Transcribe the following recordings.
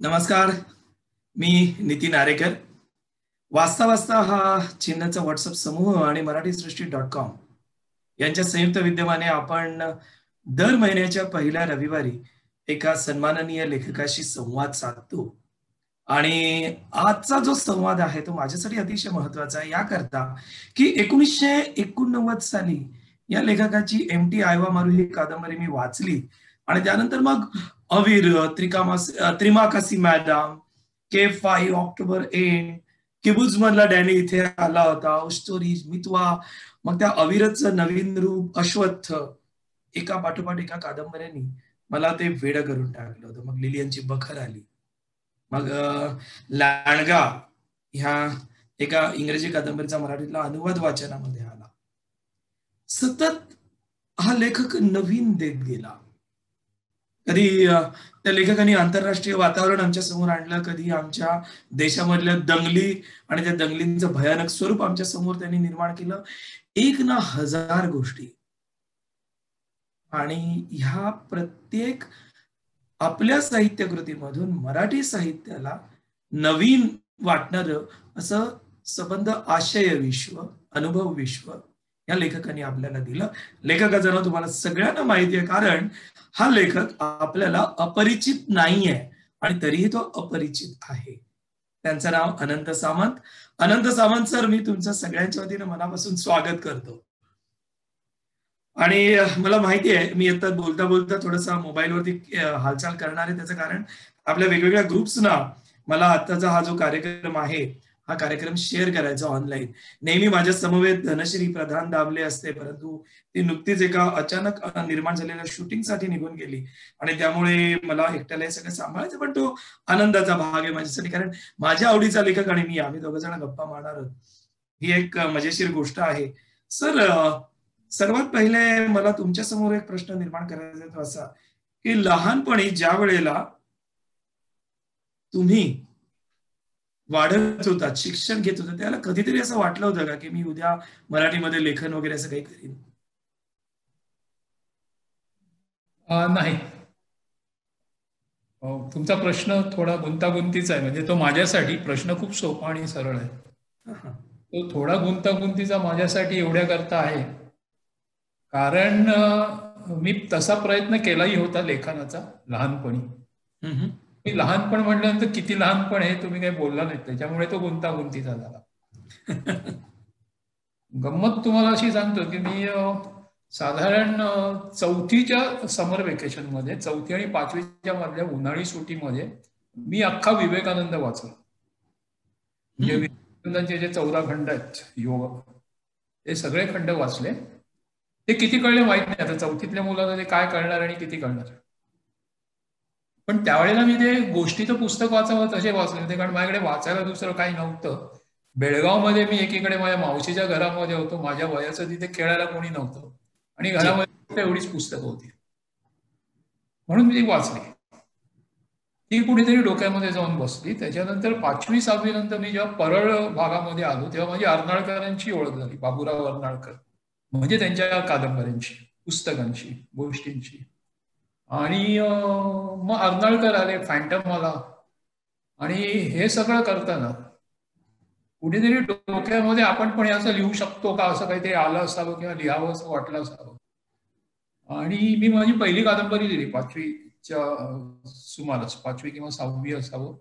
नमस्कार. मी नितीन आरेकर. वाचता वाचता हा चिन्हचा व्हॉट्सअप समूह आणि मराठीसृष्टी.com यांच्या संयुक्त विद्यमाने आपण दर महिन्याच्या पहिल्या रविवारी एका सन्माननीय लेखकाशी संवाद साधतो. आणि आजचा जो संवाद आहे तो माझ्यासाठी अतिशय महत्वाचा आहे याकरता की 1989 साली या लेखकाची एम.टी. आयवामारू ही कादंबरी मी वाचली आणि त्यानंतर मग अवीर, त्रिमाकासी मॅडम, केफ 5, ऑक्टोबर एंड, किबुज मधला डॅनी इथे आला होता, स्टोरीज, मितवा, मग त्या अवीरचं नवीन रूप अश्वत्थ, एका पाठोपाठ एका कादंबऱ्यांनी मला ते वेड करून टाकलं होतं. मग लिलियनची बखर आली, मग लांडगा ह्या एका इंग्रजी कादंबरीचा मराठीतला अनुवाद वाचनामध्ये आला. सतत हा लेखक नवीन देत गेला. कधी त्या लेखकांनी आंतरराष्ट्रीय वातावरण आमच्या समोर आणलं, कधी आमच्या देशामधल्या दंगली आणि त्या दंगलींचं भयानक स्वरूप आमच्या समोर त्यांनी निर्माण केलं. एक ना हजार गोष्टी. आणि ह्या प्रत्येक आपल्या साहित्यकृतीमधून मराठी साहित्याला नवीन वाटणारं असं सबंध आशय विश्व, अनुभव विश्व या लेखकांनी आपल्याला दिलं. लेखकाचं नाव तुम्हाला सगळ्यांना माहिती आहे, कारण हा लेखक आपल्याला अपरिचित नाहीये आणि तरीही तो अपरिचित आहे. त्यांचं नाव अनंत सामंत. अनंत सामंत सर, मी तुमचं सगळ्यांच्या वतीनं मनापासून स्वागत करतो. आणि मला माहिती आहे मी आता बोलता बोलता थोडासा मोबाईलवरती हालचाल करणार आहे. त्याचं कारण आपल्या वेगवेगळ्या ग्रुप्सना मला आताचा हा जो कार्यक्रम आहे हा कार्यक्रम शेअर करायचा ऑनलाईन. नेहमी माझ्या समवेत धनश्री प्रधान दाबले असते, परंतु ती नुकतीच एका अचानक निर्माण झालेल्या शूटिंगसाठी निघून गेली आणि त्यामुळे मला एकट्याला हे सगळं सांभाळायचं. पण तो आनंदाचा भाग आहे माझ्यासाठी, कारण माझ्या आवडीचा लेखक आणि मी आम्ही दोघं जण गप्पा मारणार आहोत. ही एक मजेशीर गोष्ट आहे. सर, सर्वात पहिले मला तुमच्या समोर एक प्रश्न निर्माण करायचा तो असा की लहानपणी ज्या वेळेला तुम्ही वाढत होतात, शिक्षण घेत होता, त्याला कधीतरी असं वाटलं होतं का की मी उद्या मराठीमध्ये लेखन वगैरे असं काही करीन? नाही. तुमचा प्रश्न थोडा गुंतागुंतीचा आहे. म्हणजे तो माझ्यासाठी प्रश्न खूप सोपा आणि सरळ आहे. तो थोडा गुंतागुंतीचा माझ्यासाठी एवढ्या करता आहे कारण मी तसा प्रयत्न केलाही होता लेखनाचा लहानपणी. मी लहानपण म्हटल्यानंतर किती लहानपण आहे तुम्ही काही बोलला नाही, त्याच्यामुळे तो गुंतागुंतीचा झाला. गंमत तुम्हाला अशी सांगतो की मी साधारण चौथीच्या समर वेकेशन मध्ये, चौथी आणि पाचवीच्या मधल्या उन्हाळी सुट्टीमध्ये मी अख्खा विवेकानंद वाचला. म्हणजे विवेकानंदांचे जे 14 खंड आहेत योग, ते सगळे खंड वाचले. ते किती कळले माहित नाही, आता चौथीतल्या मुलांना ते काय कळणार आणि किती कळणार. पण त्यावेळेला मी ते गोष्टीचं पुस्तक वाचावं तसे वाचले होते, कारण माझ्याकडे वाचायला दुसरं काही नव्हतं. बेळगावमध्ये मी एकीकडे माझ्या मावशीच्या घरामध्ये होतो, माझ्या वयाचं तिथे खेळायला कोणी नव्हतं आणि घरामध्ये एवढीच पुस्तकं होती, म्हणून मी ती वाचली. ती कुठेतरी डोक्यामध्ये जाऊन बसली. त्याच्यानंतर 5वी 6वी नंतर मी जेव्हा परळ भागामध्ये आलो तेव्हा माझी अर्नाळकरांची ओळख झाली, बाबूराव अर्नाळकर. म्हणजे त्यांच्या कादंबऱ्यांची, पुस्तकांची, गोष्टींची. आणि मग अर्नाळकर आले, फॅन्टम आला, आणि हे सगळं करताना कुठेतरी डोक्यामध्ये आपण पण असं लिहू शकतो का असं काहीतरी आलं असावं किंवा लिहावं असं वाटलं असावं. आणि मी माझी पहिली कादंबरी लिहिली 5वीच्या सुमारास, 5वी किंवा 6वी असावं.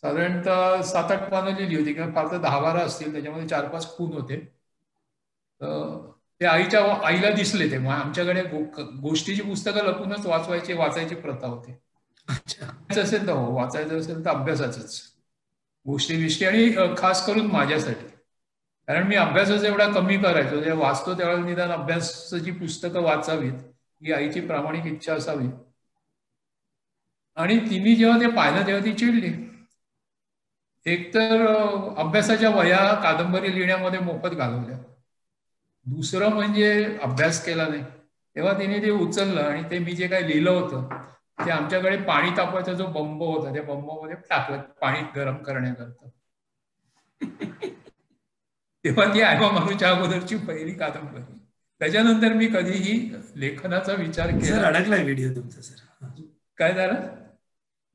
साधारणतः 7-8 पानं लिहिली होती, किंवा फार तर 10-12 असतील. त्याच्यामध्ये 4-5 खून होते. ते आईला दिसले. ते आमच्याकडे गोष्टीची पुस्तकं लपूनच वाचायची प्रथा होती. असेल तर हो, वाचायचं असेल तर अभ्यासाचंच, गोष्टी आणि खास करून माझ्यासाठी, कारण मी अभ्यासाच एवढा कमी करायचो. जेव्हा वाचतो त्यावेळेला निदान अभ्यासाची पुस्तकं वाचावीत ही आईची प्रामाणिक इच्छा असावी. आणि तिने जेव्हा ते पाहिलं तेव्हा ती चिडली. एकतर अभ्यासाच्या वह्या कादंबरी लिहिण्यामध्ये मोफत घालवल्या, दुसरं म्हणजे अभ्यास केला नाही. तेव्हा तिने ते उचललं आणि ते मी जे काही लिहिलं होतं ते आमच्याकडे पाणी तापवायचा जो बंब होता त्या बंबामध्ये टाकलं, पाणी गरम करण्याकरता. तेव्हा ती आयवामारूच्या अगोदरची पहिली कादंबरी. त्याच्यानंतर मी कधीही लेखनाचा विचार केला. अडकलाय व्हिडिओ तुमचा सर. काय झालं?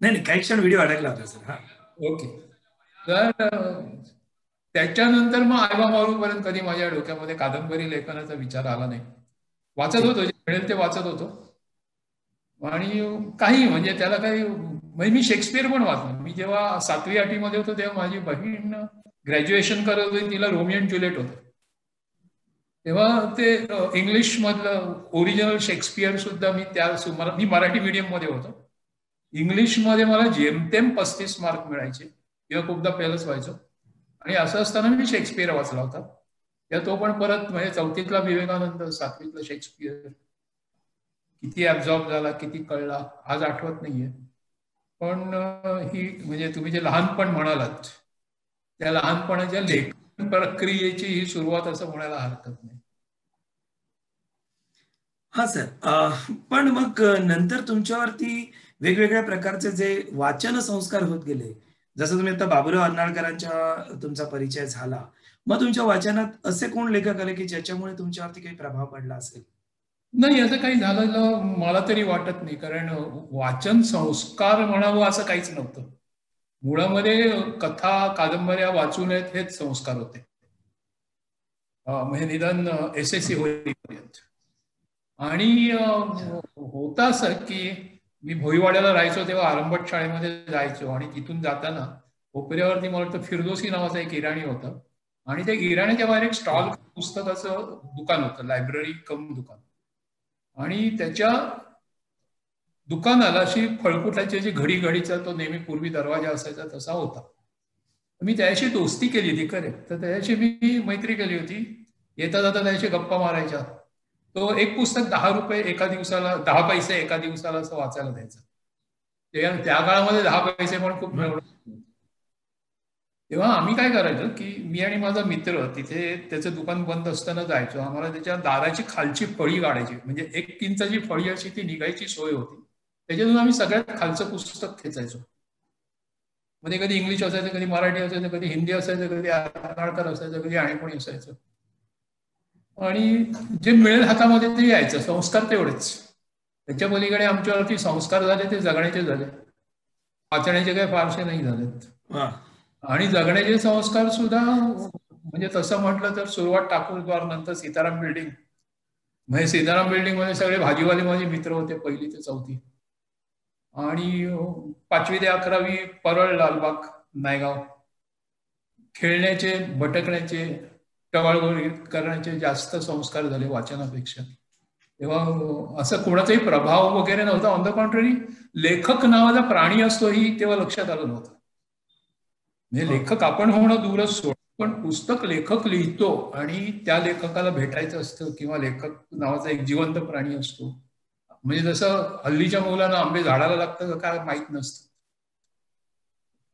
नाही, काही क्षण व्हिडिओ अडकला होता सर. हा, ओके. तर त्याच्यानंतर मग आयबा मारूपर्यंत कधी माझ्या डोक्यामध्ये कादंबरी लेखनाचा विचार आला नाही. वाचत होतो, जे मिळेल ते वाचत होतो. आणि काही म्हणजे त्याला काही म्हणजे मी शेक्सपियर पण वाचलो. मी जेव्हा 7वी-8वी मध्ये होतो तेव्हा माझी बहीण ग्रॅज्युएशन करत होती, तिला रोमिओ अँड ज्युलिएट होतं. तेव्हा ते इंग्लिश मधलं ओरिजिनल शेक्सपियर सुद्धा मी मराठी मीडियम मध्ये होतो. इंग्लिशमध्ये मला जेमतेम 35 मार्क मिळायचे किंवा खूपदा फेलच व्हायचो. आणि असं असताना मी शेक्सपियर वाचला होता. तो पण परत म्हणजे 4थीतला विवेकानंद, 7वीतला शेक्सपियर. किती ऍब्झॉर्ब झाला, किती कळला आज आठवत नाहीये. पण ही म्हणजे तुम्ही जे लहानपण म्हणालात त्या लहानपणाच्या लेखन प्रक्रियेची ही सुरुवात असं म्हणायला हरकत नाही. हा सर, पण मग नंतर तुमच्यावरती वेगवेगळ्या प्रकारचे जे वाचन संस्कार होत गेले, जसं तुम्ही आता बाबुराव अर्नाळकरांच्या तुमचा परिचय झाला, मग तुमच्या वाचनात असे कोण लेखक आले की ज्याच्यामुळे तुमच्यावरती काही प्रभाव पडला असेल? नाही, असं काही झालेलं मला तरी वाटत नाही. कारण वाचन संस्कार म्हणावं असं काहीच नव्हतं. मुळामध्ये कथा कादंबऱ्या वाचू नयेत हेच संस्कार होते. म्हणजे निदान SSC होईपर्यंत. आणि होतं असं की मी भोईवाड्याला राहायचो तेव्हा आरंभट शाळेमध्ये जायचो आणि तिथून जाताना कोपऱ्यावरती मला वाटतं फिरदोसी नावाचा एक इराणी होता आणि त्या इराणीच्या बाहेर एक स्टॉल पुस्तकाचं दुकान होतं, लायब्ररी कम दुकान. आणि त्याच्या दुकानाला अशी फळकुटाची जी घडीचा तो नेहमी पूर्वी दरवाजा असायचा तसा होता. मी त्याच्याशी दोस्ती केली होती करेक्ट. तर त्याच्याशी मी मैत्री केली होती. येता जाता त्याच्याशी गप्पा मारायच्या. तो एक पुस्तक 10 रुपये एका दिवसाला, 10 पैसे एका दिवसाला असं वाचायला द्यायचं. त्या काळामध्ये 10 पैसे पण खूप मिळवलं. तेव्हा आम्ही काय करायचो की मी आणि माझा मित्र तिथे त्याचं दुकान बंद असताना जायचो. आम्हाला त्याच्या दाराची खालची फळी काढायची, म्हणजे 1 इंचाची फळी अशी ती निघायची सोय होती. त्याच्यातून आम्ही सगळ्यात खालचं पुस्तक खेचायचो. मध्ये कधी इंग्लिश असायचं, कधी मराठी असायचं, कधी हिंदी असायचं, कधी अर्नाळकर असायचं, कधी आणीपणी असायचं. आणि जे मिळेल हातामध्ये ते यायचं. संस्कार तेवढेच. त्याच्या पलीकडे आमच्यावरती संस्कार झाले ते जगण्याचे झाले, वाचण्याचे काही फारसे नाही झालेत. आणि जगण्याचे संस्कार सुद्धा म्हणजे तसं म्हटलं तर सुरुवात टाकूरद्वार, नंतर सीताराम बिल्डिंग. म्हणजे सीताराम बिल्डिंग मध्ये सगळे भाजीवाले माझे मित्र होते 1ली ते 4थी. आणि 5वी ते 11वी परळ, लालबाग, नायगाव. खेळण्याचे, भटकण्याचे, टवाळगोळी करण्याचे जास्त संस्कार झाले वाचनापेक्षा. तेव्हा असं कोणाचाही प्रभाव वगैरे नव्हता. ऑन द कॉन्ट्ररी लेखक नावाचा प्राणी असतो ही तेव्हा लक्षात आलं नव्हतं. म्हणजे लेखक आपण होणं दूरच सोड, पण पुस्तक लेखक लिहितो आणि त्या लेखकाला भेटायचं असतं किंवा लेखक नावाचा एक जिवंत प्राणी असतो. म्हणजे जसं हल्लीच्या मुलांना आंबे झाडाला लागतं का काय माहीत नसतं,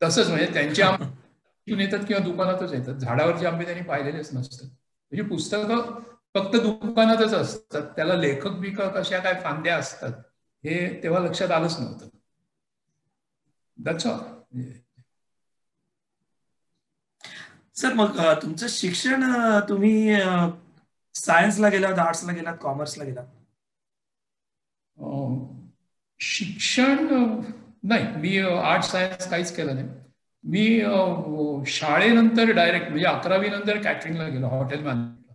तसंच म्हणजे त्यांची आंबे येतात किंवा दुकानातच येतात. झाडावरचे आंबे त्यांनी पाहिलेलेच नसतात. म्हणजे पुस्तकं फक्त दुकानातच असतात. त्याला लेखक बिखक कशा काय फांद्या असतात हे तेव्हा लक्षात आलंच नव्हतं. That's all. सर, मग तुमचं शिक्षण तुम्ही सायन्सला गेलात, आर्ट्सला गेलात, कॉमर्सला गेलात? शिक्षण नाही, मी आर्ट्स सायन्स काहीच केलं नाही. मी शाळेनंतर डायरेक्ट म्हणजे 11वी नंतर कॅटरिंगला गेलो, हॉटेल मॅनेजमेंटला.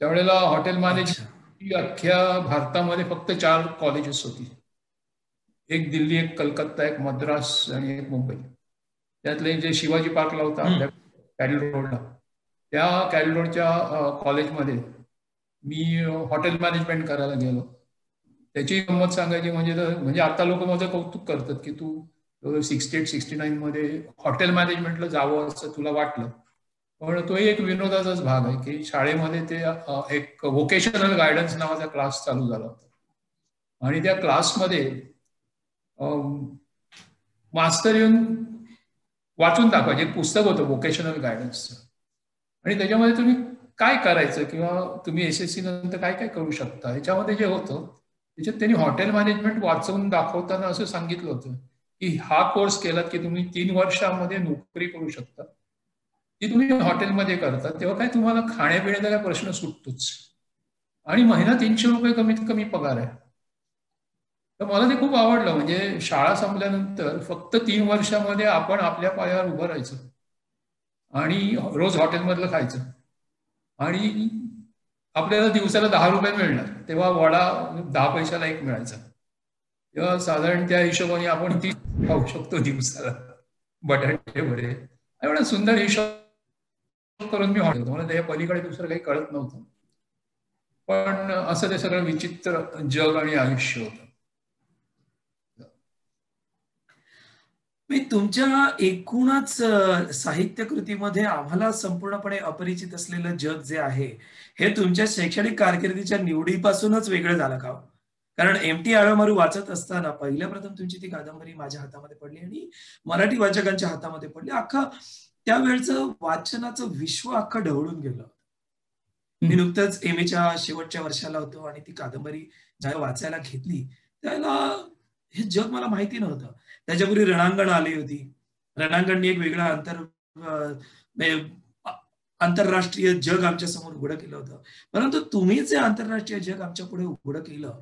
त्यावेळेला हॉटेल मॅनेजमेंट अख्ख्या भारतामध्ये फक्त 4 कॉलेजेस होती. एक दिल्ली, एक कलकत्ता, एक मद्रास आणि एक मुंबई. त्यातले जे शिवाजी पार्कला होता कॅरिल रोडला, त्या कॅरिल रोडच्या कॉलेजमध्ये मी हॉटेल मॅनेजमेंट करायला गेलो. त्याची गंमत सांगायची म्हणजे आता लोक माझं कौतुक करतात की तू 68-69 मध्ये हॉटेल मॅनेजमेंटला जावं असं तुला वाटलं. पण तो एक विनोदाचाच भाग आहे की शाळेमध्ये ते एक व्होकेशनल गायडन्स नावाचा क्लास चालू झाला होता आणि त्या क्लासमध्ये मास्तर येऊन वाचून दाखवायचे. एक पुस्तक होतं व्होकेशनल गायडन्सचं आणि त्याच्यामध्ये तुम्ही काय करायचं किंवा तुम्ही SSC नंतर काय काय करू शकता ह्याच्यामध्ये जे होतं त्याच्यात त्यांनी हॉटेल मॅनेजमेंट वाचवून दाखवताना असं सांगितलं होतं की हा कोर्स केलात की तुम्ही 3 वर्षामध्ये नोकरी करू शकता. ती तुम्ही हॉटेलमध्ये करता तेव्हा काय तुम्हाला खाण्यापिण्याचा काय प्रश्न सुटतोच आणि महिना 300 रुपये कमीत कमी पगार आहे. तर मला ते खूप आवडलं. म्हणजे शाळा संपल्यानंतर फक्त 3 वर्षामध्ये आपण आपल्या पायावर उभं राहायचं आणि रोज हॉटेलमधलं खायचं आणि आपल्याला दिवसाला 10 रुपये मिळणार. तेव्हा वडा 10 पैशाला एक मिळायचा. तेव्हा साधारण त्या हिशोबाने आपण 30 खाऊ शकतो दिवसाला. बटाटे वडे एवढा सुंदर हिशोब करून मी होतो. मला त्या पलीकडे दुसरं काही कळत नव्हतं. पण असं ते सगळं विचित्र जग आणि आयुष्य होतं. तुमच्या एकूणच साहित्य कृतीमध्ये आम्हाला संपूर्णपणे अपरिचित असलेलं जग जे आहे, हे तुमच्या शैक्षणिक कारकिर्दीच्या निवडीपासूनच वेगळं झालं का हो? कारण एम.टी. आळमारू वाचत असताना पहिल्या प्रथम तुमची ती कादंबरी माझ्या हातामध्ये पडली आणि मराठी वाचकांच्या हातामध्ये पडली. अख्खं त्यावेळचं वाचनाचं विश्व अख्खं ढवळून गेलं. मी नुकतंच एम.ए.च्या शेवटच्या वर्षाला होतो आणि ती कादंबरी ज्यावेळेला वाचायला घेतली, त्यावेळेला हे जग मला माहिती नव्हतं. त्याच्यापूर्वी रणांगण आली होती. रणांगणनी एक वेगळं आंतरराष्ट्रीय जग आमच्या समोर उघडं केलं होतं. परंतु तुम्ही जे आंतरराष्ट्रीय जग आमच्या पुढे उघडं केलं,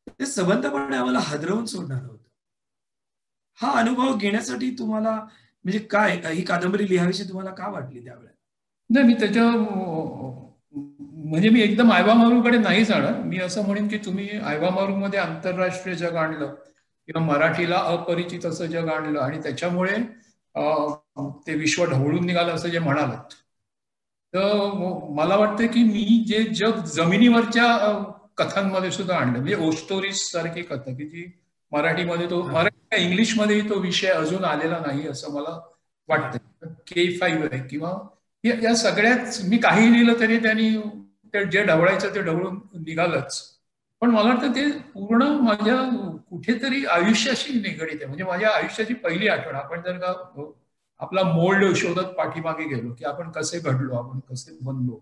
ते सबंधपणे आम्हाला हादरवून सोडणार होतं. हा अनुभव घेण्यासाठी तुम्हाला म्हणजे काय ही कादंबरी लिहावीशी तुम्हाला का वाटली त्यावेळेला? नाही, मी त्याच्या म्हणजे मी एकदम आयवामारूकडे नाही जाणार. मी असं म्हणेन की तुम्ही आयवामारूमध्ये आंतरराष्ट्रीय जग आणलं किंवा मराठीला अपरिचित असं जग आणलं आणि त्याच्यामुळे ते विश्व ढवळून निघालं असं जे म्हणालात, तर मला वाटतं की मी जे जग जमिनीवरच्या कथांमध्ये सुद्धा आणलं, म्हणजे ओ स्टोरीज सारखी कथा की जी मराठीमध्ये मराठी इंग्लिशमध्येही तो विषय अजून आलेला नाही असं मला वाटतं. K5 आहे किंवा या सगळ्यात मी काही लिहिलं तरी त्यांनी जे ढवळायचं ते ढवळून निघालंच. पण मला वाटतं ते पूर्ण माझ्या कुठेतरी आयुष्याशी निगडीत आहे. म्हणजे माझ्या आयुष्याची पहिली आठवण. आपण जर का आपला मोल्ड शोधत पाठीमागे गेलो की आपण कसे घडलो, आपण कसे बनलो,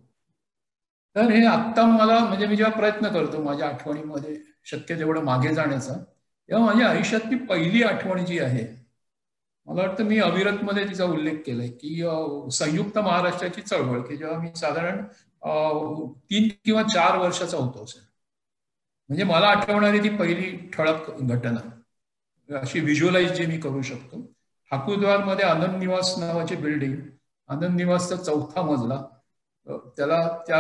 तर हे आत्ता मला म्हणजे मी जेव्हा प्रयत्न करतो माझ्या आठवणीमध्ये शक्य तेवढं मागे जाण्याचा, तेव्हा माझ्या आयुष्यातली पहिली आठवण जी आहे, मला वाटतं मी अविरतमध्ये तिचा उल्लेख केलाय की संयुक्त महाराष्ट्राची चळवळ, की जेव्हा मी साधारण 3 किंवा 4 वर्षाचा होतो असेल, म्हणजे मला आठवणारी ती पहिली ठळक घटना अशी व्हिज्युअलाइज जी मी करू शकतो. ठाकूरद्वारमध्ये आनंद निवास नावाची बिल्डिंग, आनंद निवासचा 4था मजला, त्याला त्या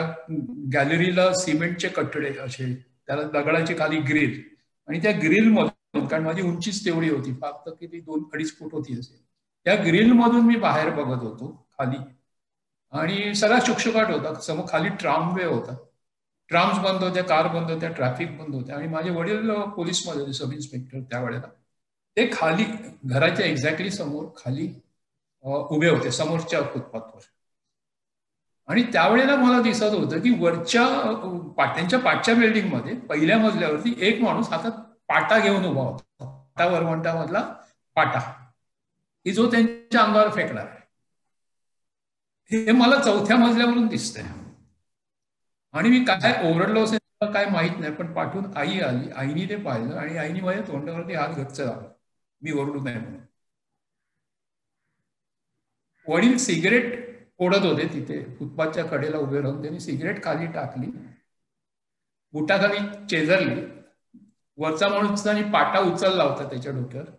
गॅलरीला सिमेंटचे कठडे असे, त्याला दगडाची खाली ग्रिल आणि त्या ग्रिल मधून, कारण माझी उंचीच तेवढी होती, फक्त किती 2-2.5 फूट होती असेल, त्या ग्रिल मधून मी बाहेर बघत होतो खाली आणि सगळा शुकशुकाट होता. समोर खाली ट्रामवे होता, ट्राम्स बंद होत्या, कार बंद होत्या, ट्रॅफिक बंद होत्या आणि माझे वडील पोलीसमध्ये होते, सब इन्स्पेक्टर त्यावेळेला. ते खाली घराच्या एक्झॅक्टली समोर खाली उभे होते समोरच्या फुटपाथवर आणि त्यावेळेला मला दिसत होतं की वरच्या त्यांच्या पाठच्या बिल्डिंगमध्ये पहिल्या मजल्यावरती एक माणूस हातात पाटा घेऊन उभा होता. पाटा वरवंटामधला पाटा की जो त्यांच्या अंगावर फेकणार आहे, हे मला 4थ्या मजल्यावरून दिसतंय. आणि मी काय ओरडलो असेल काय माहित नाही, पण पाठवून आई आली, आईने ते पाहिलं आणि आईने माझ्या तोंडावरती हात गच्च लावला, मी ओरडू नये म्हणून. वडील सिगरेट ओढत होते तिथे फुटपाथच्या कडेला उभे राहून, त्यांनी सिगरेट खाली टाकली, बुटाखाली चेजरली, वरचा माणूस आणि पाटा उचलला होता त्याच्या डोक्यावर,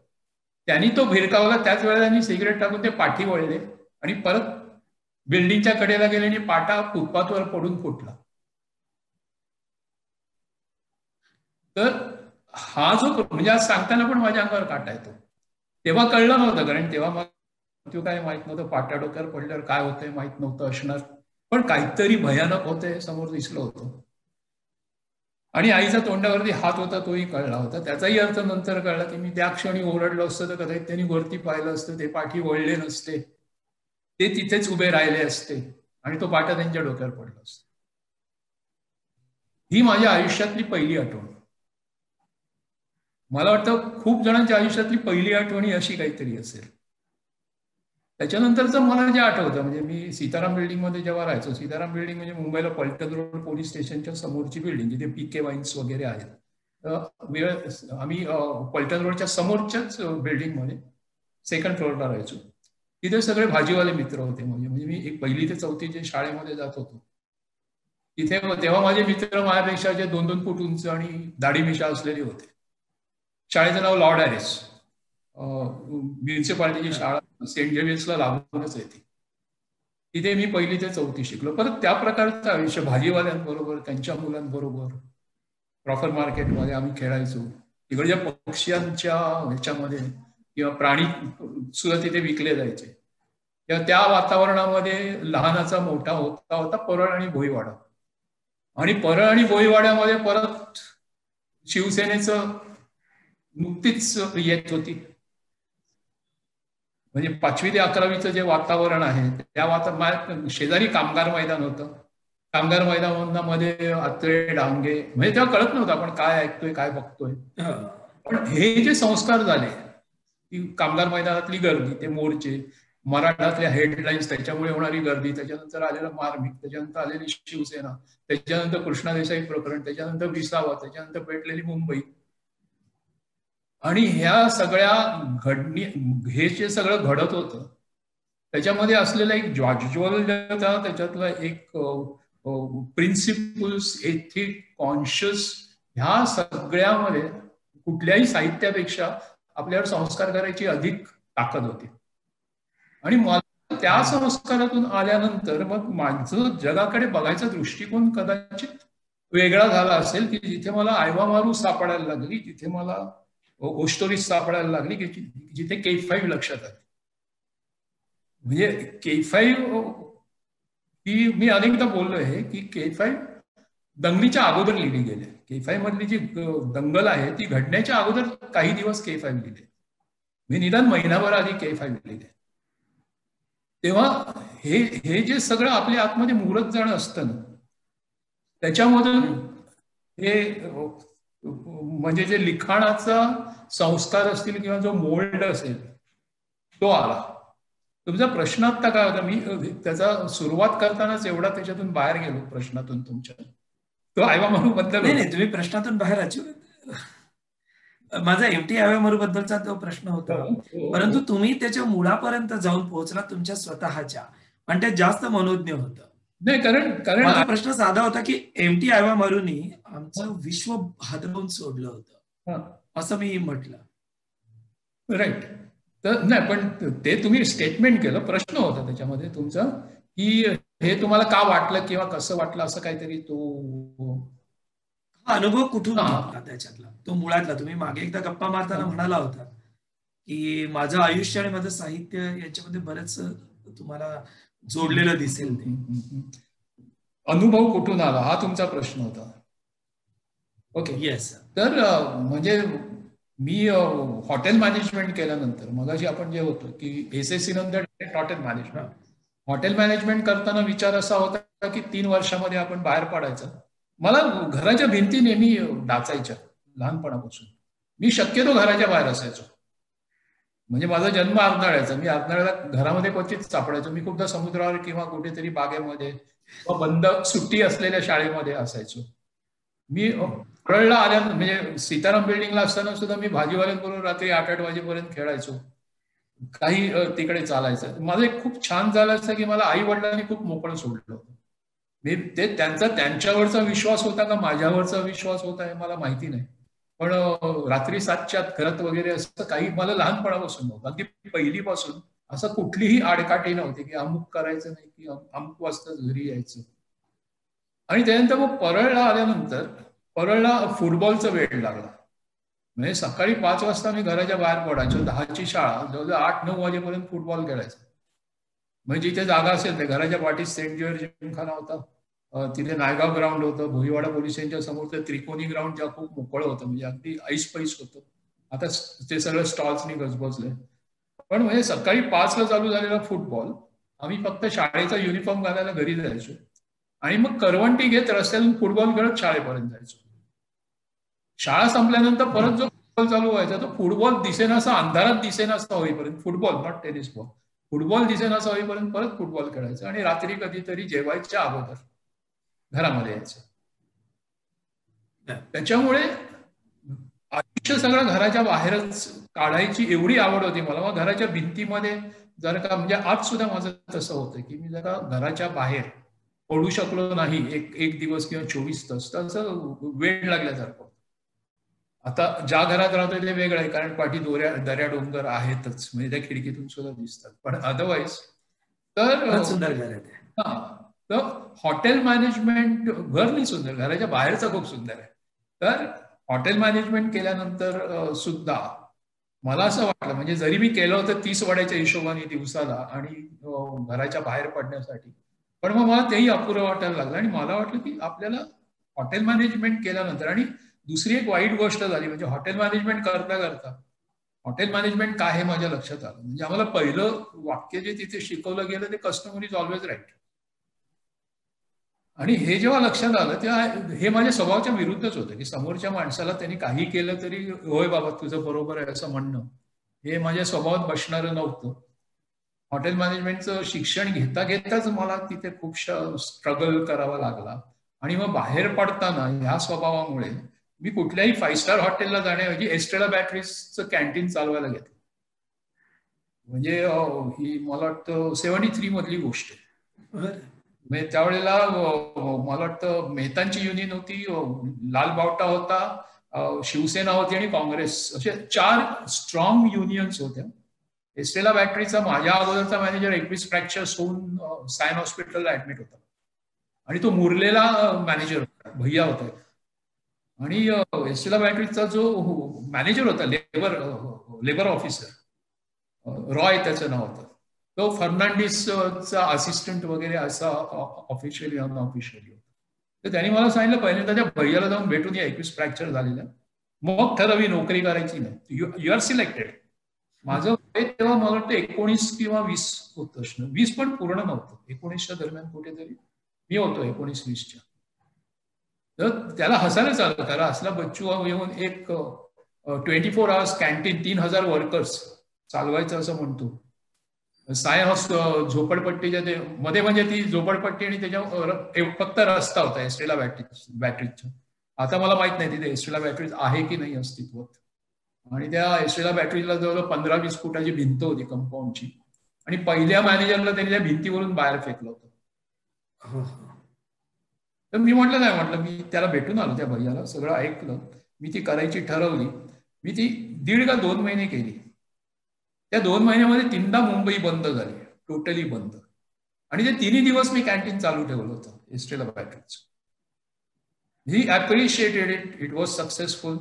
त्यांनी तो भिरकावला. त्याच वेळेला त्यांनी सिगरेट टाकून ते पाठी वळले आणि परत बिल्डिंगच्या कडेला गेले आणि पाटा फुटपाथवर पडून फुटला. तर हा जो म्हणजे आज सांगताना पण माझ्या अंगावर काटा येतो. तेव्हा कळलं नव्हतं, कारण तेव्हा मग काय माहित नव्हतं, पाटा डोक्यावर पडल्यावर काय होतंय माहित नव्हतं असणार, पण काहीतरी भयानक होतंय समोर दिसलं होतं. आणि आईचा तोंडावरती हात होता तोही कळला होता. त्याचाही अर्थ नंतर कळला की मी त्या क्षणी ओरडलो असतं तर कदाचित त्यांनी वरती पाहिलं असतं, ते पाठी वळले नसते, ते तिथेच उभे राहिले असते आणि तो पाटा त्यांच्या डोक्यावर पडला असता. ही माझ्या आयुष्यातली पहिली आठवण. मला वाटतं खूप जणांच्या आयुष्यातली पहिली आठवण ही अशी काहीतरी असेल. त्याच्यानंतरचं मला जे आठवतं म्हणजे मी सीताराम बिल्डिंगमध्ये जेव्हा राहायचो, सीताराम बिल्डिंग म्हणजे मुंबईला पलटण रोड पोलीस स्टेशनच्या समोरची बिल्डिंग, जिथे PK वाईन्स वगैरे आहेत. तर आम्ही पलटण रोडच्या समोरच्याच बिल्डिंगमध्ये 2nd फ्लोअरला राहायचो. तिथे सगळे भाजीवाले मित्र होते. म्हणजे मी 1ली ते 4थी जे शाळेमध्ये जात होतो तिथे, तेव्हा माझे मित्र माझ्यापेक्षा जे 2-2 फूट उंच आणि दाढी मिशा असलेले होते. शाळेचं नाव लॉर्ड हॅरिस, म्युन्सिपाल्टीची शाळा सेंट जेवियर्सला लागूनच आहे ती. तिथे मी 1ली ते 4थी शिकलो. परत त्या प्रकारचं आयुष्य भाजीवाल्यांबरोबर, त्यांच्या मुलांबरोबर प्रॉपर मार्केटमध्ये आम्ही खेळायचो. तिकडच्या पक्ष्यांच्या ह्याच्यामध्ये किंवा प्राणी सुद्धा तिथे विकले जायचे. त्या वातावरणामध्ये लहानाचा मोठा होता परळ आणि भोईवाडा. आणि परळ आणि भोईवाड्यामध्ये परत शिवसेनेचं नुकतीच येत होती. म्हणजे 5वी ते 11वीचं जे वातावरण आहे त्या शेजारी कामगार मैदान होतं. कामगार मैदानामध्ये आत्रे डांगे, म्हणजे तेव्हा कळत नव्हतं आपण काय ऐकतोय काय बघतोय. पण हे जे संस्कार झाले, ती कामगार मैदानातली गर्दी, ते मोर्चे, मराठातल्या हेडलाईन्स, त्याच्यामुळे होणारी गर्दी, त्याच्यानंतर आलेलं मार्मिक, त्याच्यानंतर आलेली शिवसेना, त्याच्यानंतर कृष्णा देसाई प्रकरण, त्याच्यानंतर विसावा, त्याच्यानंतर पेटलेली मुंबई. आणि ह्या सगळ्या हे जे सगळं घडत होतं त्याच्यामध्ये असलेला एक ज्वाज्वल्यता, त्याच्यातला एक प्रिन्सिपल्स, एथिक, कॉन्शियस, ह्या सगळ्यामध्ये कुठल्याही साहित्यापेक्षा आपल्यावर संस्कार करायची अधिक ताकद होती. आणि मला त्या संस्कारातून आल्यानंतर मग माझं जगाकडे बघायचा दृष्टिकोन कदाचित वेगळा झाला असेल, की जिथे मला आयवा मारू सापडायला लागली, जिथे मला ओस्टोरीस सापडायला लागली, की जिथे K5 लक्षात आली. म्हणजे K5 ही मी अनेकदा बोललो आहे की K5 दंगलीच्या अगोदर लिहिली गेली. K5 मधली जी दंगल आहे ती घडण्याच्या अगोदर काही दिवस K5 लिहिले. मी निदान महिनाभर आधी K5 लिहिले. तेव्हा हे जे सगळं आपल्या आतमध्ये मुरत जाणं असतं ना, त्याच्यामधून हे म्हणजे जे लिखाणाचा संस्कार असतील किंवा जो मोल्ड असेल तो आला. तुमचा प्रश्न आता काय होता, मी त्याचा सुरुवात करतानाच एवढा त्याच्यातून बाहेर गेलो प्रश्नातून तुमच्या, तो आयवामारू बद्दल. नाही, तुम्ही प्रश्नातून बाहेर माझा एमटी आयवामारू बद्दलचा तो प्रश्न होता, परंतु तुम्ही त्याच्या मुळापर्यंत जाऊन पोहोचला तुमच्या स्वतःच्या, आणि ते जास्त मनोज्ञ होतं. नाही, कारण माझा प्रश्न साधा होता की एमटी आयवामारूनी आमचं विश्व हादरवून सोडलं होतं असं मी म्हटलं. राईट. तर नाही, पण ते तुम्ही स्टेटमेंट केलं, प्रश्न होता त्याच्यामध्ये तुमचा की हे तुम्हाला का वाटलं किंवा कसं वाटलं, असं काहीतरी तो अनुभव कुठून घेतला त्याच्यातला, तो मुळातला. तुम्ही मागे एकदा गप्पा मारताना म्हणाला होता की माझं आयुष्य आणि माझं साहित्य याच्यामध्ये बरेच तुम्हाला जोडलेलं दिसेल. अनुभव कुठून आला हा तुमचा प्रश्न होता. Okay, yes. तर म्हणजे मी हॉटेल मॅनेजमेंट केल्यानंतर, मगाशी आपण जे होतो की SSC नंतर हॉटेल मॅनेजमेंट, हॉटेल मॅनेजमेंट करताना विचार असा होता की 3 वर्षामध्ये आपण बाहेर पडायचं. मला घराच्या भिंती नेहमी डाचायच्या लहानपणापासून. मी शक्यतो घराच्या बाहेर असायचो. म्हणजे माझा जन्म अर्नाळ्याचा, मी अर्नाळ्याला घरामध्ये क्वचित सापडायचो. मी खूपदा समुद्रावर किंवा कुठेतरी बागेमध्ये किंवा बंद सुट्टी असलेल्या शाळेमध्ये असायचो. मी परळला आल्यानंतर, म्हणजे सीताराम बिल्डिंगला असताना सुद्धा मी भाजीवाल्यांबरोबर रात्री 8-8 वाजेपर्यंत खेळायचो, काही तिकडे चालायचं. माझं एक खूप छान झालं असं की मला आई वडिलांनी खूप मोकळं सोडलं होतं. मी ते त्यांच्यावरचा विश्वास होता का माझ्यावरचा विश्वास होता हे मला माहिती नाही, पण रात्री 7च्या आत घरात वगैरे असं काही मला लहानपणापासून नव्हतं. अगदी पहिलीपासून असं कुठलीही आडकाठी नव्हती की अमुक करायचं नाही की अमुक वाजता घरी यायचं. आणि त्यानंतर मग परळला आल्यानंतर परळला फुटबॉलचा वेळ लागला. म्हणजे सकाळी 5 वाजता मी घराच्या बाहेर पडायचो, 10ची शाळा, जवळजवळ 8-9 वाजेपर्यंत फुटबॉल खेळायचं. म्हणजे जिथे जागा असेल ते, घराच्या पाठीत सेंट जेवियर जिमखाना होता, तिथे नायगाव ग्राउंड होतं, भोईवाडा पोलीस स्टेशनच्या समोरचं त्रिकोणी ग्राउंड ज्या खूप मोकळं होतं, म्हणजे अगदी ऐसपैस होतं. आता ते सगळं स्टॉल्सनी गजबजलंय. पण म्हणजे सकाळी 5ला चालू झालेला फुटबॉल, आम्ही फक्त शाळेचा युनिफॉर्म घालायला घरी जायचो आणि मग करवंटी घेत रस्त्यातून फुटबॉल खेळत शाळेपर्यंत जायचो. शाळा संपल्यानंतर परत जो फुटबॉल चालू व्हायचा तो फुटबॉल दिसेनासा, अंधारात दिसेनासा होईपर्यंत, football not tennis ball, football दिसेनासा होईपर्यंत परत फुटबॉल खेळायचं आणि रात्री कधीतरी जेवायच्या अगोदर घरामध्ये यायचं. त्याच्यामुळे आयुष्य सगळं घराच्या बाहेरच काढायची एवढी आवड होती मला. मग घराच्या भिंतीमध्ये जर का, म्हणजे आज सुद्धा माझं तसं होतं की मी जर का घराच्या बाहेर पडू शकलो नाही एक दिवस किंवा 24 तास, तसं वेळ लागल्यासारखं. आता ज्या घरात राहतोय ते वेगळं आहे, कारण पाठी दर्या डोंगर आहेतच, म्हणजे त्या खिडकीतून सुद्धा दिसतात. पण अदरवाईज तर सुंदर घर आहे ते. तर हॉटेल मॅनेजमेंट घर नाही सुंदर, घराच्या बाहेरचं खूप सुंदर आहे. तर हॉटेल मॅनेजमेंट केल्यानंतर सुद्धा मला असं वाटलं, म्हणजे जरी मी केलं होतं 30 वड्याच्या हिशोबाने दिवसाला आणि घराच्या बाहेर पडण्यासाठी, पण मग मला तेही अपुरं वाटायला लागलं. आणि मला वाटलं की आपल्याला हॉटेल मॅनेजमेंट केल्यानंतर, आणि दुसरी एक वाईट गोष्ट झाली म्हणजे हॉटेल मॅनेजमेंट करता करता हॉटेल मॅनेजमेंट काय हे माझ्या लक्षात आलं. म्हणजे आम्हाला पहिलं वाक्य जे तिथे शिकवलं गेलं ते कस्टमर इज ऑलवेज राईट. आणि हे जेव्हा लक्षात आलं तेव्हा हे माझ्या स्वभावाच्या विरुद्धच होतं, की समोरच्या माणसाला त्यांनी काही केलं तरी होय बाबा तुझं बरोबर आहे असं म्हणणं हे माझ्या स्वभावात बसणारं नव्हतं. हॉटेल मॅनेजमेंटचं शिक्षण घेता घेताच मला तिथे खूप स्ट्रगल करावा लागला. आणि मग बाहेर पडताना ह्या स्वभावामुळे मी कुठल्याही 5 स्टार हॉटेलला जाण्याऐवजी एस्ट्रेला बॅटरीजचं कॅन्टीन चालवायला घेतलं. म्हणजे ही मला वाटतं 73 मधली गोष्ट आहे. म्हणजे त्यावेळेला मला वाटतं मेहतांची युनियन होती, लाल बावटा होता, शिवसेना होती आणि काँग्रेस, असे 4 स्ट्रॉंग युनियन्स होत्या. एस्ट्रेला बॅटरीचा माझ्या अगोदरचा मॅनेजर 21 फ्रॅक्चर्स होऊन सायन हॉस्पिटलला ऍडमिट होता. आणि तो मुरलेला मॅनेजर होता, भैया होता. आणि एस्ट्रेला बॅटरीचा जो मॅनेजर होता, लेबर ऑफिसर, रॉय त्याचं नाव होतं, तो फर्नांडिसचा असिस्टंट वगैरे असा ऑफिशियली अनऑफिशियली होता. तर त्यांनी मला सांगितलं पहिल्यांदा त्या भैयाला जाऊन भेटून या, 21 फ्रॅक्चर झालेल्या, मग ठरवी नोकरी करायची नाही, यू आर सिलेक्टेड. माझं वय तेव्हा मला वाटतं 19 किंवा 20 होतं, 20 पण पूर्ण नव्हतं, 19च्या दरम्यान कुठेतरी मी होतो, 19-20च्या. तर त्याला हसायलाच आलं, त्याला असला बच्चू येऊन एक 24 आवर्स कॅन्टीन 3000 वर्कर्स चालवायचं असं म्हणतो. सायन्स झोपडपट्टीच्या ते मध्ये, म्हणजे ती झोपडपट्टी आणि त्याच्या फक्त रस्ता होता एस्ट्रेला बॅटरीजचा. आता मला माहित नाही तिथे एस्ट्रेला बॅटरीज आहे की नाही अस्तित्वात. आणि त्या एस्ट्रेला बॅटरीजला जवळ 15-20 फुटाची भिंत होती कंपाऊंडची, आणि पहिल्या मॅनेजरला त्यांनी त्या भिंतीवरून बाहेर फेकलं होतं. तर मी म्हटलं नाही, म्हटलं मी त्याला भेटून आलो त्या भैयाला, सगळं ऐकलं, मी ती करायची ठरवली. मी ती 1.5 का 2 महिने केली. त्या 2 महिन्यामध्ये 3दा मुंबई बंद झाली, टोटली बंद. आणि ते 3 दिवस मी कॅन्टीन चालू ठेवलं होतं Estrela batteries. He appreciated it, it was successful.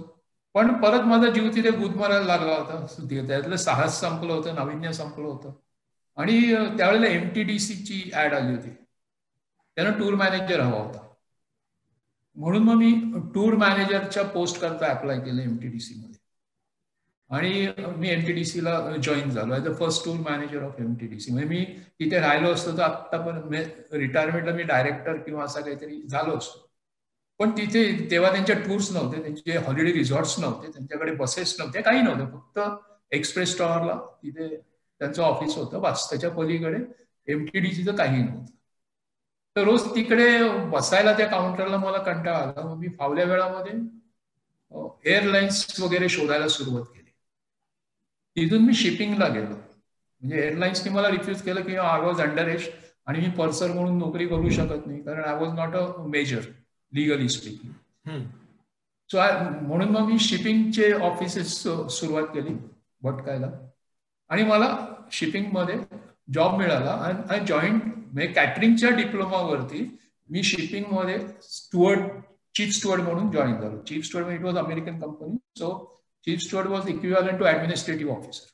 पण परत माझा जीव तिथे गुदमरायला लागला होता, त्यातलं साहस संपलं होतं, नाविन्य संपलं होतं. आणि त्यावेळेला MTDCची ऍड आली होती, त्यानं टूर मॅनेजर हवा होता, म्हणून मग मी टूर मॅनेजरच्या पोस्ट करता अप्लाय केलं MTDC मध्ये. आणि मी MTDCला जॉईन झालो as a first tour manager of MTDC. म्हणजे मी तिथे राहिलो असतो तर आत्तापर्यंत रिटायरमेंटला मी डायरेक्टर किंवा असं काहीतरी झालो असतो. पण तिथे तेव्हा त्यांच्या टूर्स नव्हते, त्यांचे हॉलिडे रिसॉर्ट्स नव्हते, त्यांच्याकडे बसेस नव्हते, काही नव्हतं, फक्त एक्सप्रेस टॉवरला तिथे त्यांचं ऑफिस होतं बस, त्याच्या पलीकडे MTDCचं काही नव्हतं. तर रोज तिकडे बसायला त्या काउंटरला मला कंटाळा आला. मग मी फावल्या वेळामध्ये एअरलाईन्स वगैरे शोधायला सुरुवात केली. तिथून मी शिपिंगला गेलो. म्हणजे एअरलाईन्सनी मला रिफ्यूज केलं की आय वॉज अंडर एज आणि मी पर्सर म्हणून नोकरी करू शकत नाही, कारण I was not a major legally speaking. So म्हणून मग मी शिपिंगचे ऑफिसेस सुरुवात केली भटकायला, आणि मला शिपिंगमध्ये जॉब मिळाला. आणि आय जॉईन, म्हणजे कॅटरिंगच्या डिप्लोमावरती मी शिपिंगमध्ये चीफ स्टुअर्ड म्हणून जॉईन झालो. चीफ स्टुअर्ड म्हणजे it was American company, so chief steward was equivalent to administrative officer.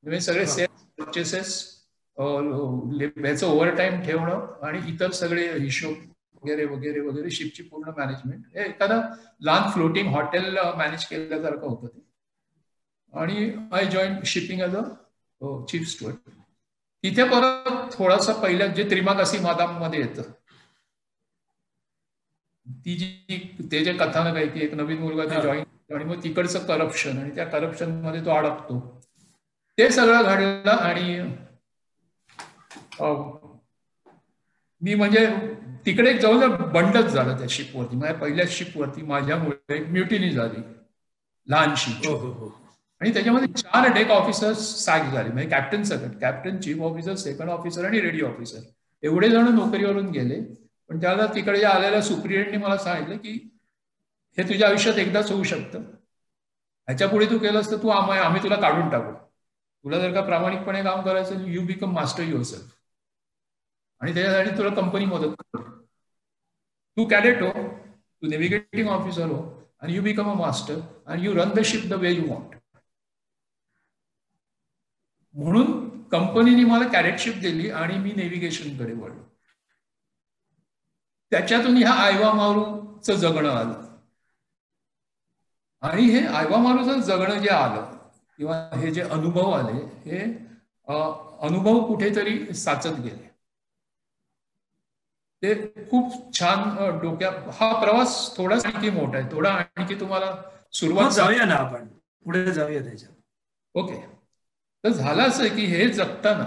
म्हणजे सगळे सेल्स, परचेसेस, याचं ओव्हरटाईम ठेवणं आणि इतर सगळे हिशोब वगैरे वगैरे वगैरे, शिपची पूर्ण मॅनेजमेंट, हे एखादा लहान फ्लोटिंग हॉटेल मॅनेज केल्यासारखं होतं ते. आणि I join shipping as a chief steward. तिथे परत थोडासा पहिल्या जे त्रिमाकासी मादाम मध्ये येतं, ती जी ते जे कथानक आहे की एक नवीन मुलगा ते जॉईन, आणि मग तिकडचं करप्शन, आणि त्या करप्शन मध्ये तो अडकतो, ते सगळं घडलं. आणि मी म्हणजे तिकडे जवळजवळ बंडच झालं त्या शिपवरती. माझ्या पहिल्या शिपवरती माझ्यामुळे एक म्युटिनी झाली लहानशी, आणि त्याच्यामध्ये 4 डेक ऑफिसर्स सॅक झाले. म्हणजे कॅप्टन सकट, captain, chief officer, second officer आणि रेडिओ ऑफिसर, एवढे जण नोकरीवरून गेले. पण त्याला तिकडे आलेल्या सुप्रियंटने मला सांगितलं की हे तुझ्या आयुष्यात एकदाच होऊ शकतं, ह्याच्या पुढे तू केलंस तर तू आम्ही तुला काढून टाकू. तुला जर का प्रामाणिकपणे काम करायचं, यू बिकम मास्टर युअरसेल्फ, आणि त्याच्यासाठी तुला कंपनी मदत करते. तू कॅडेट हो, तू नेव्हिगेटिंग ऑफिसर हो, आणि यू बिकम अ मास्टर आणि you run the ship the way you want. म्हणून कंपनीने मला कॅडेटशिप दिली आणि मी नेव्हिगेशनकडे वळलो. त्याच्यातून ह्या आयवा मारूचं जगणं आलं, आणि हे आयवा मारूचं जगणं जे आलं किंवा हे जे अनुभव आले, हे अनुभव कुठेतरी साचत गेले. ते खूप छान हा प्रवास थोडासा आणखी मोठा आहे, थोडा आणखी तुम्हाला सुरुवात जाऊया ना, आपण पुढे जाऊया त्याच्यात. ओके. तर झालं असं की हे जगताना,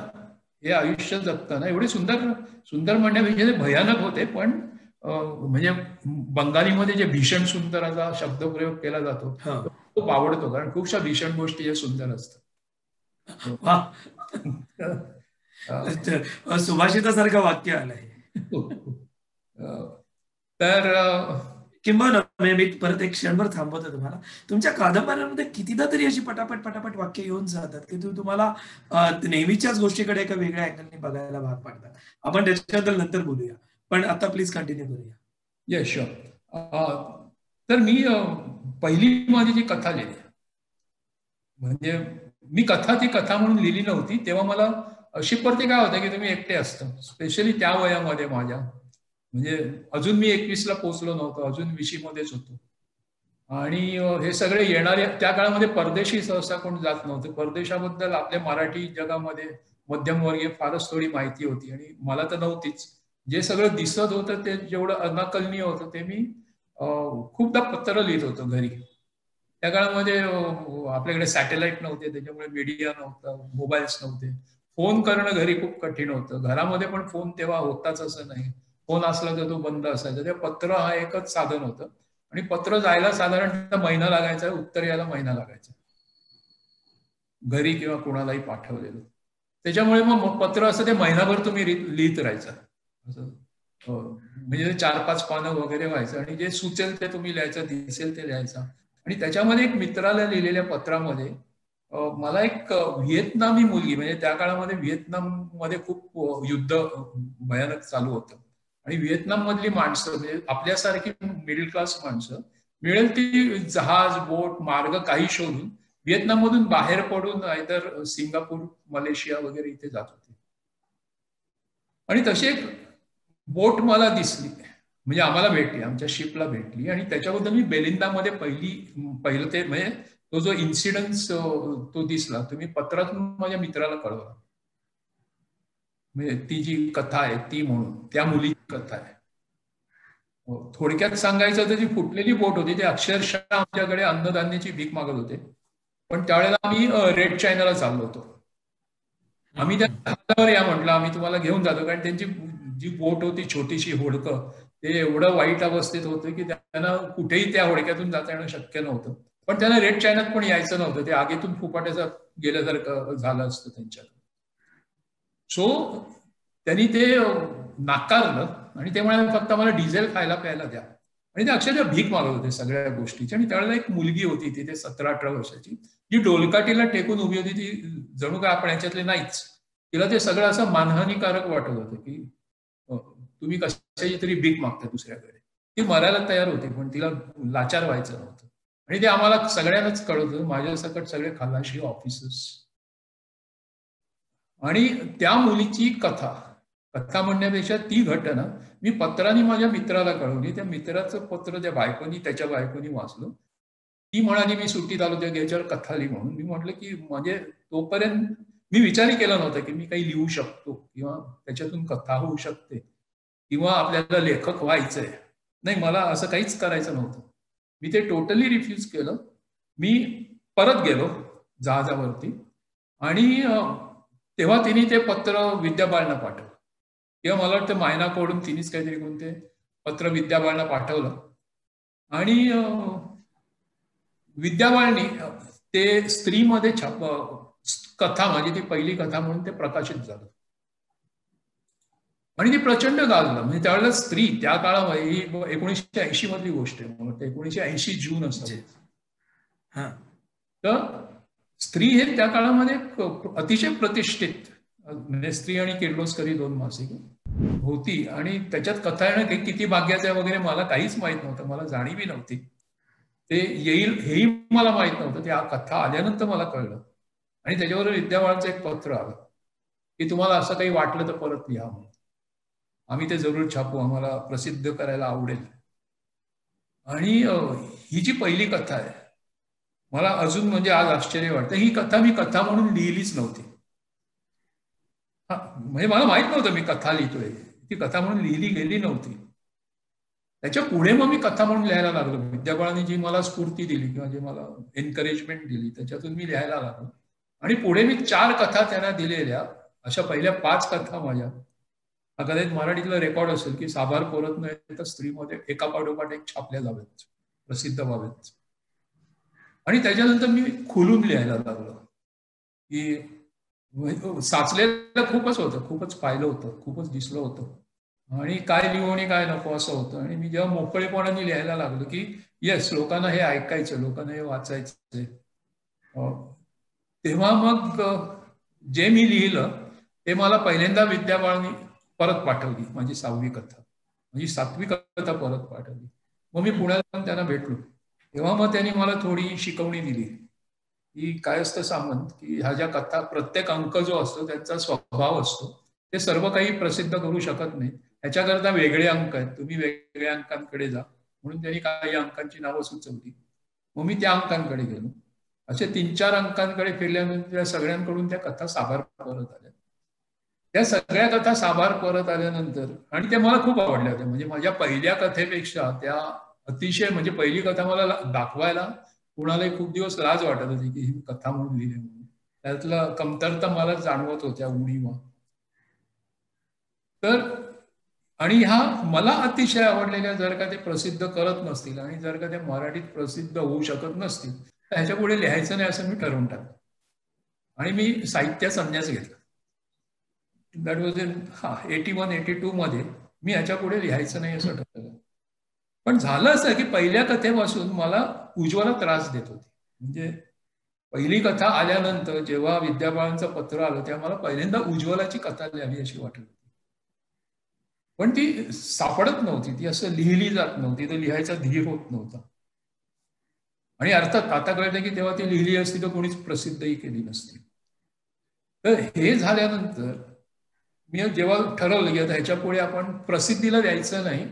हे आयुष्य जगताना एवढे सुंदर सुंदर म्हणण्यापेक्षा ते भयानक होते, पण म्हणजे बंगालीमध्ये जे भीषण सुंदर असा शब्दप्रयोग केला जातो तो खूप आवडतो, कारण खूपशा भीषण गोष्टी जे सुंदर असतात. सुभाषितासारखं वाक्य आलंय. तर किंबहुना मी परत एक क्षणभर थांबवतो तुम्हाला. तुमच्या कादंबऱ्यांमध्ये कितीदा तरी अशी पटापट पटापट वाक्य येऊन जातात की तुम्हाला नेहमीच्याच गोष्टीकडे एका वेगळ्या अँगलने बघायला भाग पाडतात. आपण त्याच्याबद्दल नंतर बोलूया, पण आता प्लीज कंटिन्यू करूया. Yes, sure. तर मी पहिली माझी जी कथा लिहिली, म्हणजे मी ती कथा म्हणून लिहिली नव्हती. तेव्हा मला शिपवरती काय होतं की तुम्ही एकटे असता, स्पेशली त्या वयामध्ये माझ्या, म्हणजे अजून मी 21ला पोहोचलो नव्हतो, अजून 20 मध्येच होतो. आणि हे सगळे येणारे, त्या काळामध्ये परदेशी सहसा कोण जात नव्हते. परदेशाबद्दल आपल्या मराठी जगामध्ये मध्यमवर्गीय फारच थोडी माहिती होती, आणि मला तर नव्हतीच. जे सगळं दिसत होतं ते जेवढं अनाकलनीय होतं ते मी खूपदा पत्र लिहित होतो घरी. त्या काळामध्ये आपल्याकडे सॅटेलाइट नव्हते, त्याच्यामुळे मीडिया नव्हता, मोबाईल्स नव्हते, फोन करणं घरी खूप कठीण होतं. घरामध्ये पण फोन तेव्हा होताच असं नाही, फोन असला तर तो बंद असायचा. ते पत्र हा एकच साधन होतं, आणि पत्र जायला साधारणतः महिना लागायचा, उत्तर यायला महिना लागायचा, घरी किंवा कोणालाही पाठवलेलं. त्याच्यामुळे मग पत्र असं ते महिनाभर तुम्ही लिहित राहायचं, असं म्हणजे 4-5 पानं वगैरे व्हायचं, आणि जे सुचेल ते तुम्ही लिहायचं, दिसेल ते लिहायचं. आणि त्याच्यामध्ये एक मित्राला लिहिलेल्या पत्रामध्ये मला एक व्हिएतनामी मुलगी, म्हणजे त्या काळामध्ये व्हिएतनाममध्ये खूप युद्ध भयानक चालू होतं, आणि व्हिएतनाम मधली माणसं, म्हणजे आपल्यासारखी मिडल क्लास माणसं, मिळेल ती जहाज, बोट, मार्ग काही शोधून व्हिएतनाम मधून बाहेर पडून आयदर सिंगापूर, मलेशिया वगैरे इथे जात होते. आणि तशी एक बोट मला दिसली, म्हणजे आम्हाला भेटली, आमच्या शिपला भेटली, आणि त्याच्याबद्दल मी बेलिंदामध्ये पहिलं ते, म्हणजे तो जो इन्सिडन्स तो दिसला, तो मी पत्रातून माझ्या मित्राला कळवला. म्हणजे ती जी कथा आहे ती, म्हणून त्या मुलीची कथा आहे. थोडक्यात सांगायचं तर जी फुटलेली बोट होती ते अक्षरशः आमच्याकडे अन्नधान्याची भीक मागत होते. पण त्यावेळेला आम्ही रेड चायनाला चाललो होतो. आम्ही त्या हातावर या म्हटलं, आम्ही तुम्हाला घेऊन जातो, कारण त्यांची जी बोट होती छोटीशी होडकं, ते एवढं वाईट अवस्थेत होतं की त्यांना कुठेही त्या होडक्यातून जाता येणं शक्य नव्हतं. पण त्यांना रेड चायनात पण यायचं नव्हतं, ते आगीतून फुपाट्याचा गेल्यासारखं झालं असतं त्यांच्यात. सो त्यांनी ते नाकारलं, आणि ते म्हणाले फक्त मला डिझेल खायला प्यायला द्या, आणि ते अक्षरशः भीक मागत होते सगळ्या गोष्टीची. आणि त्यावेळेला एक मुलगी होती तिथे 17-18 वर्षाची, जी डोलकाठीला टेकून उभी होती. ती जणू काय आपण याच्यातले नाहीच. तिला ते सगळं असं मानहानिकारक वाटत होतं की तुम्ही कशाची तरी भीक मागता दुसऱ्याकडे. ती मरायला तयार होती, पण तिला लाचार व्हायचं नव्हतं. आणि ते आम्हाला सगळ्यांनाच कळत होतं, माझ्या सकट सगळे खलाशी ऑफिसर्स. आणि त्या मुलीची कथा म्हणण्यापेक्षा ती घटना मी पत्राने माझ्या मित्राला कळवली. त्या मित्राचं पत्र त्याच्या बायकोनी वाचलं. ती म्हणाली मी सुट्टीत आलो त्या याच्यावर कथा लिही म्हणून. मी म्हटलं की म्हणजे तोपर्यंत मी विचारही केला नव्हता की मी काही लिहू शकतो किंवा त्याच्यातून कथा होऊ शकते किंवा आपल्याला लेखक व्हायचंय. नाही, मला असं काहीच करायचं नव्हतं. मी ते टोटली रिफ्यूज केलं. मी परत गेलो जहाजावरती, आणि तेव्हा तिने ते पत्र विद्याबाळना पाठवलं, किंवा मला वाटतं मायनाकडून तिनेच काहीतरी कोणते पत्र विद्याबाळना पाठवलं. आणि विद्याबाळनी ते स्त्रीमध्ये कथा, माझी ती पहिली कथा म्हणून ते प्रकाशित झालं, आणि ती प्रचंड गाजलं. म्हणजे त्यावेळेला स्त्री त्या काळामध्ये, ही 1980 मधली गोष्ट आहे, मला वाटतं 1980 जून असेल. तर स्त्री हे त्या काळामध्ये अतिशय प्रतिष्ठित, म्हणजे स्त्री आणि किर्लोस्कर दोन मासिक होती, आणि त्याच्यात कथा येणं किती भाग्याचं आहे वगैरे मला काहीच माहित नव्हतं, मला जाणीवही नव्हती. ते येईल हेही मला माहित नव्हतं. त्या कथा आल्यानंतर मला कळलं, आणि त्याच्यावर विद्या बाळांचं एक पत्र आलं की तुम्हाला असं काही वाटलं तर परत लिहा, आम्ही ते जरूर छापू, आम्हाला प्रसिद्ध करायला आवडेल. आणि ही जी पहिली कथा आहे, मला अजून म्हणजे आज आश्चर्य वाटतं, ही कथा मी कथा म्हणून लिहिलीच नव्हती. म्हणजे मला माहित नव्हतं मी कथा लिहितोय, ती कथा म्हणून लिहिली गेली नव्हती. त्याच्या पुढे मग मी कथा म्हणून लिहायला लागलो. विद्याबाळांनी जी मला स्फूर्ती दिली किंवा जी मला एनकरेजमेंट दिली, त्याच्यातून मी लिहायला लागलो. आणि पुढे मी 4 कथा त्यांना दिलेल्या, अशा पहिल्या 5 कथा माझ्या, कदाचित मराठीतलं रेकॉर्ड असेल की साभार परत न येता स्त्रीमध्ये एका पाठोपाठ एक छापल्या जावेत, प्रसिद्ध व्हावेत. आणि त्याच्यानंतर मी खुलून लिहायला लागलो की साचलेलं खूपच होतं, खूपच पाहिलं होतं, खूपच दिसलं होतं, आणि काय लिहू आणि काय नको असं होतं. आणि मी जेव्हा मोकळेपणाने लिहायला लागलो की येस, लोकांना हे ऐकायचं, लोकांना हे वाचायचं, तेव्हा मग जे मी लिहिलं ते मला पहिल्यांदा विद्या बाळांनी परत पाठवली, माझी 6वी कथा, माझी 7वी कथा परत पाठवली. मग मी पुण्याला जाऊन त्यांना भेटलो, तेव्हा मग त्यांनी मला थोडी शिकवणी दिली की काय असतं सामंत, की ह्या ज्या कथा, प्रत्येक अंक जो असतो त्यांचा स्वभाव असतो, ते सर्व काही प्रसिद्ध करू शकत नाही, ह्याच्याकरता वेगळे अंक आहेत, तुम्ही वेगळ्या अंकांकडे जा. म्हणून त्यांनी काही अंकांची नावं सुचवली. मग मी त्या अंकांकडे गेलो. असे 3-4 अंकांकडे फिरल्यानंतर त्या सगळ्यांकडून त्या कथा साभार परत आल्या. त्या सगळ्या कथा साभार परत आल्यानंतर, आणि त्या मला खूप आवडल्या होत्या. म्हणजे माझ्या पहिल्या कथेपेक्षा त्या अतिशय, म्हणजे पहिली कथा मला दाखवायला कुणालाही खूप दिवस लाज वाटत होती की ही कथा म्हणून लिहिली म्हणून, त्यातला कमतरता मला जाणवत होत्या, उणीवा. तर आणि ह्या मला अतिशय आवडलेल्या जर का ते प्रसिद्ध करत नसतील आणि जर का ते मराठीत प्रसिद्ध होऊ शकत नसतील तर ह्याच्या पुढे लिहायचं नाही असं मी ठरवून टाकलं. आणि मी साहित्य संन्यास घेतला. दॅट वॉज इन 81-82 मध्ये मी ह्याच्या पुढे लिहायचं नाही असं ठरवलं. पण झालं असं की पहिल्या कथेपासून मला उज्ज्वला त्रास देत होती. म्हणजे पहिली कथा आल्यानंतर जेव्हा विद्याबाळांचं पत्र आलं तेव्हा मला पहिल्यांदा उज्ज्वलाची कथा लिहावी अशी वाटत होती, पण ती सापडत नव्हती, ती असं लिहिली जात नव्हती, तर लिहायचा धीर होत नव्हता. आणि अर्थात आता कळतं की तेव्हा ती लिहिली असती तर कोणीच प्रसिद्धही केली नसती. तर हे झाल्यानंतर मी जेव्हा ठरवलं की आता ह्याच्या पुढे आपण प्रसिद्धीला द्यायचं नाही,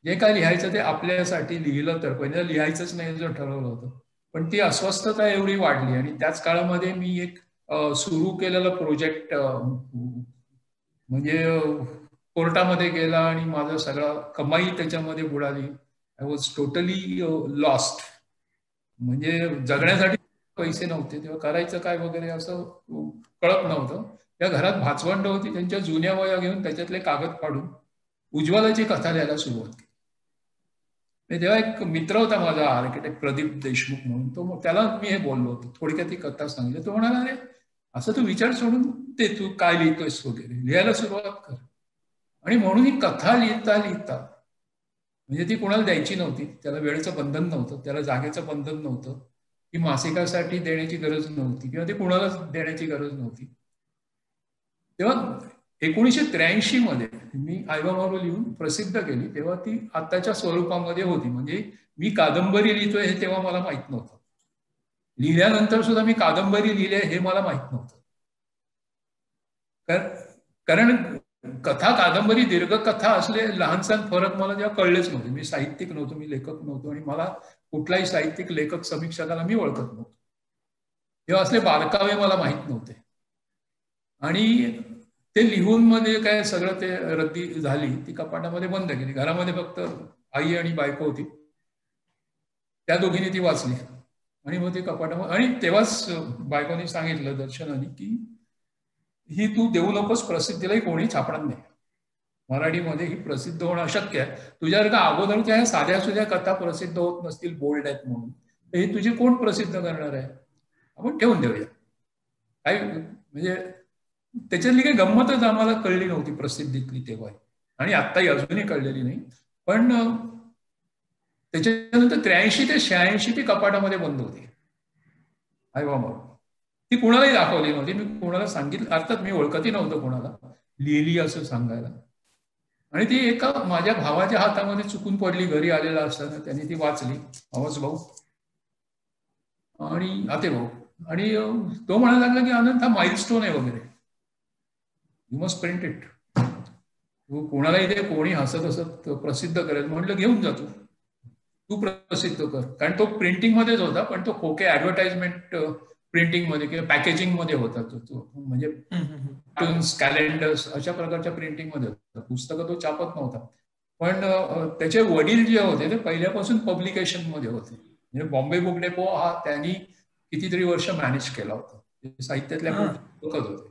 जे काय लिहायचं ते आपल्यासाठी लिहिलं तर पहिलं लिहायचंच नाही असं ठरवलं होतं. पण ती अस्वस्थता एवढी वाढली, आणि त्याच काळामध्ये मी एक सुरू केलेलं प्रोजेक्ट, म्हणजे कोर्टामध्ये गेला आणि माझा सगळा कमाई त्याच्यामध्ये बुडाली. I was totally lost. म्हणजे जगण्यासाठी पैसे नव्हते, तेव्हा करायचं काय वगैरे असं कळत नव्हतं. त्या घरात भाचवंड होती, त्यांच्या जुन्या वया घेऊन त्याच्यातले कागद फाडून उज्ज्वलाची कथा लिहायला सुरुवात केली. तेव्हा एक मित्र होता माझा आर्किटेक्ट प्रदीप देशमुख म्हणून, तो त्याला मी हे बोललो होतो, थोडक्यात ती कथा सांगितली. तो म्हणाला, अरे असं तू विचार सोडून ते तू काय लिहितोयस वगैरे, लिहायला सुरुवात कर. आणि म्हणून ही कथा लिहिता लिहिता, म्हणजे ती कोणाला द्यायची नव्हती, त्याला वेळेचं बंधन नव्हतं, त्याला जागेचं बंधन नव्हतं, की मासिकासाठी देण्याची गरज नव्हती किंवा ती कुणालाच देण्याची गरज नव्हती. तेव्हा 1983 मध्ये मी आयवामारू लिहून प्रसिद्ध केली, तेव्हा ती आत्ताच्या स्वरूपामध्ये होती. म्हणजे मी कादंबरी लिहितोय हे तेव्हा मला माहित नव्हतं. लिहिल्यानंतर सुद्धा मी कादंबरी लिहिली हे मला माहित नव्हतं. कारण कथा, कादंबरी, दीर्घकथा असले लहानसहान फरक मला जेव्हा कळलेच नव्हते. मी साहित्यिक नव्हतो, मी लेखक नव्हतो, आणि मला कुठलाही साहित्यिक, लेखक, समीक्षकाला मी ओळखत नव्हतो. तेव्हा असले बारकावे मला माहित नव्हते. आणि ते लिहून मध्ये काय सगळं ते रद्दी झाली, ती कपाटामध्ये बंद केली. घरामध्ये फक्त आई आणि बायको होती, त्या दोघींनी ती वाचली आणि मग ती कपाटामध्ये. आणि तेव्हाच बायकोनी सांगितलं, दर्शनाने, की ही तू देऊ नकोस प्रसिद्धीलाही, कोणी छापणार नाही, मराठीमध्ये ही प्रसिद्ध होणं अशक्य आहे. तुझ्या जर का अगोदरच्या ह्या साध्या सुध्या कथा प्रसिद्ध होत नसतील, बोल्ड आहेत म्हणून, तर ही तुझी कोण प्रसिद्ध करणार आहे, आपण ठेवून देऊया. काय म्हणजे त्याच्यातली काही गंमतच आम्हाला कळली नव्हती प्रसिद्धीतली तेव्हा, आणि आत्ताही अजूनही कळलेली नाही. पण त्याच्यानंतर 83 ते 86 ती कपाटामध्ये बंद होती. आयवा मारू. ती कुणालाही दाखवली नव्हती, मी कोणाला सांगितलं, अर्थात मी ओळखतही नव्हतं कोणाला, लिहिली असं सांगायला. आणि ती एका माझ्या भावाच्या हातामध्ये चुकून पडली, घरी आलेला असताना त्यांनी ती वाचली, आवाज भाऊ आणि आते भाऊ. आणि तो म्हणायला लागला की आनंद, हा माइलस्टोन आहे वगैरे, यू मस्ट प्रिंट इट. कोणाला इथे कोणी हसत हसत प्रसिद्ध करेल. म्हटलं घेऊन जातो, तू प्रसिद्ध कर. कारण तो प्रिंटिंग मध्येच होता, पण तो खोके ऍडव्हर्टाइजमेंट प्रिंटिंग मध्ये किंवा पॅकेजिंग मध्ये होता तो, म्हणजे कार्टून्स, कॅलेंडर्स अशा प्रकारच्या प्रिंटिंग मध्ये होता. पुस्तकं तो छापत नव्हता. पण त्याचे वडील जे होते ते पहिल्यापासून पब्लिकेशन मध्ये होते. म्हणजे बॉम्बे बुक डेपो हा त्यांनी कितीतरी वर्ष मॅनेज केला होता, साहित्यातल्या लोकच होते.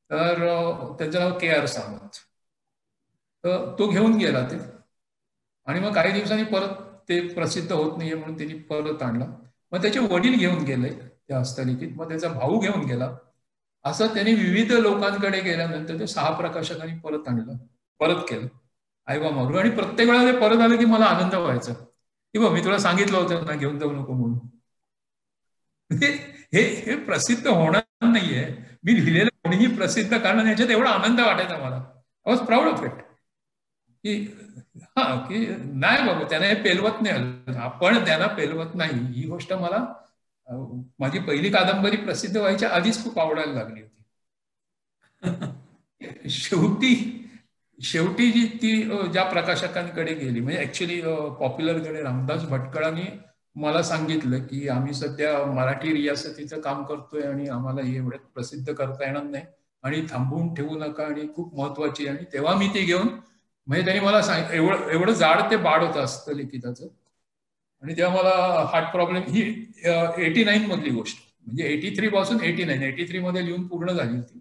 तर त्याचं नाव KR सामंत. तर तो घेऊन गेला ते, आणि मग काही दिवसांनी परत ते प्रसिद्ध होत नाहीये म्हणून त्यांनी परत आणला. मग त्याचे वडील घेऊन गेले त्या हस्तलिखित, मग त्याचा भाऊ घेऊन गेला. असं त्यांनी विविध लोकांकडे गेल्यानंतर ते 6 प्रकाशकांनी परत आणलं, परत केलं आयवा मारू. आणि प्रत्येक वेळा ते परत आलं की मला आनंद व्हायचा की बघ, मी तुला सांगितलं होतं ना घेऊन जाऊ नको म्हणून. हे प्रसिद्ध होणार नाहीये, मी लिहिलेलं कोणीही प्रसिद्ध करणार, याच्यात एवढा आनंद वाटायचा मला. I was proud of it. की की नाही बाबा, त्यांना हे पेलवत नाही, आपण त्यांना पेलवत नाही. ही गोष्ट मला माझी पहिली कादंबरी प्रसिद्ध व्हायच्या आधीच खूप आवडायला लागली होती. शेवटी जी ती ज्या प्रकाशकांकडे गेली, म्हणजे ऍक्च्युली पॉप्युलरकडे रामदास भटकळांनी मला सांगितलं की आम्ही सध्या मराठी रियासतीचं काम करतोय आणि आम्हाला एवढ्यात प्रसिद्ध करता येणार नाही आणि थांबवून ठेवू नका आणि खूप महत्वाची. आणि तेव्हा मी ती घेऊन, म्हणजे त्यांनी मला एवढं जाड ते बाड होतं हस्तलिखिताचं. आणि तेव्हा मला हार्ट प्रॉब्लेम, ही 89 मधली गोष्ट, म्हणजे 83 पासून 83 मध्ये लिहून पूर्ण झाली होती.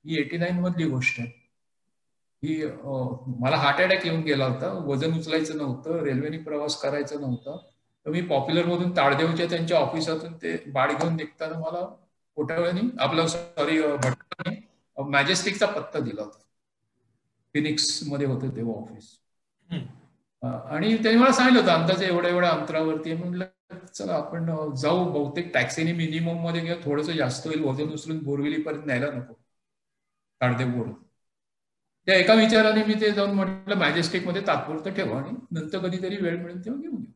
ही 89 मधली गोष्ट आहे. ही मला हार्ट अटॅक येऊन गेला होता, वजन उचलायचं नव्हतं, रेल्वेने प्रवास करायचा नव्हता. तर मी पॉप्युलर मधून ताडदेवच्या त्यांच्या ऑफिसातून ते बाड घेऊन निघताना मला कोटावळ्यांनी, आपलं सॉरी भटकळांनी मॅजेस्टिकचा पत्ता दिला होता. फिनिक्स मध्ये होतं तेव्हा ऑफिस. आणि त्यांनी मला सांगितलं होतं अंदाजे एवढ्या अंतरावरती. म्हटलं चला आपण जाऊ, बहुतेक टॅक्सीने मिनिमम मध्ये किंवा थोडंसं जास्त होईल, वजन उचलून बोरविलीपर्यंत न्यायला नको ताडदेववरून. त्या एका विचाराने मी ते जाऊन म्हटलं मॅजेस्टिक मध्ये तात्पुरतं ठेवा आणि नंतर कधीतरी वेळ मिळेल तेव्हा घेऊन येऊ.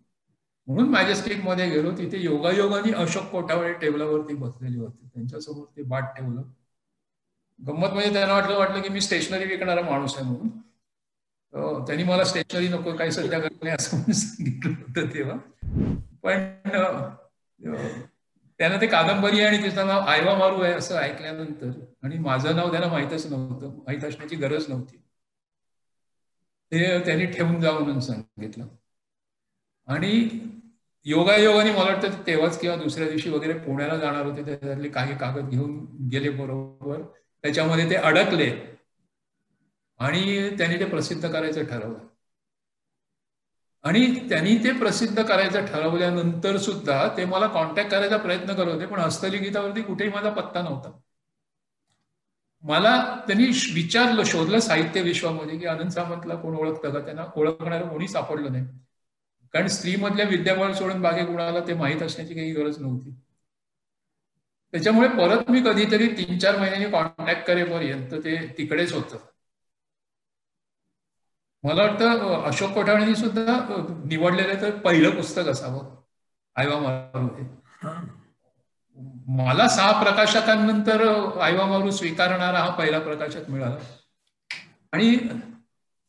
म्हणून मॅजेस्टिक मध्ये गेलो. तिथे योगायोगाने अशोक कोठावळे टेबलावरती बसलेले होते, त्यांच्यासमोर ते बाट ठेवलं. गंमत म्हणजे त्यांना वाटलं की मी स्टेशनरी विकणारा माणूस आहे म्हणून. त्यांनी मला स्टेशनरी नको, काही सध्या करत नाही असं म्हणून सांगितलं होतं तेव्हा. पण त्यांना ते कादंबरी आणि तिचं नाव आयवा मारू आहे असं ऐकल्यानंतर, आणि माझं नाव त्यांना माहीतच नव्हतं, माहीत असण्याची गरज नव्हती, ते त्यांनी ठेवून जा म्हणून सांगितलं. आणि योगायोगाने मला वाटतं तेव्हाच किंवा दुसऱ्या दिवशी वगैरे पुण्याला जाणार होते, त्याच्यातले काही कागद घेऊन गेले बरोबर, त्याच्यामध्ये ते अडकले आणि त्यांनी ते प्रसिद्ध करायचं ठरवलं. आणि त्यांनी ते प्रसिद्ध करायचं ठरवल्यानंतर सुद्धा ते मला कॉन्टॅक्ट करायचा प्रयत्न करत होते, पण हस्तलिखितावरती कुठेही माझा पत्ता नव्हता. मला त्यांनी विचारलं, शोधलं साहित्य विश्वामध्ये की आनंद सामंतला कोण ओळखतं का. त्यांना ओळखणारं कोणी सापडलं नाही, कारण स्त्रीमधल्या विद्याबळ सोडून बाकी कुणाला ते माहीत असण्याची काही गरज नव्हती. त्याच्यामुळे परत मी कधीतरी 3-4 महिन्यांनी कॉन्टॅक्ट करेपर्यंत ते तिकडेच होतं. मला वाटतं अशोक कोठावळेंनी सुद्धा निवडलेलं तर पहिलं पुस्तक असावं आयवा मारू हे. मला 6 प्रकाशकांनंतर आयवा मारू स्वीकारणारा हा पहिला प्रकाशक मिळाला. आणि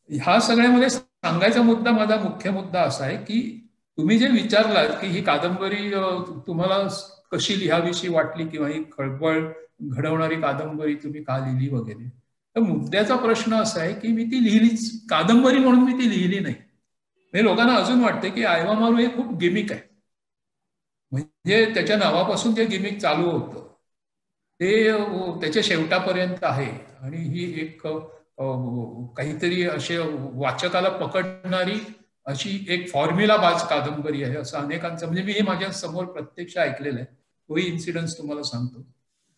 ह्या सगळ्यामध्ये सांगायचा मुद्दा, माझा मुख्य मुद्दा असा आहे की तुम्ही जे विचारलात की ही कादंबरी तुम्हाला कशी लिहावीशी वाटली किंवा ही खळबळ घडवणारी कादंबरी तुम्ही का लिहिली वगैरे, तर मुद्द्याचा प्रश्न असा आहे की मी ती लिहिलीच, कादंबरी म्हणून मी ती लिहिली नाही. म्हणजे लोकांना अजून वाटते की आयवा मारू हे खूप गिमिक आहे, म्हणजे त्याच्या नावापासून जे गिमिक चालू होतं ते त्याच्या शेवटापर्यंत आहे. आणि ही एक काहीतरी असे वाचकाला पकडणारी अशी एक फॉर्म्युलाबाज कादंबरी आहे असं अनेकांचं, म्हणजे मी हे माझ्या समोर प्रत्यक्ष ऐकलेलं आहे. तोही इन्सिडन्स तुम्हाला सांगतो.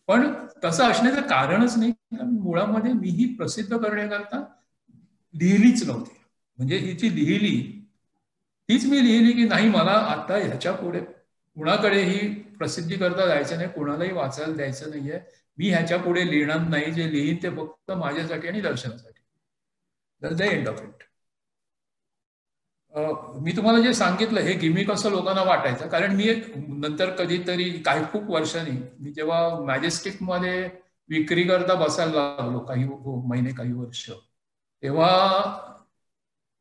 पण तसं असण्याचं कारणच नाही, कारण मुळामध्ये मीही प्रसिद्ध करण्याकरता लिहिलीच नव्हती. म्हणजे ही जी लिहिली तीच मी लिहिली की नाही, मला आता ह्याच्या पुढे कुणाकडेही प्रसिद्धी करता जायचं नाही, कुणालाही वाचायला द्यायचं नाहीये. मी ह्याच्या पुढे लिहिणार नाही, जे लिहीन ते फक्त माझ्यासाठी आणि दर्शनासाठी. That's the end of it. मी तुम्हाला जे सांगितलं हे गिमिक असं लोकांना वाटायचं, कारण मी नंतर कधीतरी काही खूप वर्षांनी मी जेव्हा मॅजेस्टिकमध्ये विक्री करता बसायला लागलो काही महिने काही वर्ष, तेव्हा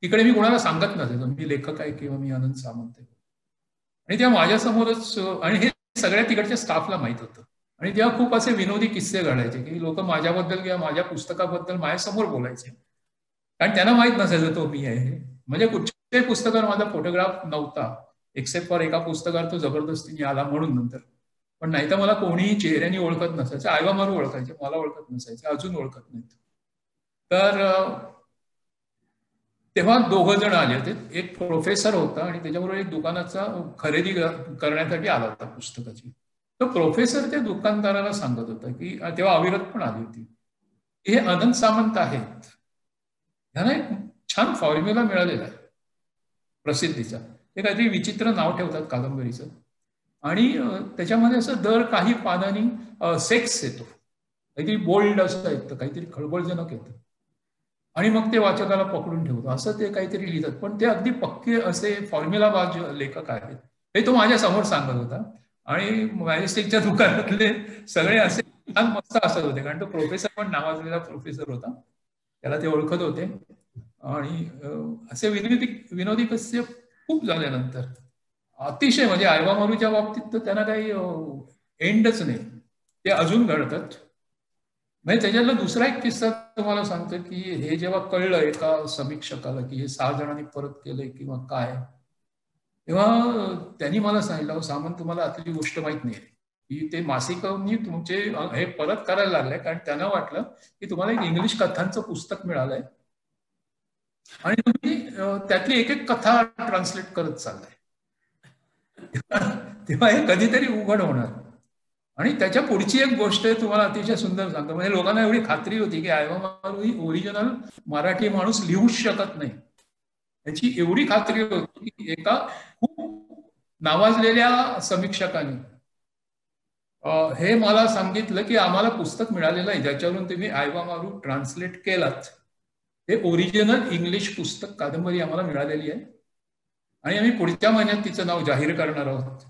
तिकडे मी कोणाला सांगत नसायचो मी लेखक आहे किंवा मी आनंद सामंत आहे. आणि तेव्हा माझ्यासमोरच, आणि हे सगळ्या तिकडच्या स्टाफला माहित होतं, आणि तेव्हा खूप असे विनोदी किस्से घडायचे की लोक माझ्याबद्दल किंवा माझ्या पुस्तकाबद्दल माझ्यासमोर बोलायचे, कारण त्यांना माहित नसायचं तो मी आहे. म्हणजे कुठच्याही पुस्तकावर माझा फोटोग्राफ नव्हता, एक्सेप्ट फॉर एका पुस्तकावर तो जबरदस्तीने आला म्हणून नंतर. पण नाही तर मला कोणीही चेहऱ्याने ओळखत नसायचं. आयवा मारू ओळखायचे, मला ओळखत नसायचे, अजून ओळखत नाहीत. तर तेव्हा 2 जण आले होते, एक प्रोफेसर होता आणि त्याच्याबरोबर एक दुकानाचा खरेदी करण्यासाठी आला होता पुस्तकाची. तो प्रोफेसर त्या दुकानदाराला सांगत होता की, तेव्हा अविरत पण आली होती, हे आनंद सामंत आहेत, ह्यांना एक छान फॉर्म्युला मिळालेला आहे प्रसिद्धीचा. ते काहीतरी विचित्र नाव ठेवतात कादंबरीचं, आणि त्याच्यामध्ये असं दर काही पानांनी सेक्स येतो, काहीतरी बोल्ड असं येतं, काहीतरी खळबळजनक येतं, आणि मग ते वाचकाला पकडून ठेवतं, असं ते काहीतरी लिहितात. पण ते अगदी पक्के असे फॉर्म्युलाबाज लेखक आहेत, हे तो माझ्या समोर सांगत होता. आणि मॅजेस्टिकच्या दुकानातले सगळे असे छान मस्त असत होते, कारण तो प्रोफेसर पण नावाजलेला प्रोफेसर होता, त्याला ते ओळखत होते. आणि असे विनोदी किस्से खूप झाल्यानंतर अतिशय, म्हणजे आयवा मारूच्या बाबतीत तर त्यांना काही एंडच नाही, ते अजून घडतात. म्हणजे त्याच्यातला दुसरा एक किस्सा तुम्हाला सांगतो की हे जेव्हा कळलं एका समीक्षकाला की हे 6 जणांनी परत केलंय किंवा काय, तेव्हा त्यांनी मला सांगितलं, सामंत तुम्हाला आतली गोष्ट माहित नाही की ते मासिकांनी तुमचे हे परत करायला लागले, कारण त्यांना वाटलं की तुम्हाला एक इंग्लिश कथांचं पुस्तक मिळालंय आणि तुम्ही त्यातली एक एक कथा ट्रान्सलेट करत चाललाय. तेव्हा हे कधीतरी उघड होणार. आणि त्याच्या पुढची एक गोष्ट तुम्हाला अतिशय सुंदर सांगतो, म्हणजे लोकांना एवढी खात्री होती की आयवा मारू ही ओरिजिनल मराठी माणूस लिहूच शकत नाही, याची एवढी खात्री होती की एका खूप नावाजलेल्या समीक्षकाने हे मला सांगितलं की आम्हाला पुस्तक मिळालेलं आहे ज्याच्यावरून तुम्ही आयवा मारू ट्रान्सलेट केलात, हे ओरिजिनल इंग्लिश पुस्तक कादंबरी आम्हाला मिळालेली आहे, आणि आम्ही पुढच्या महिन्यात तिचं नाव जाहीर करणार आहोत,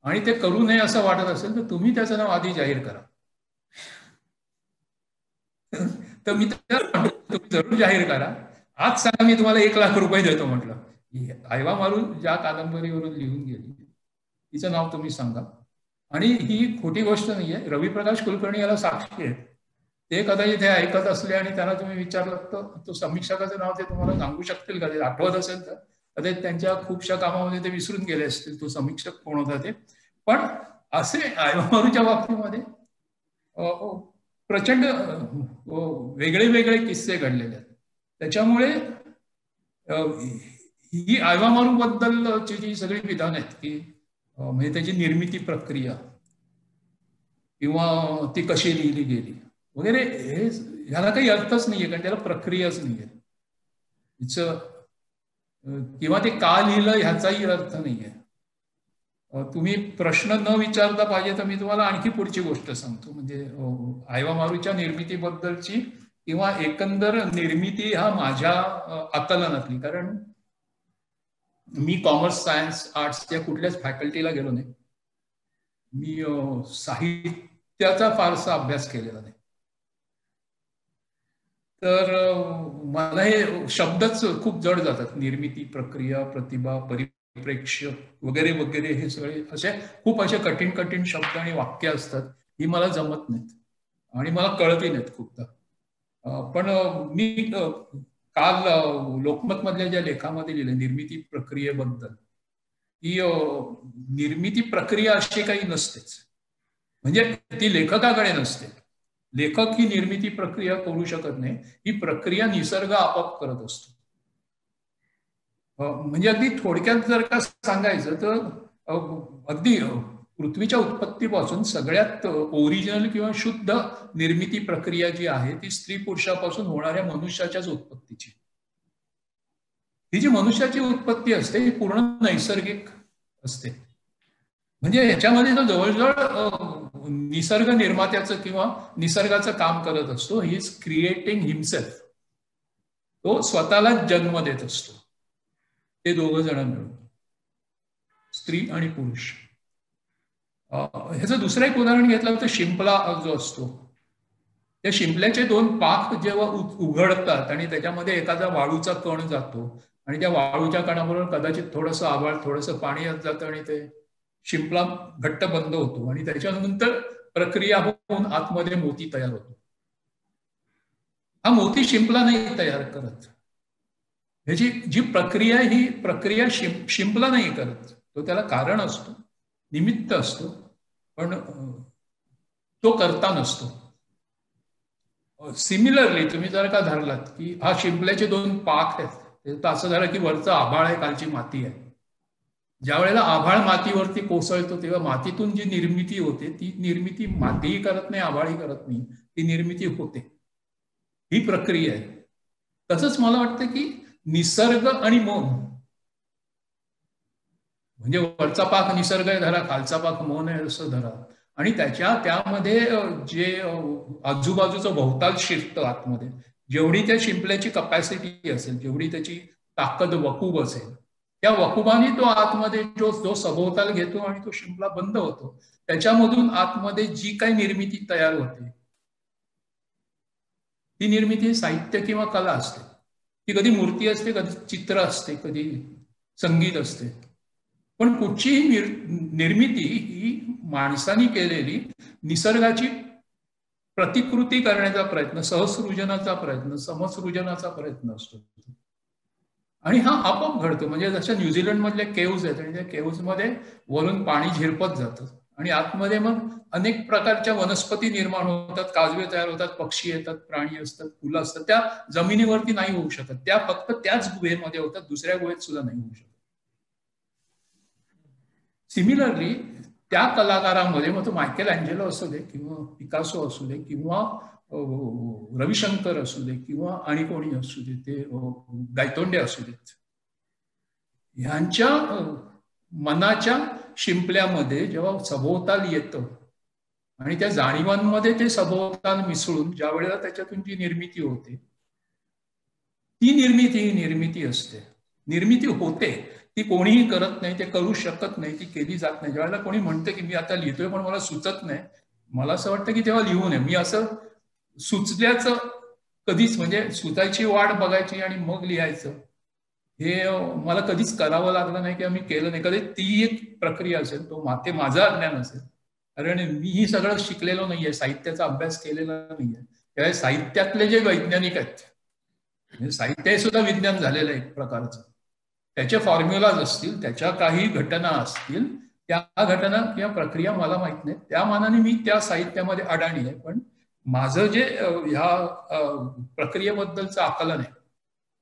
आणि ते करू नये असं वाटत असेल तर तुम्ही त्याचं नाव आधी जाहीर करा. तर मी तुम्ही जरूर जाहीर करा, आज सांगा मी तुम्हाला 1 लाख रुपये देतो म्हटलं. आयवा मारू ज्या कादंबरीवरून लिहून गेली तिचं नाव तुम्ही सांगा. आणि ही खोटी गोष्ट नाहीये, रविप्रकाश कुलकर्णी याला साक्षी आहेत. ते कदाचित हे ऐकत असले आणि त्यांना तुम्ही विचारलं तर तो समीक्षकाचं नाव ते तुम्हाला सांगू शकतील का, ते आठवत असेल तर. कदाचित त्यांच्या खूपशा कामामध्ये ते विसरून गेले असतील तो समीक्षक कोण होता ते. पण असे आयवा मारूच्या बाबतीमध्ये प्रचंड वेगळे वेगळे किस्से घडलेले आहेत. त्याच्यामुळे ही आयवा मारू बद्दलची जी सगळी विधान आहेत की म्हणजे त्याची निर्मिती प्रक्रिया किंवा ती कशी लिहिली गेली वगैरे, हे ह्याला काही अर्थच नाहीये, कारण त्याला प्रक्रियाच नाहीये. किंवा ते का लिहिलं ह्याचाही अर्थ नाहीये. तुम्ही प्रश्न न विचारता पाहिजे तर मी तुम्हाला आणखी पुढची गोष्ट सांगतो, म्हणजे आयवा मारूच्या निर्मितीबद्दलची किंवा एकंदर निर्मिती हा माझ्या आकलनातली, कारण मी कॉमर्स, सायन्स, आर्ट्स या कुठल्याच फॅकल्टीला गेलो नाही, मी साहित्याचा फारसा अभ्यास केलेला नाही, तर मला हे शब्दच खूप जड जातात. निर्मिती प्रक्रिया, प्रतिभा, परिप्रेक्ष्य वगैरे वगैरे, हे सगळे असे खूप असे कठीण कठीण शब्द आणि वाक्य असतात, ही मला जमत नाहीत आणि मला कळतही नाहीत खूपदा. पण मी काल लोकमत मधल्या ज्या लेखामध्ये लिहिले निर्मिती प्रक्रियेबद्दल, ही निर्मिती प्रक्रिया अशी काही नसतेच, म्हणजे ती लेखकाकडे नसते. लेखक ही निर्मिती प्रक्रिया करू शकत नाही, ही प्रक्रिया निसर्ग आपोआप करत असतो. म्हणजे अगदी थोडक्यात जर का सांगायचं तर अगदी पृथ्वीच्या उत्पत्तीपासून सगळ्यात ओरिजिनल किंवा शुद्ध निर्मिती प्रक्रिया जी आहे ती स्त्री पुरुषापासून होणाऱ्या मनुष्याच्याच उत्पत्तीची. ही जी मनुष्याची उत्पत्ती असते ही पूर्ण नैसर्गिक असते. म्हणजे ह्याच्यामध्ये तो जवळजवळ निसर्ग निर्मात्याचं किंवा निसर्गाचं काम करत असतो. He is creating himself. तो स्वतःला जन्म देत असतो. ते दोघं जण मिळून, स्त्री आणि पुरुष. ह्याचं दुसरं एक उदाहरण घेतलं तर शिंपला जो असतो, त्या शिंपल्याचे 2 पाक जेव्हा उघडतात आणि त्याच्यामध्ये एखादा वाळूचा कण जातो आणि त्या वाळूच्या कणाबरोबर कदाचित थोडंसं आभाळ, थोडंसं पाणी येत जातं आणि ते शिंपला घट्ट बंद होतो आणि त्याच्यानंतर प्रक्रिया होऊन आतमध्ये मोती तयार होतो. हा मोती शिंपला नाही तयार करत. ह्याची जी प्रक्रिया, ही प्रक्रिया शिंपला नाही करत. तो त्याला कारण असतो, निमित्त असतो, पण तो करता नसतो. सिमिलरली तुम्ही जर का धरलात की हा शिंपल्याचे 2 पाक आहेत, तर असं झालं की वरचं आभाळ आहे, खालची माती आहे. ज्या वेळेला आभाळ मातीवरती कोसळतो तेव्हा मातीतून जी निर्मिती होते ती निर्मिती मातीही करत नाही, आभाळही करत नाही, ती निर्मिती होते. ही प्रक्रिया आहे. तसंच मला वाटतं की निसर्ग आणि मन, म्हणजे वरचा पाक निसर्ग आहे धरा, खालचा पाक मन आहे असं धरा, आणि त्यामध्ये जे आजूबाजूचं भोवताल शिरतं आतमध्ये, जेवढी त्या शिंपल्याची कपॅसिटी असेल, जेवढी त्याची ताकद वकूब असेल, त्या वकुबाने तो आतमध्ये जो सभोवताल घेतो आणि तो शिंपला बंद होतो, त्याच्यामधून आतमध्ये जी काही निर्मिती तयार होते ती निर्मिती साहित्य किंवा कला असते. ती कधी मूर्ती असते, कधी चित्र असते, कधी संगीत असते. पण कुठचीही निर्मिती ही माणसाने केलेली निसर्गाची प्रतिकृती करण्याचा प्रयत्न, सहसृजनाचा प्रयत्न, समसृजनाचा प्रयत्न असतो. आणि हा आपोआप घडतो. म्हणजे जशा न्यूझीलंड मधले केव्ज आहेत आणि त्या केव्ज मध्ये वरून पाणी झिरपत जातं आणि आतमध्ये मग अनेक प्रकारच्या वनस्पती निर्माण होतात, काजवे तयार होतात, पक्षी येतात, प्राणी असतात, फुलं असतात. त्या जमिनीवरती नाही होऊ शकत, त्या फक्त त्याच गुहेमध्ये होतात, दुसऱ्या गुहेत सुद्धा नाही होऊ शकत. सिमिलरली त्या कलाकारांमध्ये, मग तो मायकेल अँजेलो असू दे किंवा पिकासो असू दे किंवा रविशंकर असू दे किंवा आणि कोणी असू दे, ते गायतोंडे असू देत, ह्यांच्या मनाच्या शिंपल्यामध्ये जेव्हा सभोवताल येतं आणि त्या जाणीवांमध्ये ते सभोवताल मिसळून ज्या वेळेला त्याच्यातून जी निर्मिती होते, ती निर्मिती असते. निर्मिती होते, ती कोणीही करत नाही, ते करू शकत नाही, ती केली जात नाही. ज्यावेळेला कोणी म्हणतं की मी आता लिहितोय पण मला सुचत नाही, मला असं वाटतं की तेव्हा लिहू नये. मी असं सुचल्याचं कधीच, म्हणजे सुचायची वाट बघायची आणि मग लिहायचं, हे मला कधीच करावं लागलं नाही किंवा मी केलं नाही. कधी ती एक प्रक्रिया असेल, ते माझं अज्ञान असेल, कारण मीही सगळं शिकलेलो नाहीये, साहित्याचा अभ्यास केलेला नाहीये. त्यावेळी साहित्यातले जे वैज्ञानिक आहेत, म्हणजे साहित्य हे सुद्धा विज्ञान झालेलं आहे एक प्रकारचं, त्याचे फॉर्म्युलाज असतील, त्याच्या काही घटना असतील, त्या घटना किंवा प्रक्रिया मला माहित नाही, त्या मानाने मी त्या साहित्यामध्ये अडाणी आहे. पण माझं जे ह्या प्रक्रियेबद्दलचं आकलन आहे,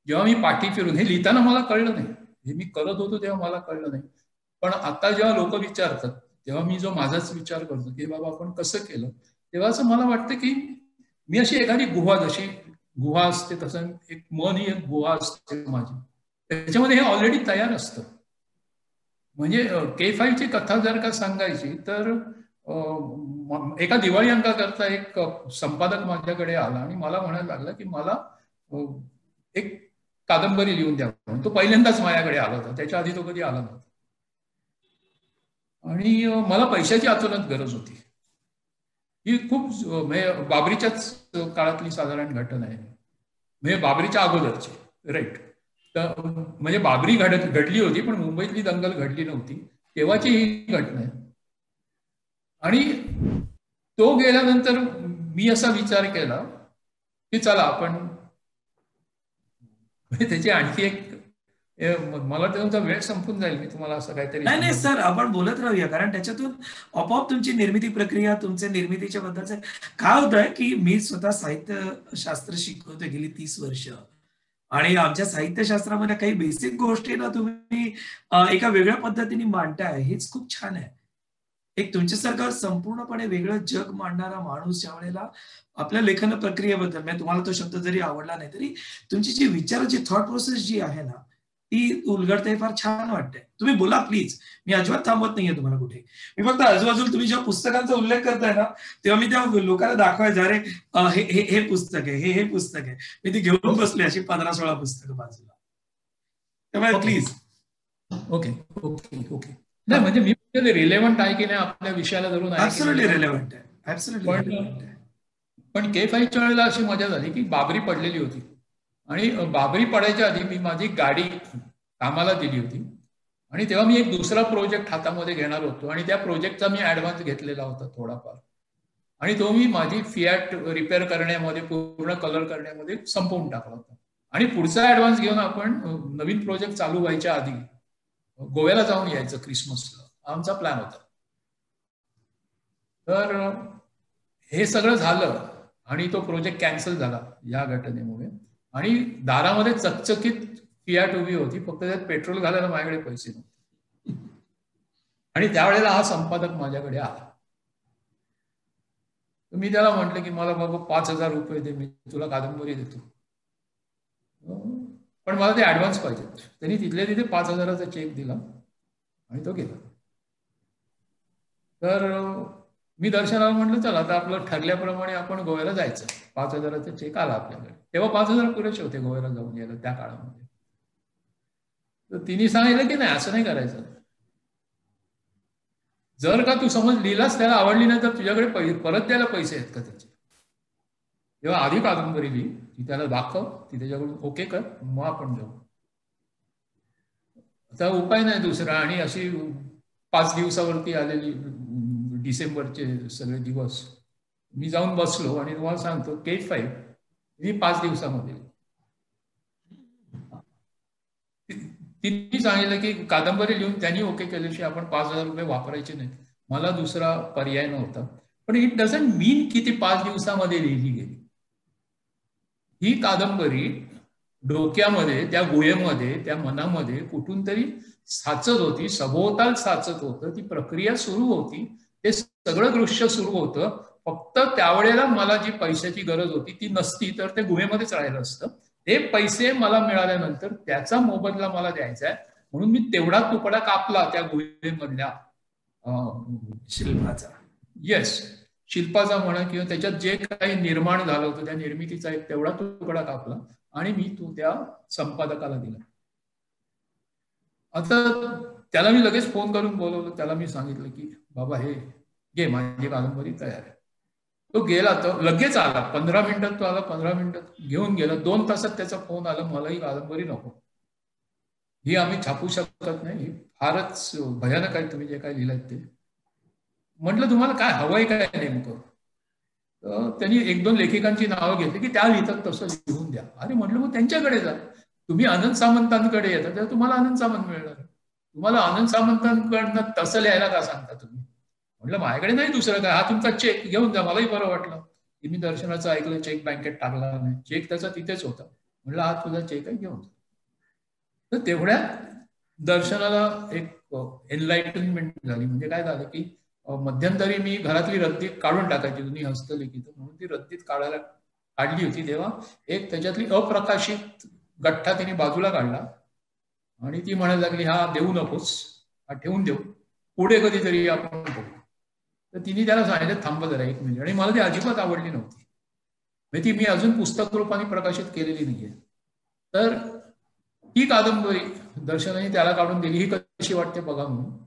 जेव्हा मी पाठी फिरून, हे लिहिताना मला कळलं नाही, हे मी करत होतो तेव्हा मला कळलं नाही, पण आता जेव्हा लोक विचारतात तेव्हा मी जो माझाच विचार करतो की बाबा आपण कसं केलं, तेव्हा असं मला वाटतं की मी अशी एखादी गुहा, जशी गुहा असते तसं एक मन ही एक गुहा असते माझी, त्याच्यामध्ये हे ऑलरेडी तयार असतं. म्हणजे K5 ची कथा जर का सांगायची तर एका दिवाळी अंकाकरता एक संपादक माझ्याकडे आला आणि मला म्हणायला लागला की मला एक कादंबरी लिहून द्या. तो पहिल्यांदाच माझ्याकडे आला होता, त्याच्या आधी तो कधी आला नव्हता. आणि मला पैशाची अतोनात गरज होती. ही खूप बाबरीच्याच काळातली साधारण घटना आहे, म्हणजे बाबरीच्या अगोदरची, राईट. तर म्हणजे बाबरी घडली होती पण मुंबईतली दंगल घडली नव्हती, तेव्हाची ही घटना आहे. आणि तो गेल्यानंतर मी असा विचार केला की चला आपण त्याची आणखी एक, मला तुमचा वेळ संपून जाईल, मी तुम्हाला असं काहीतरी. नाही सर, आपण बोलत राहूया, कारण त्याच्यातून आपोआप तुमची निर्मिती प्रक्रिया, तुमच्या निर्मितीच्या बद्दलचं काय होतंय की मी स्वतः साहित्यशास्त्र शिकवतोय गेली 30 वर्ष, आणि आमच्या साहित्यशास्त्रामध्ये काही बेसिक गोष्टी ना तुम्ही एका वेगळ्या पद्धतीने मांडताय, हेच खूप छान आहे. एक तुमच्यासारखा संपूर्णपणे वेगळं जग मांडणारा माणूस ज्या वेळेला आपल्या लेखन प्रक्रियेबद्दल, म्हणजे तुम्हाला तो शब्द जरी आवडला नाही तरी तुमची जी विचाराची थॉट प्रोसेस जी आहे ना, ती उलगडते, फार छान वाटते. तुम्ही बोला प्लीज, मी अजिबात थांबवत नाहीये तुम्हाला कुठे. मी फक्त आजूबाजूला तुम्ही जेव्हा पुस्तकांचा उल्लेख करताय ना, तेव्हा मी त्या लोकांना दाखवायचं, अरे हे पुस्तक आहे, हे पुस्तक आहे. मी ती घेऊन बसले अशी 15-16 पुस्तकं बाजूला. त्यामुळे प्लीज. Okay okay okay. नाही म्हणजे मी रिलेव्हंट आहे की नाही आपल्या विषयाला धरून आहे. ऍब्सोल्युटली रिलेव्हंट आहे, ऍब्सोल्युटली. पण K5च्या वेळेला अशी मजा झाली की बाबरी पडलेली होती आणि बाबरी पडायच्या आधी मी माझी गाडी कामाला दिली होती आणि तेव्हा मी एक दुसरा प्रोजेक्ट हातामध्ये घेणार होतो आणि त्या प्रोजेक्टचा मी ऍडव्हान्स घेतलेला होता थोडाफार आणि तो मी माझी फियाट रिपेअर करण्यामध्ये, पूर्ण कलर करण्यामध्ये संपवून टाकला होता आणि पुढचा ऍडव्हान्स घेऊन आपण नवीन प्रोजेक्ट चालू व्हायच्या आधी गोव्याला जाऊन यायचं क्रिसमसला, आमचा प्लॅन होता. तर हे सगळं झालं आणि तो प्रोजेक्ट कॅन्सल झाला या घटनेमुळे आणि दारामध्ये चकचकीत फियाट उभी होती, फक्त त्यात पेट्रोल घालायला माझ्याकडे पैसे नव्हते आणि त्यावेळेला हा संपादक माझ्याकडे आला. मी त्याला म्हटलं की मला बाबा 5,000 रुपये दे, मी तुला कादंबरी देतो, पण मला ते ऍडव्हान्स पाहिजे. त्यांनी तिथल्या तिथे 5,000चा चेक दिला आणि तो गेला. तर मी दर्शनाला म्हटलं चला आता आपलं ठरल्याप्रमाणे आपण गोव्याला जायचं. 5,000चा चेक आला आपल्याकडे. तेव्हा 5,000 पुरेसे होते गोव्याला जाऊन यायला त्या काळामध्ये. तर तिने सांगितलं की नाही, असं नाही करायचं. जर का तू समज लिहिलास, त्याला आवडली नाही तर तुझ्याकडे परत द्यायला पैसे आहेत का त्याचे? तेव्हा आधी कादंबरी लिही, ती त्याला दाखव, ती त्याच्याकडून ओके कर, मग आपण जाऊ. आता उपाय नाही दुसरा. आणि अशी 5 दिवसावरती आलेली डिसेंबरचे सगळे दिवस मी जाऊन बसलो आणि तुम्हाला सांगतो K5 मी 5 दिवसामध्ये. तिने सांगितलं की कादंबरी लिहून त्यांनी ओके केल्याशिवाय आपण 5,000 रुपये वापरायचे नाहीत. मला दुसरा पर्याय नव्हता. पण इट डझंट मीन की ती 5 दिवसामध्ये लिहिली गेली. ही कादंबरी डोक्यामध्ये, त्या गुहेमध्ये, त्या मनामध्ये कुठून तरी साचत होती, सभोवताल साचत होतं. ती प्रक्रिया सुरू होती, ते सगळं दृश्य सुरू होतं. फक्त त्यावेळेला मला जी पैशाची गरज होती ती नसती तर ते गुहेमध्येच राहिलं असतं. ते पैसे मला मिळाल्यानंतर त्याचा मोबदला मला द्यायचा आहे म्हणून मी तेवढा तुकडा कापला त्या गुहेमधल्या शिल्पाचा. येस, शिल्पाचा म्हणा किंवा त्याच्यात जे काही निर्माण झालं होतं त्या निर्मितीचा एक तेवढा तुकडा कापला आणि मी तो त्या संपादकाला दिला. आता त्याला मी लगेच फोन करून बोलवलं. त्याला मी सांगितलं की बाबा हे घे, माझी कादंबरी तयार आहे. तो गेला, तो लगेच आला. 15 मिनिटात तो आला, 15 मिनिटात घेऊन गेला. 2 तासात त्याचा फोन आला, मला ही कादंबरी नको, ही आम्ही छापू शकत नाही, ही फारच भयानक आहे तुम्ही जे काय लिहिलंय ते. म्हटलं तुम्हाला काय हवंय काय नेमकं? तर त्यांनी 1-2 लेखिकांची नावं घेतली की त्या लिहितात तसं लिहून द्या. अरे म्हटलं मग त्यांच्याकडे जा. तुम्ही आनंद सामंतांकडे येता तर तुम्हाला आनंद सामंत मिळणार. तुम्हाला आनंद सामंतांकडनं तसं लिहायला का सांगता तुम्ही? म्हटलं माझ्याकडे नाही दुसरं काय, हा तुमचा चेक घेऊन जा. मलाही बरं वाटलं की मी दर्शनाचं ऐकलं, चेक बँकेत टाकला नाही, चेक त्याचा तिथेच होता. म्हटलं हा तुझा चेक आहे, घेऊन जा. तर तेवढ्यात दर्शनाला एक एनलाइटनमेंट झाली. म्हणजे काय झालं की मध्यंतरी मी घरातली रद्दी काढून टाकायची, जुनी हस्तलिखित, म्हणून ती रद्दीत काढली होती. तेव्हा एक त्याच्यातली अप्रकाशित गठ्ठा तिने बाजूला काढला आणि ती म्हणायला लागली हा देऊ नकोस, हा ठेवून देऊ, पुढे कधीतरी आपण बघू. तर तिने त्याला सांगितलं थांब जरा 1 मिनिट. आणि मला ती अजिबात आवडली नव्हती. म्हणजे ती मी अजून पुस्तक रूपाने प्रकाशित केलेली नाहीये. तर ही कादंबरी दर्शनाने त्याला काढून दिली, ही कशी वाटते बघा म्हणून.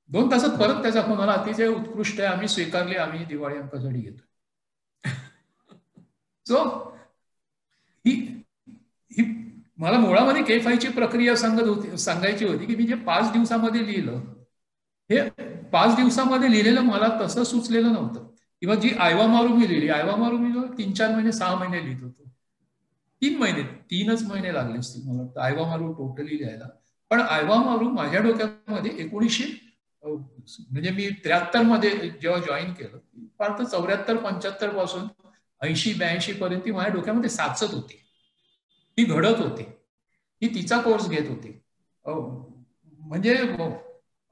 2 तासात परत त्याचा फोन आला, अतिशय उत्कृष्ट आहे, आम्ही स्वीकारले, आम्ही दिवाळी अंकासाठी घेतो. सो ही मला मुळामध्ये K5ची प्रक्रिया सांगायची होती की मी जे 5 दिवसामध्ये लिहिलं, हे 5 दिवसामध्ये लिहिलेलं मला तसं सुचलेलं नव्हतं. किंवा जी आयवा मारू मी लिहिली, आयवा मारू मी 3-4 महिने 6 महिने लिहित होतो. 3च महिने लागले असतील मला वाटतं आयवा मारू टोटली लिहायला. पण आयवा मारू माझ्या डोक्यामध्ये 1900 म्हणजे मी 73 मध्ये जेव्हा जॉईन केलं, फार तर 74-75 पासून 80-82 पर्यंत ती माझ्या डोक्यामध्ये साचत होती, ती घडत होती, ती तिचा कोर्स घेत होती. म्हणजे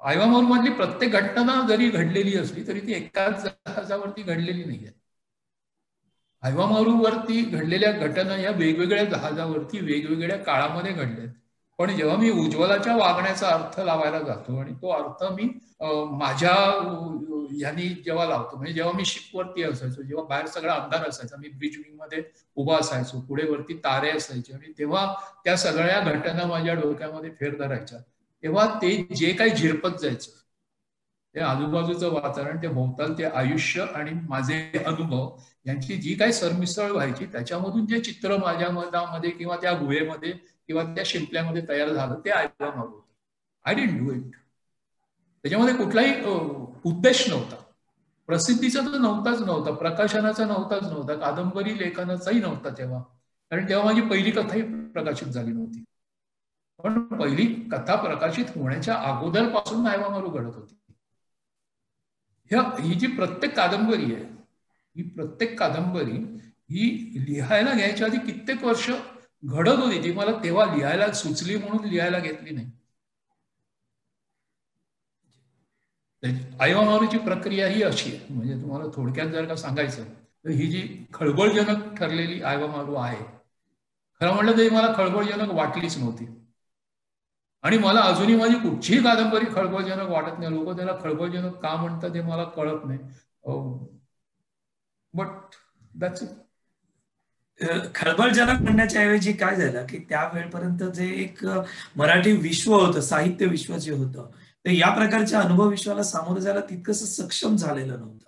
आयवा मारू मधली प्रत्येक घटना जरी घडलेली असली तरी ती एकाच जहाजावरती घडलेली नाहीये. आयवा मारूवरती घडलेल्या घटना या वेगवेगळ्या जहाजावरती वेगवेगळ्या काळामध्ये घडल्यात. पण जेव्हा मी उज्ज्वलाच्या वागण्याचा अर्थ लावायला जातो आणि तो अर्थ मी माझ्या यांनी जेव्हा लावतो, म्हणजे जेव्हा मी शिपवरती असायचो, जेव्हा बाहेर सगळा अंधार असायचा, मी ब्रिज विंग मध्ये उभा असायचो, पुढे वरती तारे असायचे आणि तेव्हा त्या सगळ्या घटना माझ्या डोक्यामध्ये फेर धरायच्या, तेव्हा ते जे काही झिरपत जायचं, ते आजूबाजूचं वातावरण, ते भोवतालचे आयुष्य आणि माझे अनुभव यांची जी काही सरमिसळ व्हायची, त्याच्यामधून जे चित्र माझ्या मनामध्ये किंवा त्या गुहेमध्ये किंवा त्या शिंपल्यामध्ये तयार झालं, ते ऐकवा मागू होतं. I didn't do it. त्याच्यामध्ये कुठलाही उद्देश नव्हता, प्रसिद्धीचा तर नव्हता, प्रकाशनाचा नव्हता, कादंबरी लेखनाचाही नव्हता तेव्हा, कारण तेव्हा माझी पहिली कथाही प्रकाशित झाली नव्हती. पण पहिली कथा प्रकाशित होण्याच्या अगोदरपासून ऐवा मारू घडत होती. ही जी प्रत्येक कादंबरी आहे, ही प्रत्येक कादंबरी ही लिहायला घ्यायच्या आधी कित्येक वर्ष घडत होती. ती मला तेव्हा लिहायला सुचली म्हणून लिहायला घेतली नाही. ऐवा मारूची प्रक्रिया ही अशी आहे, म्हणजे तुम्हाला थोडक्यात जर का सांगायचं तर ही जी खळबळजनक ठरलेली ऐवा मारू आहे, खरं म्हटलं तरी मला खळबळजनक वाटलीच नव्हती. आणि मला अजूनही माझी कुठचीही कादंबरी खळबळजनक वाटत नाही. लोक त्याला खळबळजनक का म्हणतात हे मला कळत नाही. But that's it. खळबळजनक म्हणण्याच्या ऐवजी काय झालं की त्यावेळेपर्यंत जे एक मराठी विश्व होतं, साहित्य विश्व जे होतं, ते या प्रकारच्या अनुभव विश्वाला सामोरं जायला तितकंसं सक्षम झालेलं नव्हतं.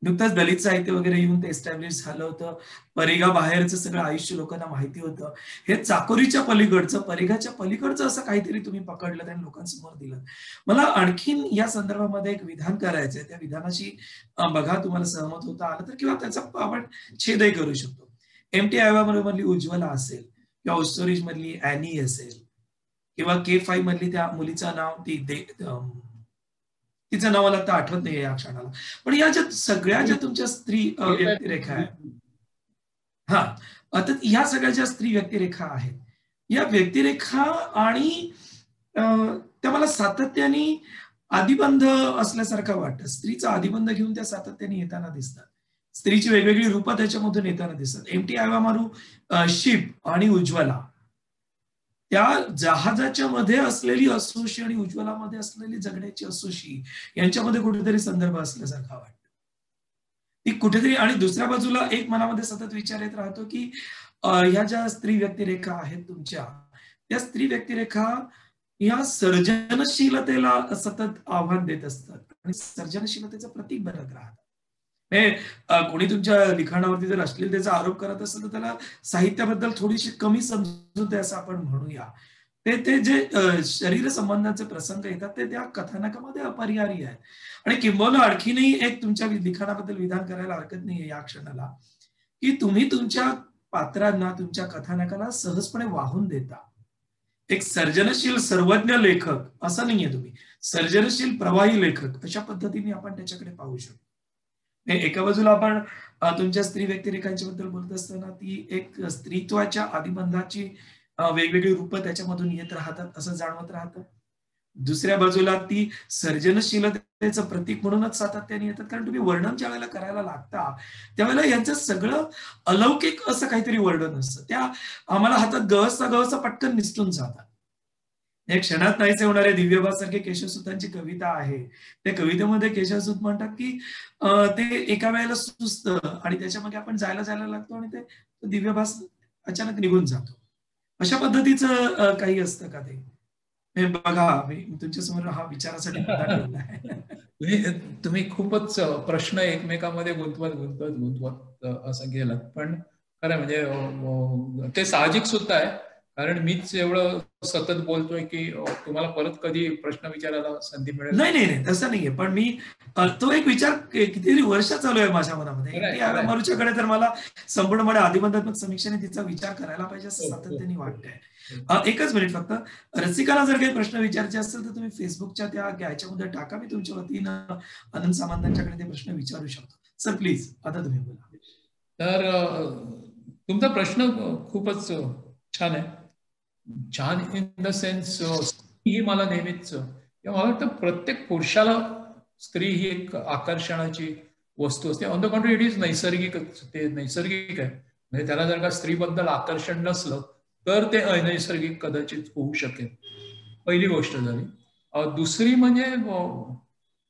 नुकतंच दलित साहित्य वगैरे येऊन ते एस्टॅब्लिश झालं होतं. परिघा बाहेरचं सगळं आयुष्य लोकांना माहिती होतं. हे चाकोरीच्या पलीकडचं, परिघाच्या पलीकडचं असं काहीतरी तुम्ही पकडलं आणि लोकांसमोर दिलं. मला आणखीन या संदर्भामध्ये एक विधान करायचंय. त्या विधानाशी बघा तुम्हाला सहमत होता आलं तर, किंवा त्याचा आपण छेदही करू शकतो. एमटी ऐवा मारू मधली उज्ज्वला असेल, किंवा ओस्टोरीज मधली ॲनी असेल, किंवा K5 मधली त्या मुलीचं नाव तिचं नाव मला आता आठवत नाही या क्षणाला, पण या ज्या सगळ्या ज्या तुमच्या स्त्री व्यक्तिरेखा आहेत, हा, आता ह्या सगळ्या ज्या स्त्री व्यक्तिरेखा आहेत, या व्यक्तिरेखा आणि त्या मला सातत्याने आदिबंध असल्यासारखं वाटतं. स्त्रीचा आदिबंध घेऊन त्या सातत्याने येताना दिसतात. स्त्रीची वेगवेगळी रूपं त्याच्यामधून येताना दिसतात. एमटी ऐवा मारू शिप आणि उज्ज्वला, त्या जहाजाच्या मध्ये असलेली असोशी आणि उज्ज्वलामध्ये असलेली जगण्याची असोशी यांच्यामध्ये कुठेतरी संदर्भ असल्यासारखा वाटतं. ती कुठेतरी, आणि दुसऱ्या बाजूला एक मनामध्ये सतत विचार येत राहतो की ह्या ज्या स्त्री व्यक्तिरेखा आहेत तुमच्या, त्या स्त्री व्यक्तिरेखा या सर्जनशीलतेला सतत आव्हान देत असतात आणि सर्जनशीलतेचं प्रतीक बनत राहतात. कोणी तुमच्या लिखाणावरती जर अश्लीलतेचा आरोप करत असेल तर त्याला साहित्याबद्दल थोडीशी कमी समजूत आहे असं आपण म्हणूया. ते जे शरीर संबंधाचे प्रसंग येतात ते त्या कथानकामध्ये अपरिहार्य आहेत. आणि किंबहुना आणखीनही एक तुमच्या लिखाणाबद्दल विधान करायला हरकत नाहीये या क्षणाला, की तुम्ही तुमच्या पात्रांना, तुमच्या कथानकाला सहजपणे वाहून देता. एक सर्जनशील सर्वज्ञ लेखक असं नाहीये तुम्ही, सर्जनशील प्रवाही लेखक अशा पद्धतीने आपण त्याच्याकडे पाहू शकतो. एका बाजूला आपण तुमच्या स्त्री व्यक्तिरेखांच्या बद्दल बोलत असताना ती एक स्त्रीत्वाच्या आदिबंधाची वेगवेगळी रूपं त्याच्यामधून येत राहतात असं जाणवत राहतं. दुसऱ्या बाजूला ती सर्जनशीलतेचं प्रतीक म्हणूनच सातत्याने येतात, कारण तुम्ही वर्णन ज्या वेळेला करायला लागता त्यावेळेला यांचं सगळं अलौकिक असं काहीतरी वर्णन असतं. त्या आम्हाला हातात गवसता पटकन निसटून जातात. एक क्षणात नाहीसे होणारे दिव्यभासारखे केशवसुतांची कविता आहे. त्या कवितेमध्ये केशवसुत म्हणतात की ते एका वेळेला सुचतं आणि त्याच्यामध्ये आपण जायला लागतो आणि ते दिव्यभास अचानक निघून जातो. अशा पद्धतीचं काही असतं का ते? बघा, मी तुमच्या समोर हा विचारासाठी तुम्ही खूपच प्रश्न एकमेकांमध्ये गुंतवत असं गेलं. पण खरं म्हणजे ते साहजिक सुद्धा आहे, कारण मीच एवढं सतत बोलतोय की तुम्हाला परत कधी प्रश्न विचारायला संधी मिळेल. नाही तसं नाहीये, पण मी तो एक विचार किती वर्ष चालू आहे माझ्या मनामध्ये. ऐवा मारूच्याकडे तर मला संपूर्णपणे आदिबंधात्मक समीक्षेने तिचा विचार करायला पाहिजे असं सातत्याने वाटतंय. एकच मिनिट फक्त, रसिकाला जर काही प्रश्न विचारायचे असतील तर तुम्ही फेसबुकच्या त्या ह्याच्यामध्ये टाका, मी तुमच्या वतीनं आनंद सामंतांच्याकडे ते प्रश्न विचारू शकतो. सर प्लीज आता तुम्ही बोला. तर तुमचा प्रश्न खूपच छान आहे. छान इन द सेन्स, ही मला नेहमीच, मला वाटतं प्रत्येक पुरुषाला स्त्री ही एक आकर्षणाची वस्तू असते. ऑन द कॉन्ट्री इट इज नैसर्गिक, ते नैसर्गिक आहे. म्हणजे त्याला जर का स्त्रीबद्दल आकर्षण नसलं तर ते अनैसर्गिक कदाचित होऊ शकेल. पहिली गोष्ट झाली. दुसरी म्हणजे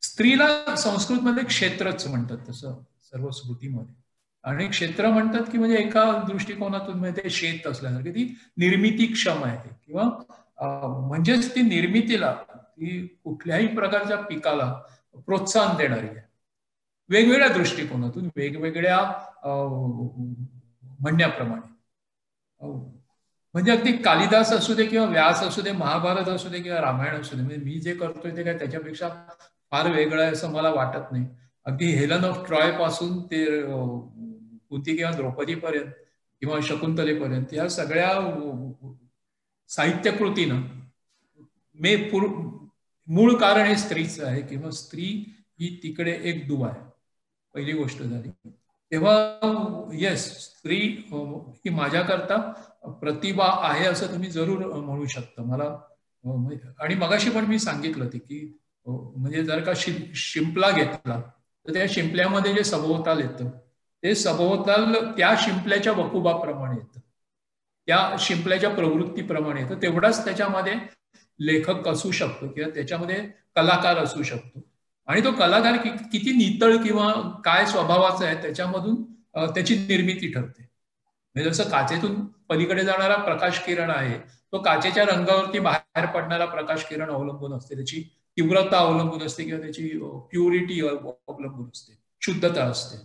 स्त्रीला संस्कृतमध्ये क्षेत्रच म्हणतात तसं सर्व स्मृतीमध्ये. आणि क्षेत्र म्हणतात की म्हणजे एका दृष्टिकोनातून म्हणजे ते शेत असल्यासारखी ती निर्मितीक्षम आहे किंवा म्हणजेच ती निर्मितीला, ती कुठल्याही प्रकारच्या पिकाला प्रोत्साहन देणारी आहे. वेगवेगळ्या दृष्टिकोनातून, वेगवेगळ्या म्हणण्याप्रमाणे. म्हणजे अगदी कालिदास असू दे किंवा व्यास असू दे, महाभारत असू दे किंवा रामायण असू दे, म्हणजे मी जे करतोय ते काय त्याच्यापेक्षा फार वेगळं आहे असं मला वाटत नाही. अगदी हेलन ऑफ ट्रॉय पासून ते कुंती किंवा द्रौपदीपर्यंत किंवा शकुंतलेपर्यंत या सगळ्या साहित्यकृतीनं मूळ कारण हे स्त्रीचं आहे किंवा स्त्री ही तिकडे एक दुवा आहे. पहिली गोष्ट झाली. तेव्हा येस, स्त्री ही माझ्याकरता प्रतिभा आहे असं तुम्ही जरूर म्हणू शकता मला. आणि मगाशी पण मी सांगितलं ते की म्हणजे जर का शिंपला घेतला तर त्या शिंपल्यामध्ये जे सभोवताल येतं ते सभोवताल त्या शिंपल्याच्या वकुबाप्रमाणे येतं, त्या शिंपल्याच्या प्रवृत्तीप्रमाणे येतं. तेवढाच त्याच्यामध्ये लेखक असू शकतो किंवा त्याच्यामध्ये कलाकार असू शकतो. आणि तो कलाकार किती नितळ किंवा काय स्वभावाचा आहे त्याच्यामधून त्याची निर्मिती ठरते. म्हणजे जसं काचेतून पलीकडे जाणारा प्रकाश किरण आहे, तो काचेच्या रंगावरती बाहेर पडणारा प्रकाश किरण अवलंबून असते, त्याची तीव्रता अवलंबून असते किंवा त्याची प्युरिटी अवलंबून असते, शुद्धता असते.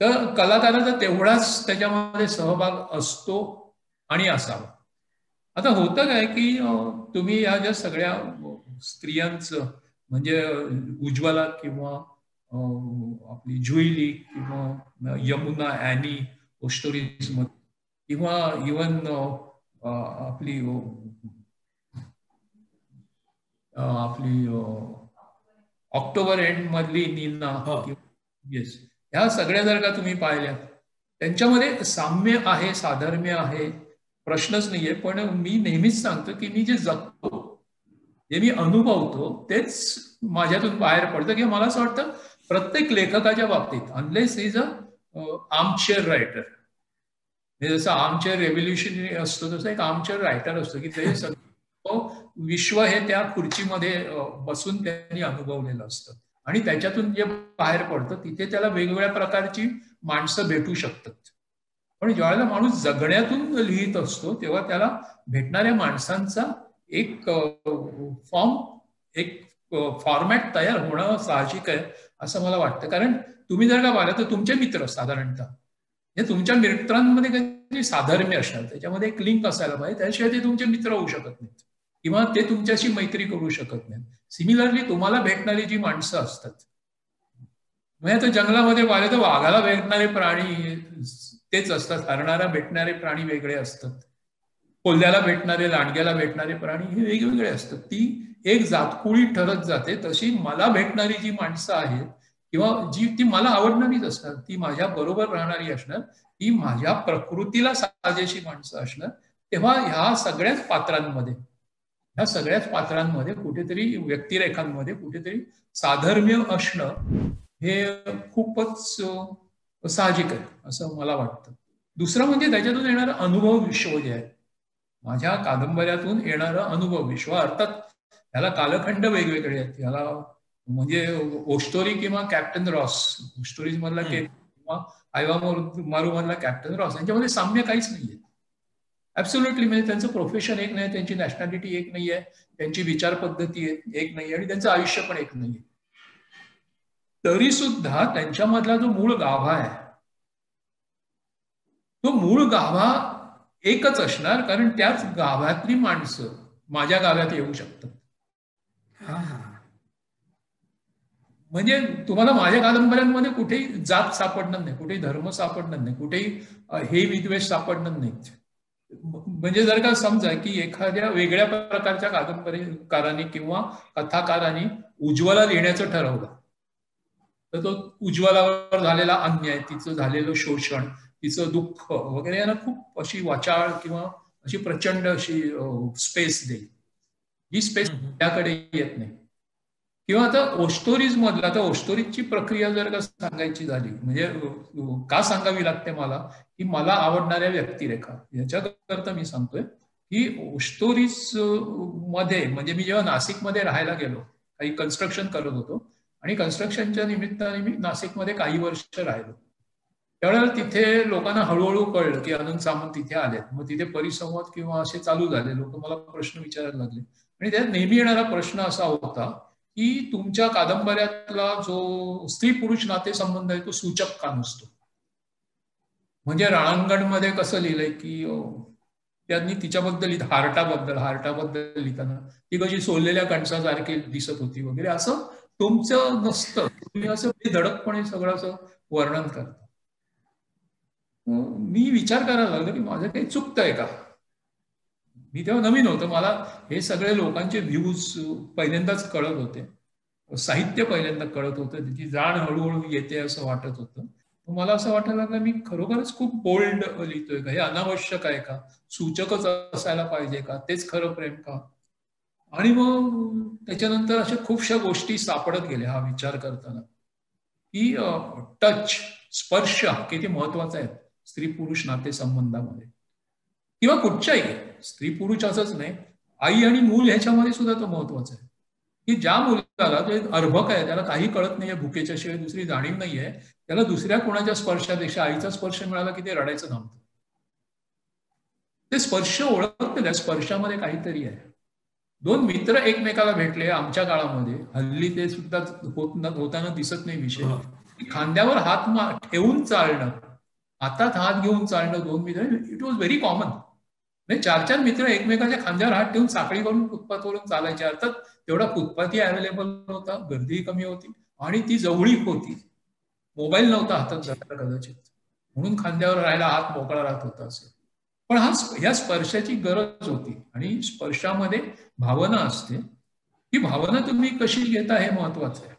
तर कलाकाराचा तेवढाच त्याच्यामध्ये सहभाग असतो आणि असावा. आता होतं काय की तुम्ही या ज्या सगळ्या स्त्रियांचं म्हणजे उज्ज्वला किंवा आपली जुईली किंवा यमुना, ॲनी स्टोरीज मध्ये किंवा इवन आपली ऑक्टोबर एंड मधली नीना, येस, ह्या सगळ्या जर का तुम्ही पाहिल्या त्यांच्यामध्ये साम्य आहे, साधर्म्य आहे, प्रश्नच नाहीये. पण मी नेहमीच सांगतो की मी जे जगतो, जे मी अनुभवतो तेच माझ्यातून बाहेर पडतं. किंवा मला असं वाटतं प्रत्येक लेखकाच्या बाबतीत, अनलेस इज अ आर्मचेअर रायटर, जसं आर्मचेअर रेव्होल्युशनरी असतो तसं एक आर्मचेअर रायटर असतो की ते सगळं विश्व हे त्या खुर्चीमध्ये बसून त्यांनी अनुभवलेलं असतं आणि त्याच्यातून जे बाहेर पडतं तिथे त्याला वेगवेगळ्या प्रकारची माणसं भेटू शकतात. पण ज्यावेळेला माणूस जगण्यातून लिहित असतो तेव्हा त्याला भेटणाऱ्या माणसांचा एक फॉर्मॅट तयार होणं साहजिक आहे असं मला वाटतं. कारण तुम्ही जर का पाहिलं तर तुमचे मित्र साधारणतः हे तुमच्या मित्रांमध्ये काही साधर्म्य असणार, त्याच्यामध्ये एक लिंक असायला पाहिजे, त्याशिवाय ते तुमचे मित्र होऊ शकत नाहीत किंवा ते तुमच्याशी मैत्री करू शकत नाहीत. सिमिलरली तुम्हाला भेटणारी जी माणसं असतात, म्हणजे आता जंगलामध्ये पाहिलं तर वाघाला भेटणारे प्राणी तेच असतात, हरणाला भेटणारे प्राणी वेगळे असतात, कोल्ह्याला भेटणारे, लांडग्याला भेटणारे प्राणी हे वेगवेगळे असतात. ती एक जातकुळी ठरत जाते. तशी मला भेटणारी जी माणसं आहेत किंवा जी ती मला आवडणारीच असणार, ती माझ्या बरोबर राहणारी असणार, ती माझ्या प्रकृतीला साजेशी माणसं असणार. तेव्हा ह्या सगळ्याच पात्रांमध्ये कुठेतरी व्यक्तिरेखांमध्ये कुठेतरी साधर्म्य असणं हे खूपच साहजिक आहे असं मला वाटतं. दुसरं म्हणजे त्याच्यातून येणारं अनुभव विश्व जे आहे, माझ्या कादंबऱ्यातून येणारं अनुभव विश्व, अर्थात ह्याला कालखंड वेगवेगळे आहेत. ह्याला म्हणजे ओस्टोरी किंवा कॅप्टन रॉस, स्टोरीज मधला किंवा आयवा मारू मधला कॅप्टन रॉस, यांच्यामध्ये साम्य काहीच नाहीये. ऍब्सोल्युटली. म्हणजे त्यांचं प्रोफेशन एक नाही, त्यांची नॅशनॅलिटी एक नाहीये, त्यांची विचार पद्धती एक नाहीये आणि त्यांचं आयुष्य पण एक नाहीये. तरी सुद्धा त्यांच्यामधला जो मूळ गाभा आहे तो मूळ गाभा एकच असणार, कारण त्याच गाभ्यातली माणसं माझ्या गाभ्यात येऊ शकतात. म्हणजे तुम्हाला माझ्या कादंबऱ्यांमध्ये कुठेही जात सापडणार नाही, कुठेही धर्म सापडणार नाही, कुठेही हे विद्वेष सापडणार नाहीत. म्हणजे जर का समजा की एखाद्या वेगळ्या प्रकारच्या कादंबरीकारांनी किंवा कथाकारांनी उज्ज्वला लिहिण्याचं ठरवलं तर तो उज्ज्वलावर झालेला अन्याय, तिचं झालेलं शोषण, तिचं दुःख वगैरे यांना खूप अशी वाचाळ किंवा अशी प्रचंड अशी स्पेस देईल. ही स्पेस त्याकडे येत नाही. किंवा आता ओस्टोरीज मधला, आता ओस्टोरीजची प्रक्रिया जर का सांगायची झाली, म्हणजे का सांगावी लागते मला, की मला आवडणाऱ्या व्यक्तिरेखा, याच्याकरता मी सांगतोय की ओस्टोरीज मध्ये, म्हणजे मी जेव्हा नाशिकमध्ये राहायला गेलो, काही कन्स्ट्रक्शन करत होतो आणि कन्स्ट्रक्शनच्या निमित्ताने मी नाशिकमध्ये काही वर्ष राहिलो. त्यावेळेला तिथे लोकांना हळूहळू कळलं की अनंत सामंत तिथे आलेत. मग तिथे परिसंवाद किंवा असे चालू झाले, लोक मला प्रश्न विचारायला लागले. आणि त्यात नेहमी येणारा प्रश्न असा होता की तुमच्या कादंबऱ्यातला जो स्त्री पुरुष नातेसंबंध आहे तो सूचक का नसतो. म्हणजे रणांगणमध्ये कसं लिहिलंय की त्यांनी तिच्याबद्दल हार्टाबद्दल लिहिताना ती कशी सोललेल्या कणसासारखी दिसत होती वगैरे, असं तुमचं नसतं. तुम्ही असं बेधडकपणे सगळं असं वर्णन करता. मी विचार करायला लागलो की माझं काही चुकतंय का. मी तेव्हा नवीन होतं, मला हे सगळे लोकांचे व्ह्यूज पहिल्यांदाच कळत होते, साहित्य पहिल्यांदा कळत होतं, त्याची जाण हळूहळू येते असं वाटत होतं. मला असं वाटायला लागलं मी खरोखरच खूप बोल्ड लिहितोय का, हे अनावश्यक आहे का, सूचकच असायला पाहिजे का, तेच खरं प्रेम का. आणि मग त्याच्यानंतर अशा खूपशा गोष्टी सापडत गेल्या हा विचार करताना, की टच, स्पर्श किती महत्वाचा आहे स्त्री पुरुष नातेसंबंधामध्ये, किंवा कुठच्याही, स्त्री पुरुष असंच नाही, आई आणि मूल ह्याच्यामध्ये सुद्धा तो महत्वाचा आहे. की ज्या मुलाला, जो एक अर्भक आहे, त्याला काही कळत नाहीये, भुकेच्या शिवाय दुसरी जाणीव नाहीये, त्याला दुसऱ्या कोणाच्या स्पर्शापेक्षा आईचा स्पर्श मिळाला की ते रडायचं थांबतं. ते स्पर्श ओळखतं, त्या स्पर्शामध्ये काहीतरी आहे. दोन मित्र एकमेकाला भेटले आमच्या काळामध्ये, हल्ली ते सुद्धा होताना दिसत नाही विषय, खांद्यावर हात ठेवून चालणं, हातात हात घेऊन चालणं, दोन मित्र, इट वॉज व्हेरी कॉमन. म्हणजे 4-4 मित्र एकमेकाच्या खांद्यावर हात ठेवून साखळी करून फुटपाथवरून चालायचे. अर्थात तेवढा फुटपाथही अवेलेबल होता, गर्दीही कमी होती आणि ती जवळीक होती. मोबाईल नव्हता हातात जायला कदाचित, म्हणून खांद्यावर राहायला हात मोकळा राहत होता असे. पण ह्या स्पर्शाची गरज होती, आणि स्पर्शामध्ये भावना असते. ही भावना तुम्ही कशी घेता हे महत्वाचं आहे.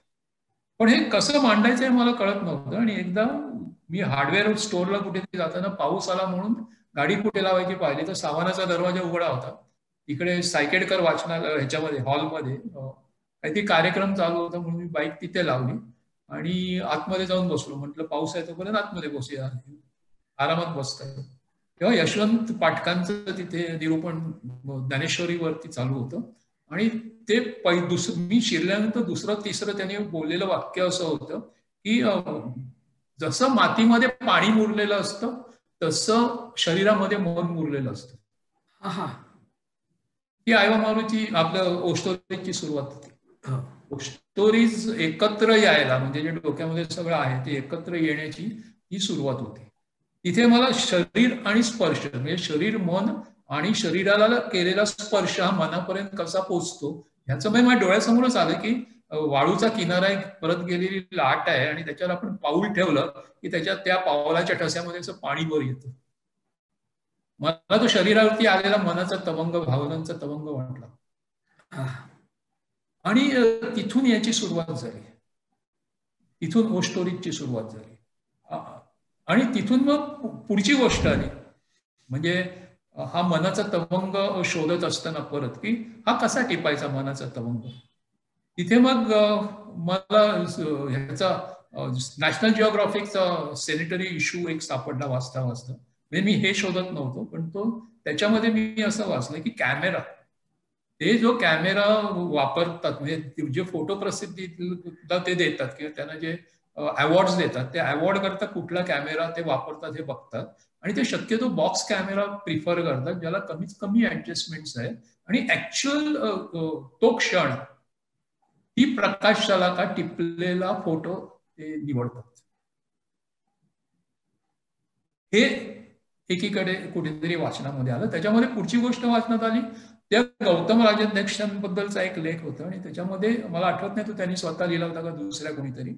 पण हे कसं मांडायचं हे मला कळत नव्हतं. आणि एकदा मी हार्डवेअर स्टोअरला कुठेतरी जाताना पाऊस आला म्हणून गाडी कुठे लावायची पाहिली तर सावनाचा दरवाजा उघडा होता. इकडे सायकेडकर वाचनालय ह्याच्यामध्ये हॉलमध्ये काहीतरी कार्यक्रम चालू होता, म्हणून मी बाईक तिथे लावली आणि आतमध्ये जाऊन बसलो. म्हटलं पाऊस आहे तोपर्यंत आतमध्ये बसूया, आरामात बसता येईल. तेव्हा यशवंत पाठकांचं तिथे निरूपण ज्ञानेश्वरीवरती चालू होतं. आणि ते मी शिरल्यानंतर दुसरं तिसरं त्यांनी बोललेलं वाक्य असं होतं की जसं मातीमध्ये पाणी मुरलेलं असतं तसं शरीरामध्ये मन मुरलेलं असतं. ही आयवा मारूची आपलं ओस्टोरीजची सुरुवात होती. ओस्टोरीज एकत्र यायला, म्हणजे जे डोक्यामध्ये सगळं आहे ते एकत्र येण्याची ही सुरुवात होती. तिथे मला शरीर आणि स्पर्श, म्हणजे शरीर, मन आणि शरीराला केलेला स्पर्श हा मनापर्यंत कसा पोचतो ह्याचं म्हणजे माझ्या डोळ्यासमोरच आलं की वाळूचा किनारा एक परत गेलेली लाट आहे आणि त्याच्यावर आपण पाऊल ठेवलं की त्याच्यात त्या पावलाच्या ठस्यामध्ये असं पाणी वर येतं. मला तो शरीरावरती आलेला मनाचा तवंग, भावनांचा तवंग वाटला. आणि तिथून याची सुरुवात झाली, तिथून ओस्टोरीजची सुरुवात झाली. आणि तिथून मग पुढची गोष्ट आली, म्हणजे हा मनाचा तवंग शोधत असताना परत की हा कसा टिपायचा मनाचा तवंग. तिथे मग मला ह्याचा नॅशनल जिओग्राफिकचा सॅनिटरी इश्यू एक सापडला वाचता वाचता. म्हणजे मी हे शोधत नव्हतो, पण तो त्याच्यामध्ये मी असं वाचलं की कॅमेरा, ते जो कॅमेरा वापरतात, म्हणजे जे फोटो प्रसिद्धीला ते देतात किंवा त्यांना जे अवॉर्ड्स देतात, ते अवॉर्ड करता कुठला कॅमेरा ते वापरतात हे बघतात. आणि ते शक्यतो बॉक्स कॅमेरा प्रिफर करतात, ज्याला कमीत कमी ऍडजस्टमेंट्स आहेत. आणि ऍक्च्युअल तो क्षण, ती प्रकाशशाला का टिपलेला फोटो ते निवडतात. हे एकीकडे कुठेतरी वाचनामध्ये आलं. त्याच्यामध्ये पुढची गोष्ट वाचनात आली, त्या गौतम राजाध्यक्षांबद्दलचा एक लेख होता आणि त्याच्यामध्ये मला आठवत नाही तो त्यांनी स्वतः लिहिला होता का दुसऱ्या कोणीतरी,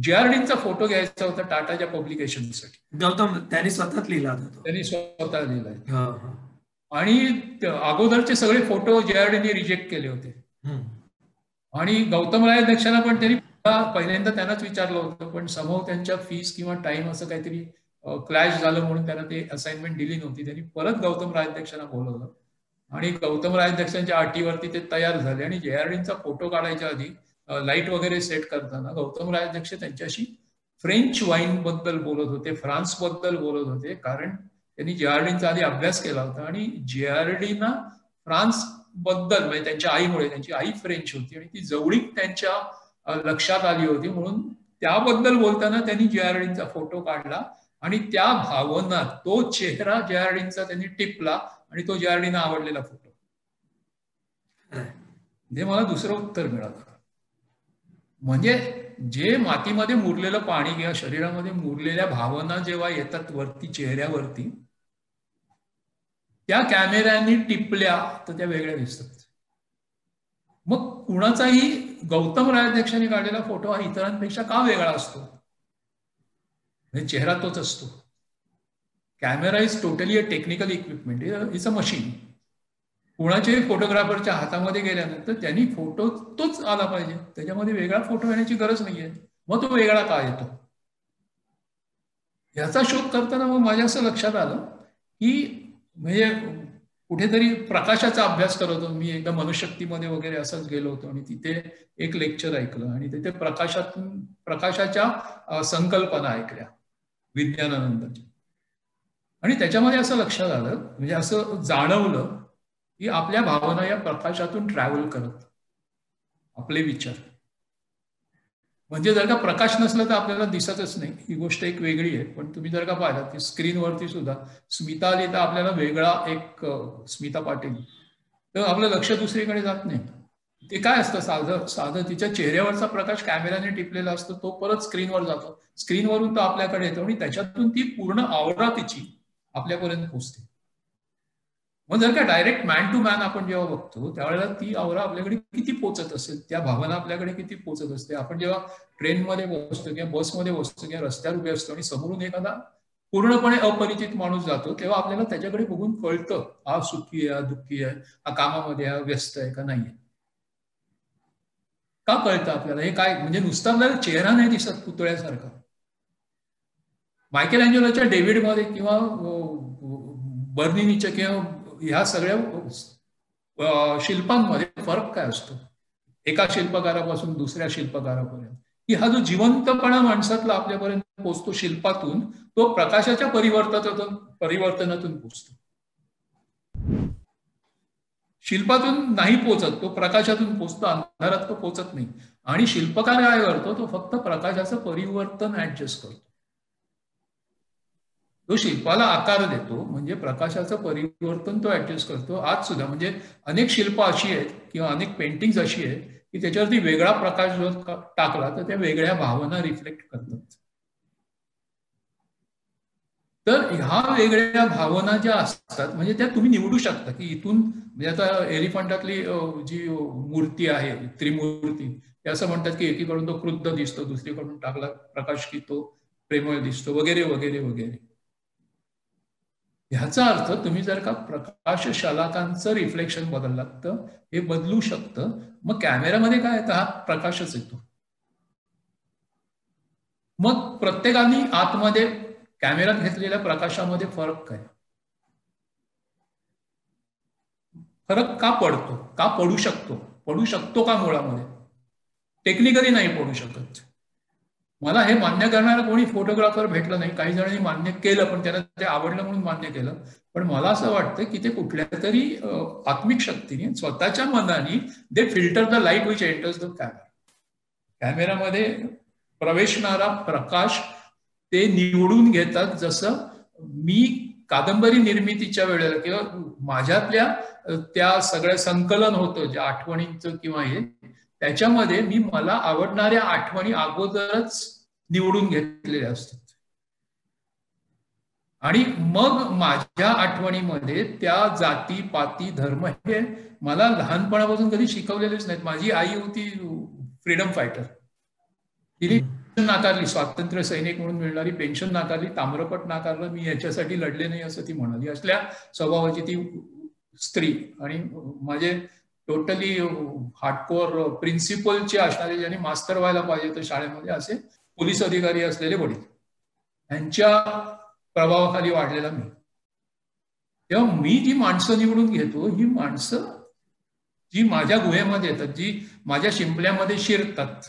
JRDचा फोटो घ्यायचा होता टाटाच्या पब्लिकेशनसाठी. गौतम त्यांनी स्वतःच लिहिला होता, त्यांनी स्वतः लिहिलाय. आणि अगोदरचे सगळे फोटो JRDने रिजेक्ट केले होते. आणि गौतम राजाध्यक्षांना पण त्यांनी पहिल्यांदा त्यांनाच विचारलं होतं, पण समोर त्यांच्या फीस किंवा टाइम असं काहीतरी क्लॅश झालं म्हणून त्यांना ते असाइनमेंट दिली नव्हती. त्यांनी परत गौतम राजाध्यक्षांना बोलवलं आणि गौतम राजाध्यक्षांच्या अटीवरती ते तयार झाले. आणि JRDचा फोटो काढायच्या आधी लाईट वगैरे सेट करताना गौतम राजाध्यक्ष त्यांच्याशी फ्रेंच वाईन बद्दल बोलत होते, फ्रान्स बद्दल बोलत होते, कारण त्यांनी JRDचा आधी अभ्यास केला होता. आणि JRDना फ्रान्स बद्दल म्हणजे त्यांच्या आईमुळे, त्यांची आई फ्रेंच होती आणि ती जवळीक त्यांच्या लक्षात आली होती, म्हणून त्याबद्दल बोलताना त्यांनी JRDचा फोटो काढला. आणि त्या भावना, तो चेहरा JRDचा त्यांनी टिपला आणि तो JRDना आवडलेला फोटो. म्हणजे मला दुसरं उत्तर मिळालं. म्हणजे जे मातीमध्ये मुरलेलं पाणी किंवा शरीरामध्ये मुरलेल्या भावना जेव्हा येतात वरती चेहऱ्यावरती, त्या कॅमेऱ्याने टिपल्या तर त्या वेगळ्या दिसतात. मग कुणाचाही गौतम राजाध्यक्षांनी काढलेला फोटो हा इतरांपेक्षा का वेगळा असतो? म्हणजे चेहरा तोच असतो. Camera is totally a technical equipment, it's a machine. कुणाच्याही फोटोग्राफरच्या हातामध्ये गेल्यानंतर त्यांनी फोटो तोच आला पाहिजे, त्याच्यामध्ये वेगळा फोटो येण्याची गरज नाहीये. मग तो वेगळा का येतो याचा शोध करताना मग माझ्या असं लक्षात आलं की म्हणजे कुठेतरी प्रकाशाचा अभ्यास करत होतो मी. एकदा मनुशक्तीमध्ये वगैरे असंच गेलो होतो आणि तिथे एक लेक्चर ऐकलं आणि तिथे प्रकाशाच्या संकल्पना ऐकल्या विज्ञानानंतरच्या. आणि त्याच्यामध्ये असं लक्षात आलं, म्हणजे असं जाणवलं की आपल्या भावना या प्रकाशातून ट्रॅव्हल करत, आपले विचार. म्हणजे जर का प्रकाश नसला तर आपल्याला दिसतच नाही, ही गोष्ट एक वेगळी आहे. पण तुम्ही जर का पाहिलं की स्क्रीनवरती सुद्धा स्मिता आली तर आपल्याला वेगळा एक स्मिता पाटील, तर आपलं लक्ष दुसरीकडे जात नाही. ते काय असतं, साधं तिच्या चेहऱ्यावरचा प्रकाश कॅमेऱ्याने टिपलेला असतो, तो परत स्क्रीनवर जातो, स्क्रीनवरून तो आपल्याकडे येतो आणि त्याच्यातून ती पूर्ण आवरा तिची आपल्यापर्यंत पोहोचते. मग जर का डायरेक्ट मॅन टू मॅन आपण जेव्हा बघतो त्यावेळेला ती आवरा आपल्याकडे किती पोचत असेल, त्या भावना आपल्याकडे किती पोचत असते. आपण जेव्हा ट्रेनमध्ये बसतो किंवा बसमध्ये बसतो किंवा रस्त्यावर उभे असतो आणि समोरून एखादा पूर्णपणे अपरिचित माणूस जातो, तेव्हा आपल्याला त्याच्याकडे बघून कळतं हा सुखी आहे, हा दुःखी आहे, हा कामामध्ये आहे, व्यस्त आहे का नाहीये. का कळतं आपल्याला हे? काय म्हणजे नुसतं आपल्याला चेहरा नाही दिसत पुतळ्यासारखा. मायकेल अँजेलोच्या डेव्हिडमध्ये किंवा बर्निनीच्या किंवा ह्या सगळ्या शिल्पांमध्ये फरक काय असतो एका शिल्पकारापासून दुसऱ्या शिल्पकारापर्यंत, की हा जो जिवंतपणा माणसातला आपल्यापर्यंत पोचतो शिल्पातून, तो प्रकाशाच्या परिवर्तनातून पोचतो. शिल्पातून नाही पोचत, तो प्रकाशातून पोचतो, अंधारात तो पोचत नाही. आणि शिल्पकार काय करतो, तो फक्त प्रकाशाचं परिवर्तन ऍडजस्ट करतो. तो शिल्पाला आकार देतो, म्हणजे प्रकाशाचं परिवर्तन तो ऍडजस्ट करतो. आज सुद्धा म्हणजे अनेक शिल्प अशी आहेत किंवा अनेक पेंटिंग्स अशी आहेत की त्याच्यावरती वेगळा प्रकाश जर टाकला तर त्या वेगळ्या भावना रिफ्लेक्ट करतात. तर ह्या वेगळ्या भावना ज्या असतात म्हणजे त्या तुम्ही निवडू शकता की इथून, म्हणजे आता एलिफंटातली जी मूर्ती आहे त्रिमूर्ती, ते असं म्हणतात की एकीकडून तो क्रुद्ध दिसतो, दुसरीकडून टाकला प्रकाश की तो प्रेमळ दिसतो, वगैरे वगैरे वगैरे. ह्याचा अर्थ तुम्ही जर का प्रकाश शलाकांचं रिफ्लेक्शन बदललात तर हे बदलू शकतं. मग कॅमेऱ्यामध्ये काय येतं, हा प्रकाशच येतो. मग प्रत्येकाने आतमध्ये कॅमेऱ्यात घेतलेल्या प्रकाशामध्ये फरक काय, फरक का पडतो, का पडू शकतो का मुळामध्ये? टेक्निकली नाही पडू शकत. मला हे मान्य करणारा कोणी फोटोग्राफर भेटला नाही. काही जणांनी मान्य केलं पण त्यांना ते आवडलं म्हणून मान्य केलं. पण मला असं वाटतं की ते कुठल्या तरी आत्मिक शक्तीने स्वतःच्या मनाने they filter the light which enters the camera. कॅमेऱ्यामध्ये प्रवेशणारा प्रकाश ते निवडून घेतात. जसं मी कादंबरी निर्मितीच्या वेळेला किंवा माझ्यातल्या त्या सगळ्या संकलन होतं जे आठवणींचं किंवा हे, त्याच्यामध्ये मी मला आवडणाऱ्या आठवणी अगोदरच निवडून घेतलेल्या असतात आणि मग माझ्या आठवणीमध्ये त्या जाती पाती धर्म हे मला लहानपणापासून कधी शिकवलेलेच नाहीत. माझी आई होती फ्रीडम फायटर, तिने नाकारली, स्वातंत्र्य सैनिक म्हणून मिळणारी पेन्शन नाकारली, ताम्रपट नाकारलं, मी याच्यासाठी लढले नाही असं ती म्हणाली. असल्या स्वभावाची ती स्त्री. आणि माझे टोटली हार्डकोअर प्रिन्सिपलचे असणारे, ज्यांनी मास्तर व्हायला पाहिजे तर शाळेमध्ये असे पोलीस अधिकारी असलेले वडील, यांच्या प्रभावाखाली वाढलेला मी. तेव्हा मी जी माणसं निवडून घेतो, ही माणसं जी माझ्या गुहेमध्ये येतात, जी माझ्या शिंपल्यामध्ये शिरतात,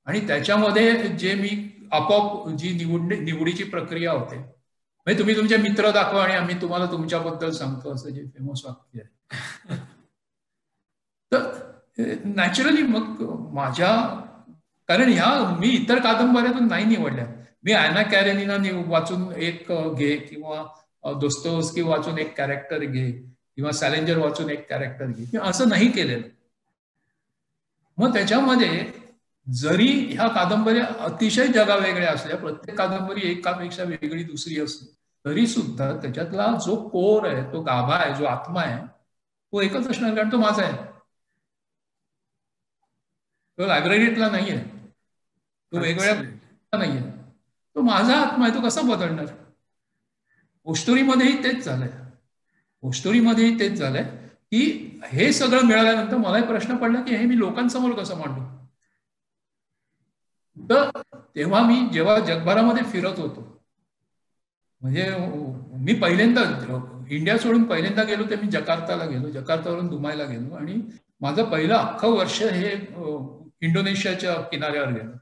आणि त्याच्यामध्ये जे मी आपोआप जी निवडीची प्रक्रिया होते. म्हणजे तुम्ही तुमचे मित्र दाखवा आणि आम्ही तुम्हाला तुमच्याबद्दल सांगतो, असं जे फेमस वाक्य आहे. तर नॅचरली मग माझ्या, कारण ह्या मी इतर कादंबऱ्यातून नाही निवडल्या. मी ॲना कॅरेनिना वाचून एक घे, किंवा दोस्तोव्स्की वाचून एक कॅरेक्टर घे, किंवा सॅलेंजर वाचून एक कॅरेक्टर घे, असं नाही केलेलं. मग त्याच्यामध्ये जरी ह्या कादंबऱ्या अतिशय जगावेगळ्या असल्या, प्रत्येक कादंबरी एकापेक्षा वेगळी दुसरी असली, तरी सुद्धा त्याच्यातला जो कोर आहे, तो गाभा आहे, जो आत्मा आहे, तो एकच असणार, कारण तो माझा आहे. तो लायब्ररीतला नाहीये, तो वेगवेगळ्या नाहीये, तो माझा आत्मा आहे. तो कसा बदलणार? ओस्टोरीमध्येही तेच झालंय. ओस्टोरीमध्येही तेच झालंय की हे सगळं मिळाल्यानंतर मला प्रश्न पडला की हे मी लोकांसमोर कसं मांडू. तर तेव्हा मी जेव्हा जगभरामध्ये फिरत होतो, म्हणजे मी पहिल्यांदा इंडिया सोडून पहिल्यांदा गेलो ते मी जकार्ताला गेलो, जकार्तावरून दुबईला गेलो, आणि माझं पहिलं अख्खं वर्ष हे इंडोनेशियाच्या किनाऱ्यावर गेलं.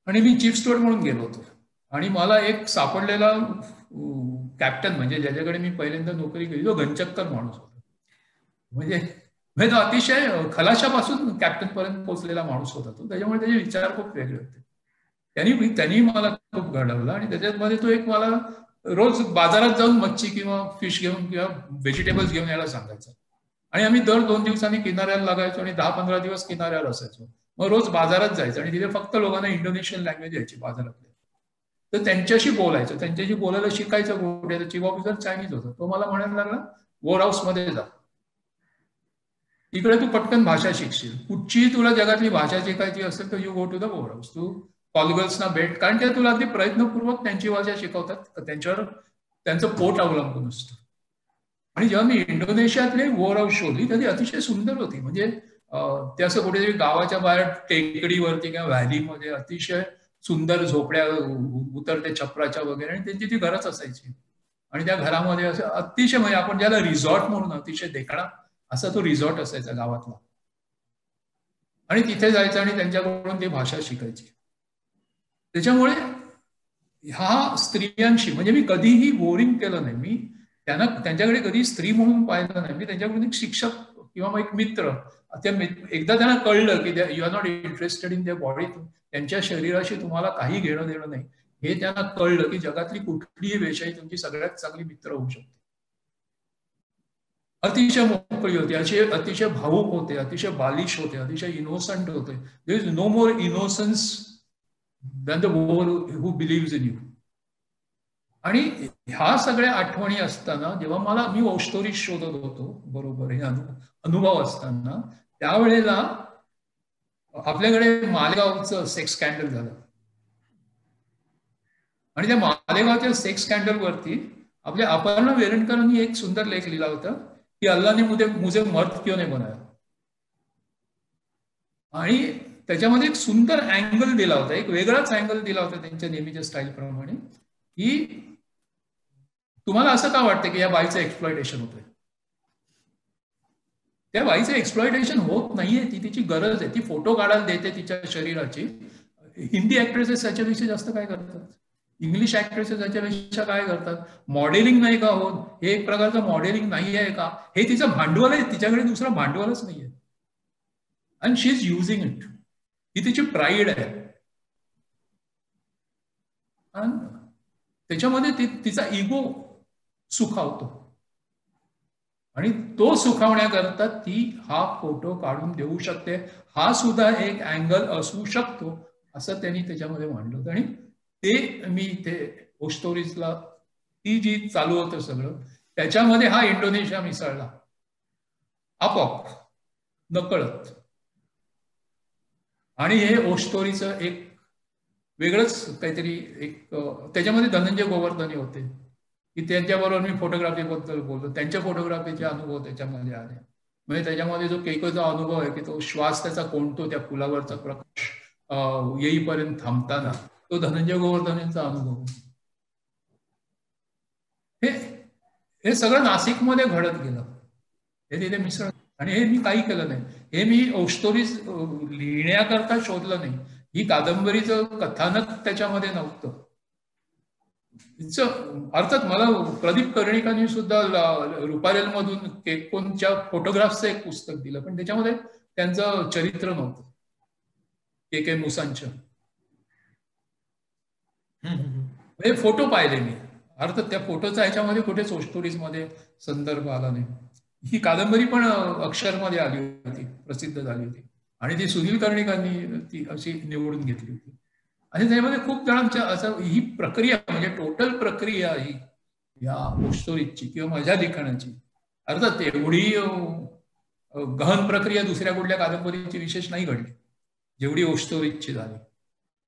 आणि मी चीफ स्टुअर्ड म्हणून गेलो होतो, आणि मला एक सापडलेला कॅप्टन, म्हणजे ज्याच्याकडे मी पहिल्यांदा नोकरी केली, तो घनचक्कर माणूस होता. म्हणजे तो अतिशय खलाशापासून कॅप्टन पर्यंत पोहोचलेला माणूस होता तो. त्याच्यामुळे त्याचे विचार खूप वेगळे होते. त्यांनी मला खूप घडवलं, आणि त्याच्यामध्ये तो एक मला रोज बाजारात जाऊन मच्छी किंवा फिश घेऊन किंवा व्हेजिटेबल्स घेऊन यायला सांगायचा, आणि आम्ही दर 2 दिवसांनी किनाऱ्याला लागायचो आणि 10-15 दिवस किनाऱ्यावर असायचो. मग रोज बाजारात जायचं, आणि तिथे फक्त लोकांना इंडोनेशियन लँग्वेज यायची बाजारातले. तर त्यांच्याशी बोलायचं, त्यांच्याशी बोलायला शिकायचं. कुठे चीफ ऑफिसर चायनीज होता, तो मला म्हणायला लागला, वॉर हाऊस मध्ये जा, तिकडे तू पटकन भाषा शिकशील. कुठचीही तुला जगातली भाषा शिकायची असेल तर you go to the whorehouse. तू कॉलगर्ल्सना भेट, कारण ते तुला अगदी प्रयत्नपूर्वक त्यांची भाषा शिकवतात, त्यांच्यावर त्यांचं पोट अवलंबून असतं. आणि जेव्हा मी इंडोनेशियातले वॉर हाऊस शोधली, तर ती अतिशय सुंदर होती. म्हणजे ते असं कुठेतरी गावाच्या बाहेर टेकडीवरती किंवा व्हॅलीमध्ये अतिशय सुंदर झोपड्या, उतरते छपराच्या वगैरे, आणि त्यांची ती घरच असायची. आणि त्या घरामध्ये असं अतिशय, म्हणजे आपण ज्याला रिसॉर्ट म्हणून, अतिशय देखणा असा तो रिसॉर्ट असायचा गावातला. आणि तिथे जायचं आणि त्यांच्याकडून ती भाषा शिकायची. त्याच्यामुळे ह्या स्त्रियांशी, म्हणजे मी कधीही बोरिंग केलं नाही. मी त्यांच्याकडे कधी स्त्री म्हणून पाहिलं नाही. मी त्यांच्याकडून एक शिक्षक किंवा एक मित्र. एकदा त्यांना कळलं की you are not interested in their body, त्यांच्या शरीराशी तुम्हाला काही घेणं देणं नाही, हे त्यांना कळलं की जगातली कुठलीही वेशाई तुमची सगळ्यात चांगली मित्र होऊ शकते. अतिशय मोकळी होते, अतिशय भावुक होते, अतिशय बालिश होते, अतिशय इनोसंट होते. There is no more innocence than the one who believes in you. आणि ह्या सगळ्या आठवणी असताना, जेव्हा मी ओस्टोरी शोधत होतो, बरोबर, हे अनुभव असताना, त्यावेळेला आपल्याकडे मालेगावचं सेक्स स्कॅन्डल झालं. आणि त्या मालेगावच्या सेक्स स्कॅन्डल वरती आपल्या अपर्णा वेरणकरांनी एक सुंदर लेख लिहिला होता की अल्लाह ने मुझे मर्द क्यों नहीं बनाया. आणि त्याच्यामध्ये एक सुंदर अँगल दिला होता, एक वेगळाच अँगल दिला होता त्यांच्या नेहमीच्या स्टाईल प्रमाणे, की तुम्हाला असं का वाटतं की या बाईचं एक्सप्लॉयटेशन होतंय. त्या बाईचं एक्सप्लॉयटेशन होत नाहीये, ती तिची गरज आहे. ती फोटो काढायला देते तिच्या शरीराची. हिंदी ऍक्ट्रेसेस याच्यापेक्षा जास्त काय करतात, इंग्लिश ऍक्ट्रेसेस याच्यापेक्षा काय करतात. मॉडेलिंग नाही का होत, हे एक प्रकारचं मॉडेलिंग नाही आहे का, हे तिचं भांडवल आहे. तिच्याकडे दुसरं भांडवलच नाहीये. And she is using it. ही तिची प्राईड आहे. त्याच्यामध्ये तिचा इगो सुखावतो, आणि तो सुखावण्याकरता ती हा फोटो काढून देऊ शकते. हा सुद्धा एक अँगल असू शकतो, असं त्यांनी त्याच्यामध्ये मांडलं. आणि ते मी ते ओस्टोरीजला ती जी चालू होतं सगळं, त्याच्यामध्ये हा इंडोनेशिया मिसळला आपोआप, नकळत. आणि हे ओस्टोरीचं एक वेगळंच काहीतरी एक, त्याच्यामध्ये धनंजय गोवर्धने होते की त्यांच्याबरोबर मी फोटोग्राफी बद्दल बोललो. त्यांच्या फोटोग्राफीचे अनुभव त्याच्यामध्ये आले. म्हणजे त्याच्यामध्ये जो केकोचा अनुभव आहे की तो श्वास त्याचा कोणतो त्या फुलावरचा प्रकाश येईपर्यंत थांबताना, तो धनंजय गोवर्धनेंचा अनुभव. हे हे सगळं नाशिकमध्ये घडत गेलं, हे तिथे मिसळ. आणि हे मी काही केलं नाही, हे मी स्टोरीज लिहिण्याकरता शोधलं नाही. ही कादंबरीचं कथानक त्याच्यामध्ये नव्हतं. अर्थात मला प्रदीप कर्णिकांनी सुद्धा रुपारेल मधून केकोनच्या फोटोग्राफचं एक पुस्तक दिलं, पण त्याच्यामध्ये त्यांचं चरित्र नव्हतं, के मुसांच्या. हे फोटो पाहिले मी, अर्थात त्या फोटोचा ह्याच्यामध्ये कुठेच स्टोरीज मध्ये संदर्भ आला नाही. ही कादंबरी पण अक्षरमध्ये आली होती, प्रसिद्ध झाली होती, आणि ती सुनील कर्णिकांनी ती अशी निवडून घेतली होती. आणि त्यामध्ये खूप जणांच्या असं ही प्रक्रिया, म्हणजे टोटल प्रक्रिया ही या स्टोरीजची किंवा माझ्या लिखाणाची, अर्थात एवढी गहन प्रक्रिया दुसऱ्या कुठल्या कादंबरीची विशेष नाही घडली जेवढी स्टोरीजची झाली.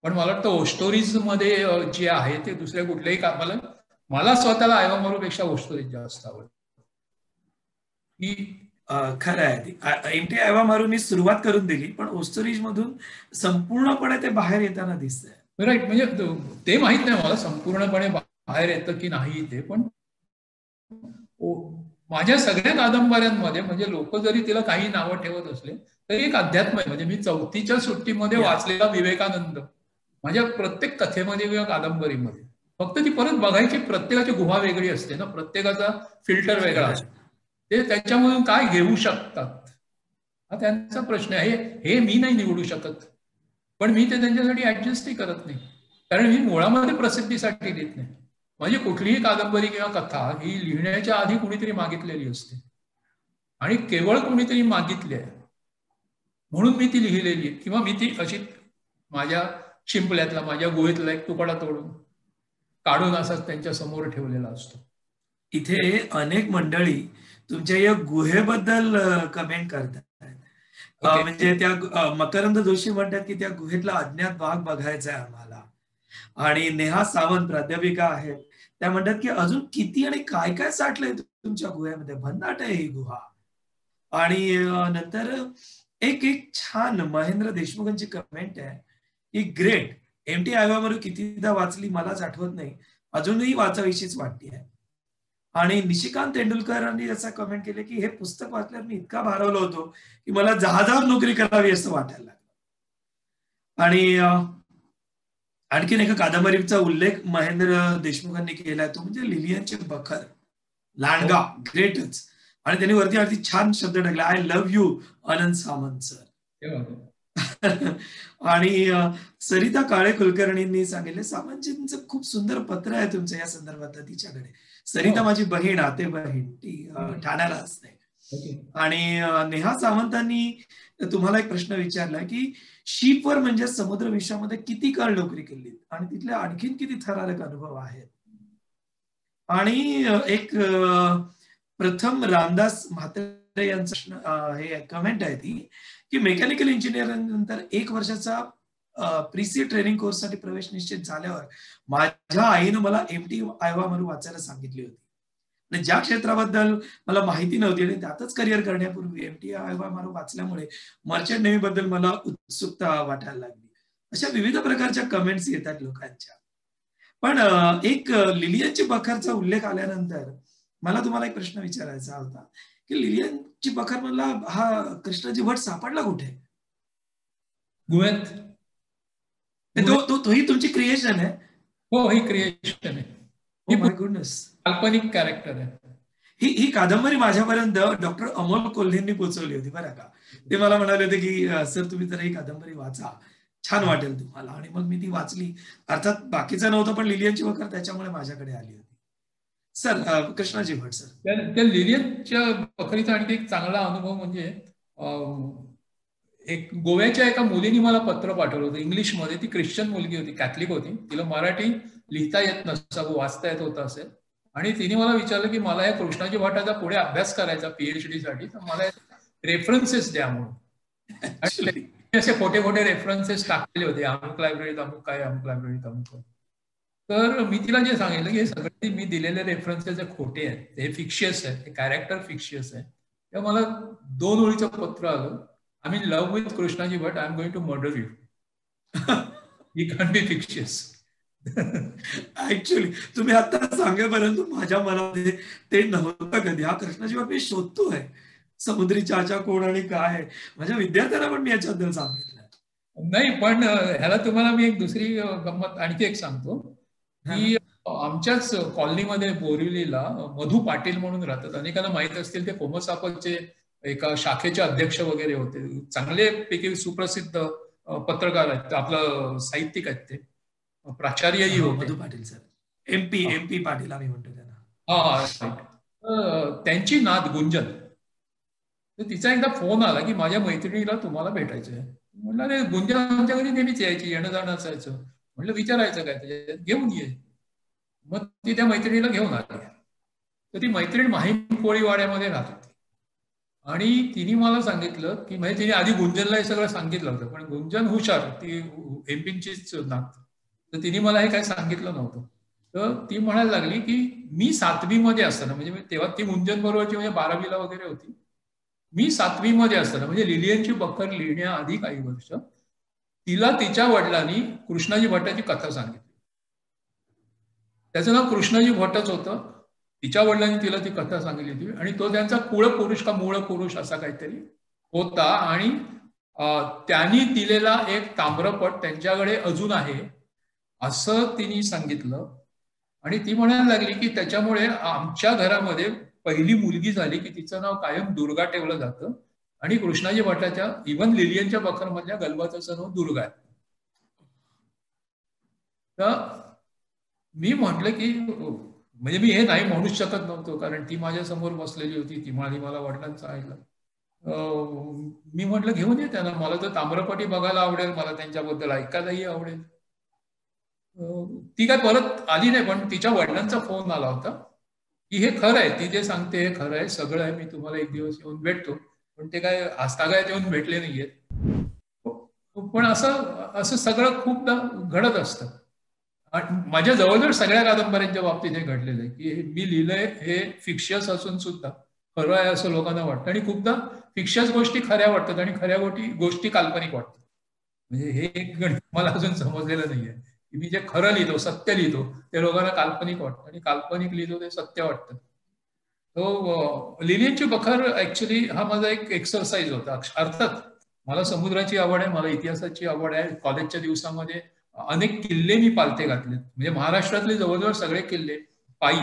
पण मला वाटतं स्टोरीज मध्ये जे आहे ते दुसऱ्या कुठल्याही कामाला, मला स्वतःला आयवामारूपेक्षा स्टोरीज जास्त आवडते. खरं आहे. एमटी आयवामारू मी सुरुवात करून दिली, पण ओस्टोरीज मधून संपूर्णपणे ते बाहेर येताना दिसतंय. राईट, म्हणजे ते माहित नाही मला संपूर्णपणे बाहेर येतं की नाही ते, पण माझ्या सगळ्या कादंबऱ्यांमध्ये म्हणजे लोक जरी तिला काही नावं ठेवत असले तरी एक अध्यात्म आहे. म्हणजे मी 4थीच्या सुट्टीमध्ये वाचलेला विवेकानंद माझ्या प्रत्येक कथेमध्ये किंवा कादंबरीमध्ये, फक्त ती परत बघायची, प्रत्येकाची गुहा वेगळी असते ना, प्रत्येकाचा फिल्टर वेगळा असतो, ते त्याच्यामधून काय घेऊ शकतात हा त्यांचा प्रश्न आहे. हे मी नाही निवडू शकत, पण मी ते त्यांच्यासाठी ऍडजस्टही करत नाही, कारण मी मुळामध्ये प्रसिद्धीसाठी लिहित नाही. म्हणजे कुठलीही कादंबरी किंवा कथा ही लिहिण्याच्या आधी कुणीतरी मागितलेली असते, आणि केवळ कुणीतरी मागितली आहे म्हणून मी ती लिहिलेली आहे, किंवा मी ती अशी माझ्या शिंपल्यातला, माझ्या गुहेतला एक तुकडा तोडून काढून असाच त्यांच्या समोर ठेवलेला असतो. इथे अनेक मंडळी तुमच्या या गुहेबद्दल कमेंट करतात. म्हणजे त्या मकरंद जोशी म्हणतात की त्या गुहेतला अज्ञात भाग बघायचा आहे आम्हाला. आणि नेहा सावंत प्राध्यापिका आहेत, त्या म्हणतात की अजून किती आणि काय काय साठलंय तुमच्या गुहेमध्ये, भन्नाट आहे ही गुहा. आणि नंतर एक छान महेंद्र देशमुखांची कमेंट आहे की ग्रेट, एमटी आयवामारू कितीदा वाचली मलाच आठवत नाही, अजूनही वाचावीशीच वाटते आहे. आणि निशिकांत तेंडुलकरांनी असं कमेंट केले की हे पुस्तक वाचल्यावर मी इतका भारावलो होतो की मला जहाजावर नोकरी करावी असं वाटायला लागलं. आणि आणखीन एका कादंबरीचा उल्लेख महेंद्र देशमुखांनी केलाय, तो म्हणजे लिलियनचे बखर. लांडगा ग्रेटच, आणि त्यांनी वरती छान शब्द टाकला, I love you Anant Samant sir. आणि सरिता काळे कुलकर्णींनी सांगितले, सामंतजींचं खूप सुंदर पत्र आहे तुमचं या संदर्भात तिच्याकडे. सरिता माझी बहीण, आते बहीण, ती ठाण्याला असते. आणि नेहा सावंतांनी तुम्हाला एक प्रश्न विचारला की शीपवर म्हणजे समुद्र विश्वामध्ये किती काळ नोकरी केली आणि तिथले आणखीन किती थरारक अनुभव आहेत. आणि एक प्रथम रामदास म्हात्रे यांचं हे कमेंट आहे ती की मेकॅनिकल इंजिनिअरिंग नंतर 1 वर्षाचा प्रीसी ट्रेनिंग कोर्ससाठी प्रवेश निश्चित झाल्यावर माझ्या आईनं मला एमटी आयवामारू वाचायला सांगितली होती. आणि ज्या क्षेत्राबद्दल मला माहिती नव्हती आणि त्यातच करिअर करण्यापूर्वी एमटी आयवामारू वाचल्यामुळे मर्चंट नेव्हीबद्दल मला उत्सुकता वाटायला लागली. अशा विविध प्रकारच्या कमेंट्स येतात लोकांच्या. पण एक लिलियनची बखरचा उल्लेख आल्यानंतर मला तुम्हाला एक प्रश्न विचारायचा होता की लिलियनची बखर मला हा कृष्णाजी भट सापडला कुठे? गुहेत. तोही तुमची क्रिएशन आहे? हो, ही क्रिएशन आहे. माय गुडनेस, काल्पनिक कॅरेक्टर आहे. ही कादंबरी माझ्यापर्यंत डॉक्टर अमोल कोल्हेंनी पोहोचवली होती बरं का. ते मला म्हणाले होते की सर तुम्ही तर ही कादंबरी वाचा, छान वाटेल तुम्हाला. आणि मग मी ती वाचली. अर्थात बाकीचं नव्हतं, पण लिलियनची बखर त्याच्यामुळे माझ्याकडे आली होती. सर कृष्णाजी भट सर, त्या लिलियनच्या बखरीचा आणखी एक चांगला अनुभव म्हणजे एक गोव्याच्या एका मुलीने मला पत्र पाठवलं होतं इंग्लिशमध्ये. ती ख्रिश्चन मुलगी होती, कॅथलिक होती, तिला मराठी लिहिता येत नसावं, वाचता येत होतं असेल. आणि तिने मला विचारलं की मला या कृष्णाजी भटाचा पुढे अभ्यास करायचा PhD साठी, तर मला रेफरन्सेस द्या म्हणून. असे खोटे खोटे रेफरन्सेस टाकलेले होते, अमुक लायब्ररीत अमुक काय, अमुक लायब्ररीत अमुक. तर मी तिला जे सांगितलं की हे सगळे मी दिलेले रेफरन्सेस खोटे आहेत, हे फिक्शियस आहे, हे कॅरेक्टर फिक्शियस आहे. तेव्हा मला 2 ओळीचं पत्र आलं, I in love with Krishnaji Bhat, I am going to murder you. He can be fictitious. Actually तुम्ही आता सांगेपर्यंत माझ्या मनामध्ये ते नव्हतं कधी. हा कृष्णाची बाब मी शोधतोय, समुद्री चाचा कोण आणि काय. माझ्या विद्यार्थ्यांना पण मी याच्याबद्दल सांगितलं. नाही, पण ह्याला तुम्हाला मी एक दुसरी गंमत आणखी एक सांगतो की आमच्याच कॉलनीमध्ये बोरिवलीला मधू पाटील म्हणून राहतात. अनेकांना माहित असतील, ते कोमसापचे एका शाखेचे अध्यक्ष वगैरे होते. चांगले पैकी सुप्रसिद्ध पत्रकार आहेत, आपलं साहित्यिक आहेत ते, प्राचार्यही होते. मधू पाटील सर, एमपी पाटील आम्ही म्हणतो त्यांना. त्यांची नात गुंजन. तर तिचा एकदा फोन आला की माझ्या मैत्रिणीला तुम्हाला भेटायचं आहे. म्हटलं अरे गुंजन आमच्या घरी नेहमीच यायची, येणं जाणं असायचं. म्हटलं विचारायचं काय त्याच्यात, घेऊन ये. मग ती त्या मैत्रिणीला घेऊन आली. तर ती मैत्रीण माहीम कोळीवाड्यामध्ये राहत होती आणि तिने मला सांगितलं की, म्हणजे तिने आधी गुंजनला हे सगळं सांगितलं होतं, पण गुंजन हुशार, ती एमपीचीच नात, तर तिने मला हे काही सांगितलं नव्हतं. तर ती म्हणायला लागली की मी 7वी मध्ये असताना, म्हणजे तेव्हा ती गुंजन बरोबरची, म्हणजे 12वीला वगैरे होती, मी 7वी मध्ये असताना, म्हणजे लिलियनची बखर लिहिण्याआधी काही वर्ष, तिला तिच्या वडिलांनी कृष्णाजी भट्टाची कथा सांगितली. त्याचं नाव कृष्णाजी भट्टच होतं. तिच्या वडिलांनी तिला ती कथा सांगितली होती आणि तो त्यांचा कुळपुरुष का मूळ पुरुष असा काहीतरी होता. आणि त्यांनी दिलेला एक ताम्रपट त्यांच्याकडे अजून आहे असं तिने सांगितलं. आणि ती म्हणायला लागली की त्याच्यामुळे आमच्या घरामध्ये पहिली मुलगी झाली की तिचं नाव कायम दुर्गा ठेवलं जातं. आणि कृष्णाजी भट्टाच्या इव्हन लिलियनच्या बखरमधल्या गलबाचं नाव दुर्गा आहे. तर मी म्हटलं की, म्हणजे मी हे नाही म्हणूच शकत नव्हतो, कारण ती माझ्या समोर बसलेली होती. ती म्हणाली मला वडिलांचं ऐकलं. मी म्हटलं घेऊन ये त्यांना, मला तर ताम्रपटी बघायला आवडेल, मला त्यांच्याबद्दल ऐकायलाही आवडेल. ती काय परत आली नाही, पण तिच्या वडिलांचा फोन आला होता की हे खरं आहे, ती जे सांगते हे खरं आहे, सगळं आहे, मी तुम्हाला एक दिवस येऊन भेटतो. पण ते काय आजतागायत येऊन भेटले नाहीयेत. पण असं सगळं खूपदा घडत असतं. माझ्या जवळजवळ सगळ्या कादंबऱ्यांच्या बाबतीत हे घडलेलं आहे की मी लिहिलंय हे फिक्शियस असून सुद्धा खरं आहे असं लोकांना वाटतं. आणि खूपदा फिक्शियस गोष्टी खऱ्या वाटतात आणि खऱ्या गोष्टी काल्पनिक वाटतात. म्हणजे हे एक गणित मला अजून समजलेलं नाहीये की मी जे खरं लिहितो, सत्य लिहितो, ते लोकांना काल्पनिक वाटतं आणि काल्पनिक लिहितो ते सत्य वाटतं. तो लिलियनची बखर ऍक्च्युली हा माझा एक एक्सरसाइज होता. अर्थात मला समुद्राची आवड आहे, मला इतिहासाची आवड आहे. कॉलेजच्या दिवसामध्ये अनेक किल्ले मी पालथे घातलेत. म्हणजे महाराष्ट्रातले जवळजवळ सगळे किल्ले पायी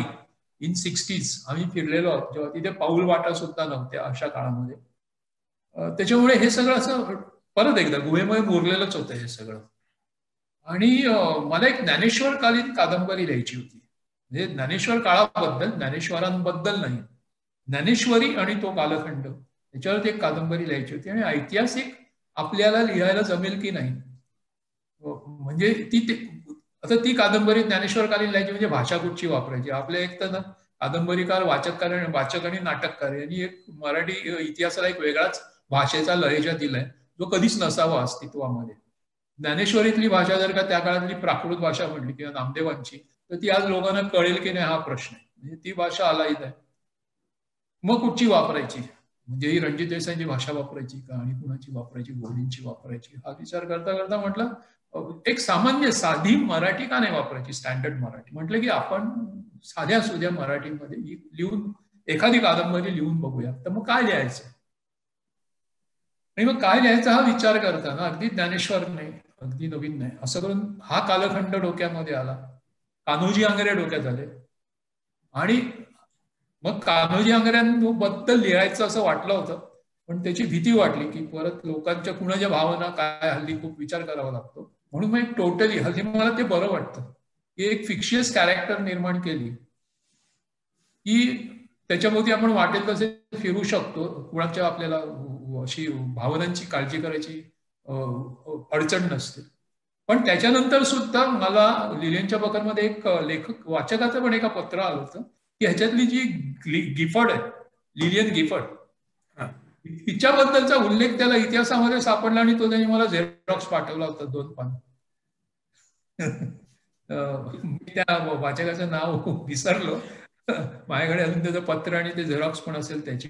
इन 60s आम्ही फिरलेलो आहोत, जेव्हा तिथे पाऊल वाटा सुद्धा नव्हत्या अशा काळामध्ये. त्याच्यामुळे हे सगळं असं परत एकदा गुहेमध्ये मुरलेलंच होतं हे सगळं. आणि मला एक ज्ञानेश्वरकालीन कादंबरी लिहायची होती. म्हणजे ज्ञानेश्वर काळाबद्दल, ज्ञानेश्वरांबद्दल नाही, ज्ञानेश्वरी आणि तो कालखंड, त्याच्यावरती एक कादंबरी लिहायची होती. आणि ऐतिहासिक आपल्याला लिहायला जमेल की नाही, म्हणजे आता ती कादंबरी ज्ञानेश्वरकालीन लिहायची म्हणजे भाषा कुठची वापरायची. आपल्या एक तर ना कादंबरीकार, वाचक आणि नाटककार यांनी एक मराठी इतिहासाला एक वेगळाच भाषेचा लहेजा दिलाय, जो कधीच नसावा अस्तित्वामध्ये. ज्ञानेश्वरीतली भाषा जर का त्या काळातली प्राकृत भाषा म्हटली किंवा नामदेवांची, तर ती आज लोकांना कळेल की नाही हा प्रश्न आहे. म्हणजे ती भाषा अलाईद आहे. मग कुठची वापरायची, म्हणजे ही रणजित देसाईंची भाषा वापरायची का आणि कुणाची वापरायची, गोलींची वापरायची, हा विचार करता करता म्हटलं एक सामान्य साधी मराठी का नाही वापरायची, स्टँडर्ड मराठी. म्हटलं की आपण साध्या सुध्या मराठीमध्ये लिहून एखादी कादंबरी लिहून बघूया. तर मग काय लिहायचं, आणि मग काय लिहायचा हा विचार करताना अगदी ज्ञानेश्वर नाही, अगदी नवीन नाही, असं करून हा कालखंड डोक्यामध्ये आला. कान्होजी आंग्रे डोक्यात आले. आणि मग कान्होजी आंग्र्यांबद्दल लिहायचं असं वाटलं होतं, पण त्याची भीती वाटली की परत लोकांच्या कुणाच्या भावना काय, हल्ली खूप विचार करावा लागतो. म्हणून मग टोटली हल्ली मला ते बरं वाटतं की एक फिक्शियस कॅरेक्टर निर्माण केली की त्याच्यामध्ये आपण वाटेल तसे फिरू शकतो. कुणाच्या आपल्याला अशी भावनांची काळजी करायची अडचण नसते. पण त्याच्यानंतर सुद्धा मला लिलियनच्या बखरमध्ये एक लेखक वाचकाचं पण एका पत्र आलं होतं की ह्याच्यातली जी गिफर्ड आहे, लिलियन गिफर्ड, तिच्याबद्दलचा उल्लेख त्याला इतिहासामध्ये सापडला आणि तो त्यांनी मला झेरॉक्स पाठवला होता 2 पान. मी त्या वाचकाचं नाव विसरलो, माझ्याकडे अजून त्याचं पत्र आणि ते झेरॉक्स पण असेल त्याची.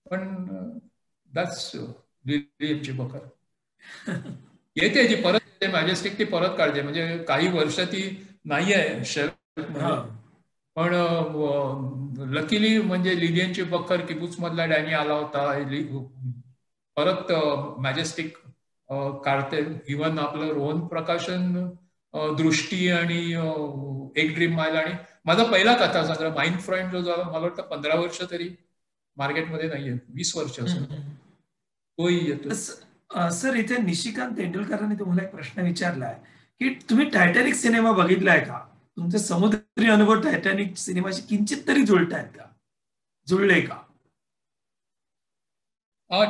पण दॅट्स लिलियनची बखर. येते जी परत येते, मॅजेस्टिक ती परत काढते. म्हणजे काही वर्ष ती नाहीये शेल्फमध्ये. पण लकीली म्हणजे लिलियनची बकर किबुच मधला डॅनी आला होता, परत मॅजेस्टिक काढते. इव्हन आपलं रोहन प्रकाशन दृष्टी आणि एक ड्रीम माइल आणि माझा पहिला कथा संग्रह माइंड फ्रेंड जो झाला मला वाटतं 15 वर्ष तरी मार्केटमध्ये नाहीये, 20 वर्ष असेल तोही येतो. सर इथे निशिकांत तेंडुलकरांनी तुम्हाला एक प्रश्न विचारलाय की तुम्ही टायटॅनिक सिनेमा बघितलाय का? तुमचे समुद्री अनुभव टायटॅनिक सिनेमाशी किंचित तरी जुळतायत का? जुळले का?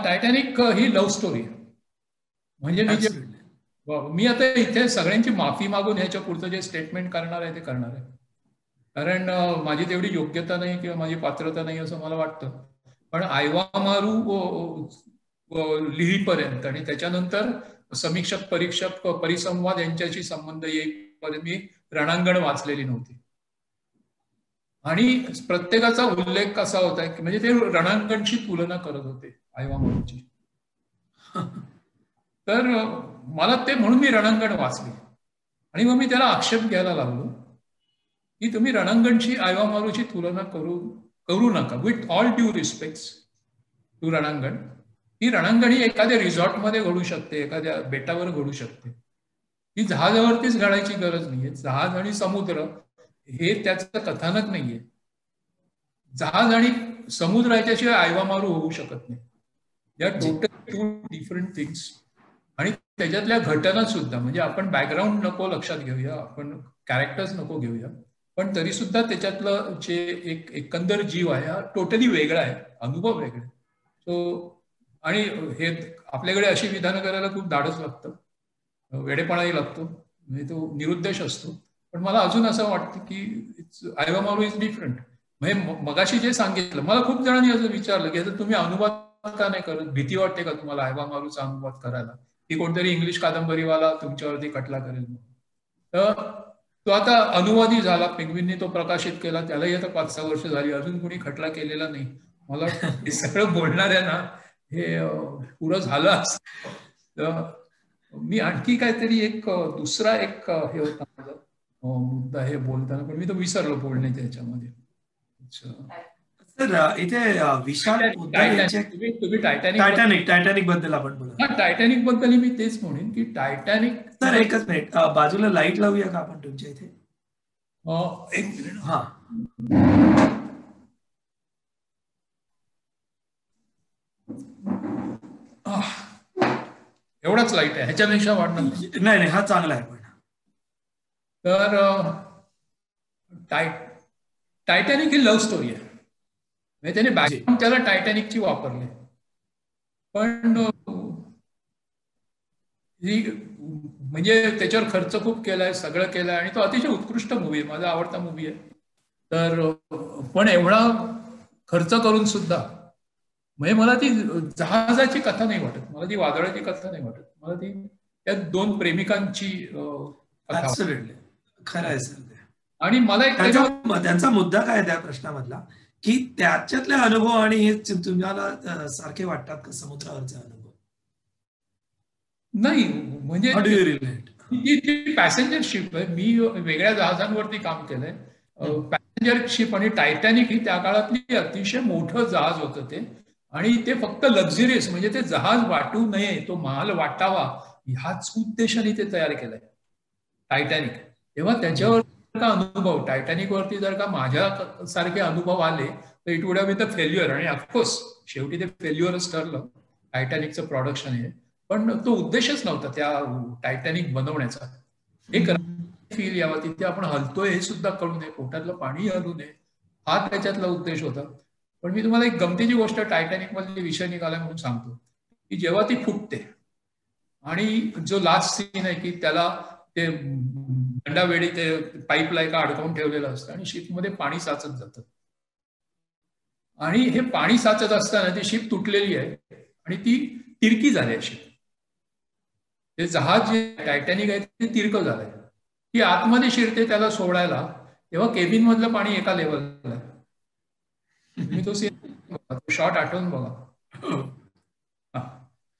टायटॅनिक ही लव्ह स्टोरी म्हणजे मी आता इथे सगळ्यांची माफी मागून ह्याच्या पुढचं जे स्टेटमेंट करणार आहे ते करणार आहे, कारण माझी तेवढी योग्यता नाही किंवा माझी पात्रता नाही असं मला वाटतं. पण आयवा मारू लिहीपर्यंत आणि त्याच्यानंतर समीक्षक परीक्षक परिसंवाद यांच्याशी संबंध येईपर्यंत मी रणांगण वाचलेली नव्हती. आणि प्रत्येकाचा उल्लेख कसा होता की म्हणजे ते रणांगणशी तुलना करत होते आयवा मारूची. तर मला ते म्हणून मी रणांगण वाचले आणि मग मी त्याला आक्षेप घ्यायला लागलो की तुम्ही रणांगणशी आयवा मारूची तुलना करू नका. With all due respect to Ranangan, ही रणांगण ही एखाद्या रिसॉर्टमध्ये घडू शकते, एखाद्या बेटावर घडू शकते. ही जहाजावरतीच घडायची गरज नाहीये. जहाज आणि समुद्र हे त्याचं कथानक नाहीये. जहाज आणि समुद्र याच्याशिवाय आयवा मारू होऊ शकत नाही. या टोटल 2 डिफरंट थिंग्स. आणि त्याच्यातल्या घटना सुद्धा म्हणजे आपण बॅकग्राऊंड नको लक्षात घेऊया, आपण कॅरेक्टर्स नको घेऊया, पण तरी सुद्धा त्याच्यातलं जे एक एकंदर जीव आहे हा टोटली वेगळा आहे, अनुभव वेगळे. सो आणि हे आपल्याकडे अशी विधानं करायला खूप धाडस लागतं, वेडेपणाही लागतो, म्हणजे तो निरुद्देश असतो. पण मला अजून असं वाटतं की आयवा मारू इज डिफरंट. म्हणजे मगाशी जे सांगितलं, मला खूप जणांनी असं विचारलं की तुम्ही अनुवाद का नाही करत, भीती वाटते का तुम्हाला आयवा मारूचा अनुवाद करायला, की कोणतरी इंग्लिश कादंबरीवाला तुमच्यावरती खटला करेल. तर तो आता अनुवादी झाला, पेंग्विनने तो प्रकाशित केला, त्यालाही आता 5-6 वर्ष झाली, अजून कोणी खटला केलेला नाही. मला हे सगळं बोलणाऱ्यांना हे पुरं झालं असतं. तर मी आणखी काहीतरी एक दुसरा एक हे होता माझा मुद्दा हे बोलताना, पण मी तो विसरलो बोलण्याच्या ह्याच्यामध्ये. सर इथे विशाल तुम्ही टायटॅनिक बद्दल आपण बोला. टायटॅनिक बद्दल मी तेच म्हणेन की टायटॅनिक. सर एकच मिनिट, बाजूला लाईट लावूया का आपण तुमच्या इथे? एक मिनिट. हा एवढाच लाईट आहे, ह्याच्यापेक्षा वाढणार नाही. हा चांगला आहे. पण तर टायटॅनिक ही लव्ह स्टोरी आहे. म्हणजे त्याने बॅकग्राऊंड त्याला टायटॅनिकची वापरली, पण म्हणजे त्याच्यावर खर्च खूप केलाय, सगळं केलंय आणि तो अतिशय उत्कृष्ट मूवी आहे, माझा आवडता मूवी आहे. तर पण एवढा खर्च करून सुद्धा म्हणजे मला ती जहाजाची कथा नाही वाटत, मला ती वादळाची कथा नाही वाटत, मला ती त्या 2 प्रेमिकांची कथा. खरं आहे सर. आणि मला एक त्यांचा मुद्दा काय त्या प्रश्नामधला की त्याच्यातले अनुभव आणि हे तुम्हाला सारखे वाटतात का समुद्रावरचे अनुभव? नाही, म्हणजे ती पॅसेंजर शिप आहे. मी वेगळ्या जहाजांवरती काम केलंय. पॅसेंजर शिप आणि टायटॅनिक ही त्या काळातली अतिशय मोठं जहाज होतं ते, आणि ते फक्त लक्झरियस म्हणजे ते जहाज वाटू नये, तो माल वाटावा ह्याच उद्देशाने ते तयार केलंय टायटॅनिक. तेव्हा त्याच्यावर अनुभव टायटॅनिक वरती जर का माझ्या सारखे अनुभव आले तर it would have been the failure. आणि ऑफकोर्स शेवटी ते फेल्युअरच ठरलं टायटॅनिकचं प्रोडक्शन हे. पण तो उद्देशच नव्हता त्या टायटॅनिक बनवण्याचा. एक फील यावा, तिथे आपण हलतोय हे सुद्धा कळू नये, पोटातलं पाणी हलू नये, हा त्याच्यातला उद्देश होता. पण मी तुम्हाला एक गमतीची गोष्ट टायटॅनिक मधली विषय निघाला म्हणून सांगतो की जेव्हा ती फुटते आणि जो लास्ट सीन आहे की त्याला ते दंडावेळी ते पाईपला एका अडकवून ठेवलेलं असतं आणि शिपमध्ये पाणी साचत जातं, आणि हे पाणी साचत असताना ती शिप तुटलेली आहे आणि ती तिरकी झाली आहे शिप. ते जहाज जे टायटॅनिक आहे ते तिरकं झालंय. ती आतमध्ये शिरते त्याला सोडायला, तेव्हा केबिन मधलं पाणी एका लेवलला आहे. तुम्ही तो शॉट आठवून बघा.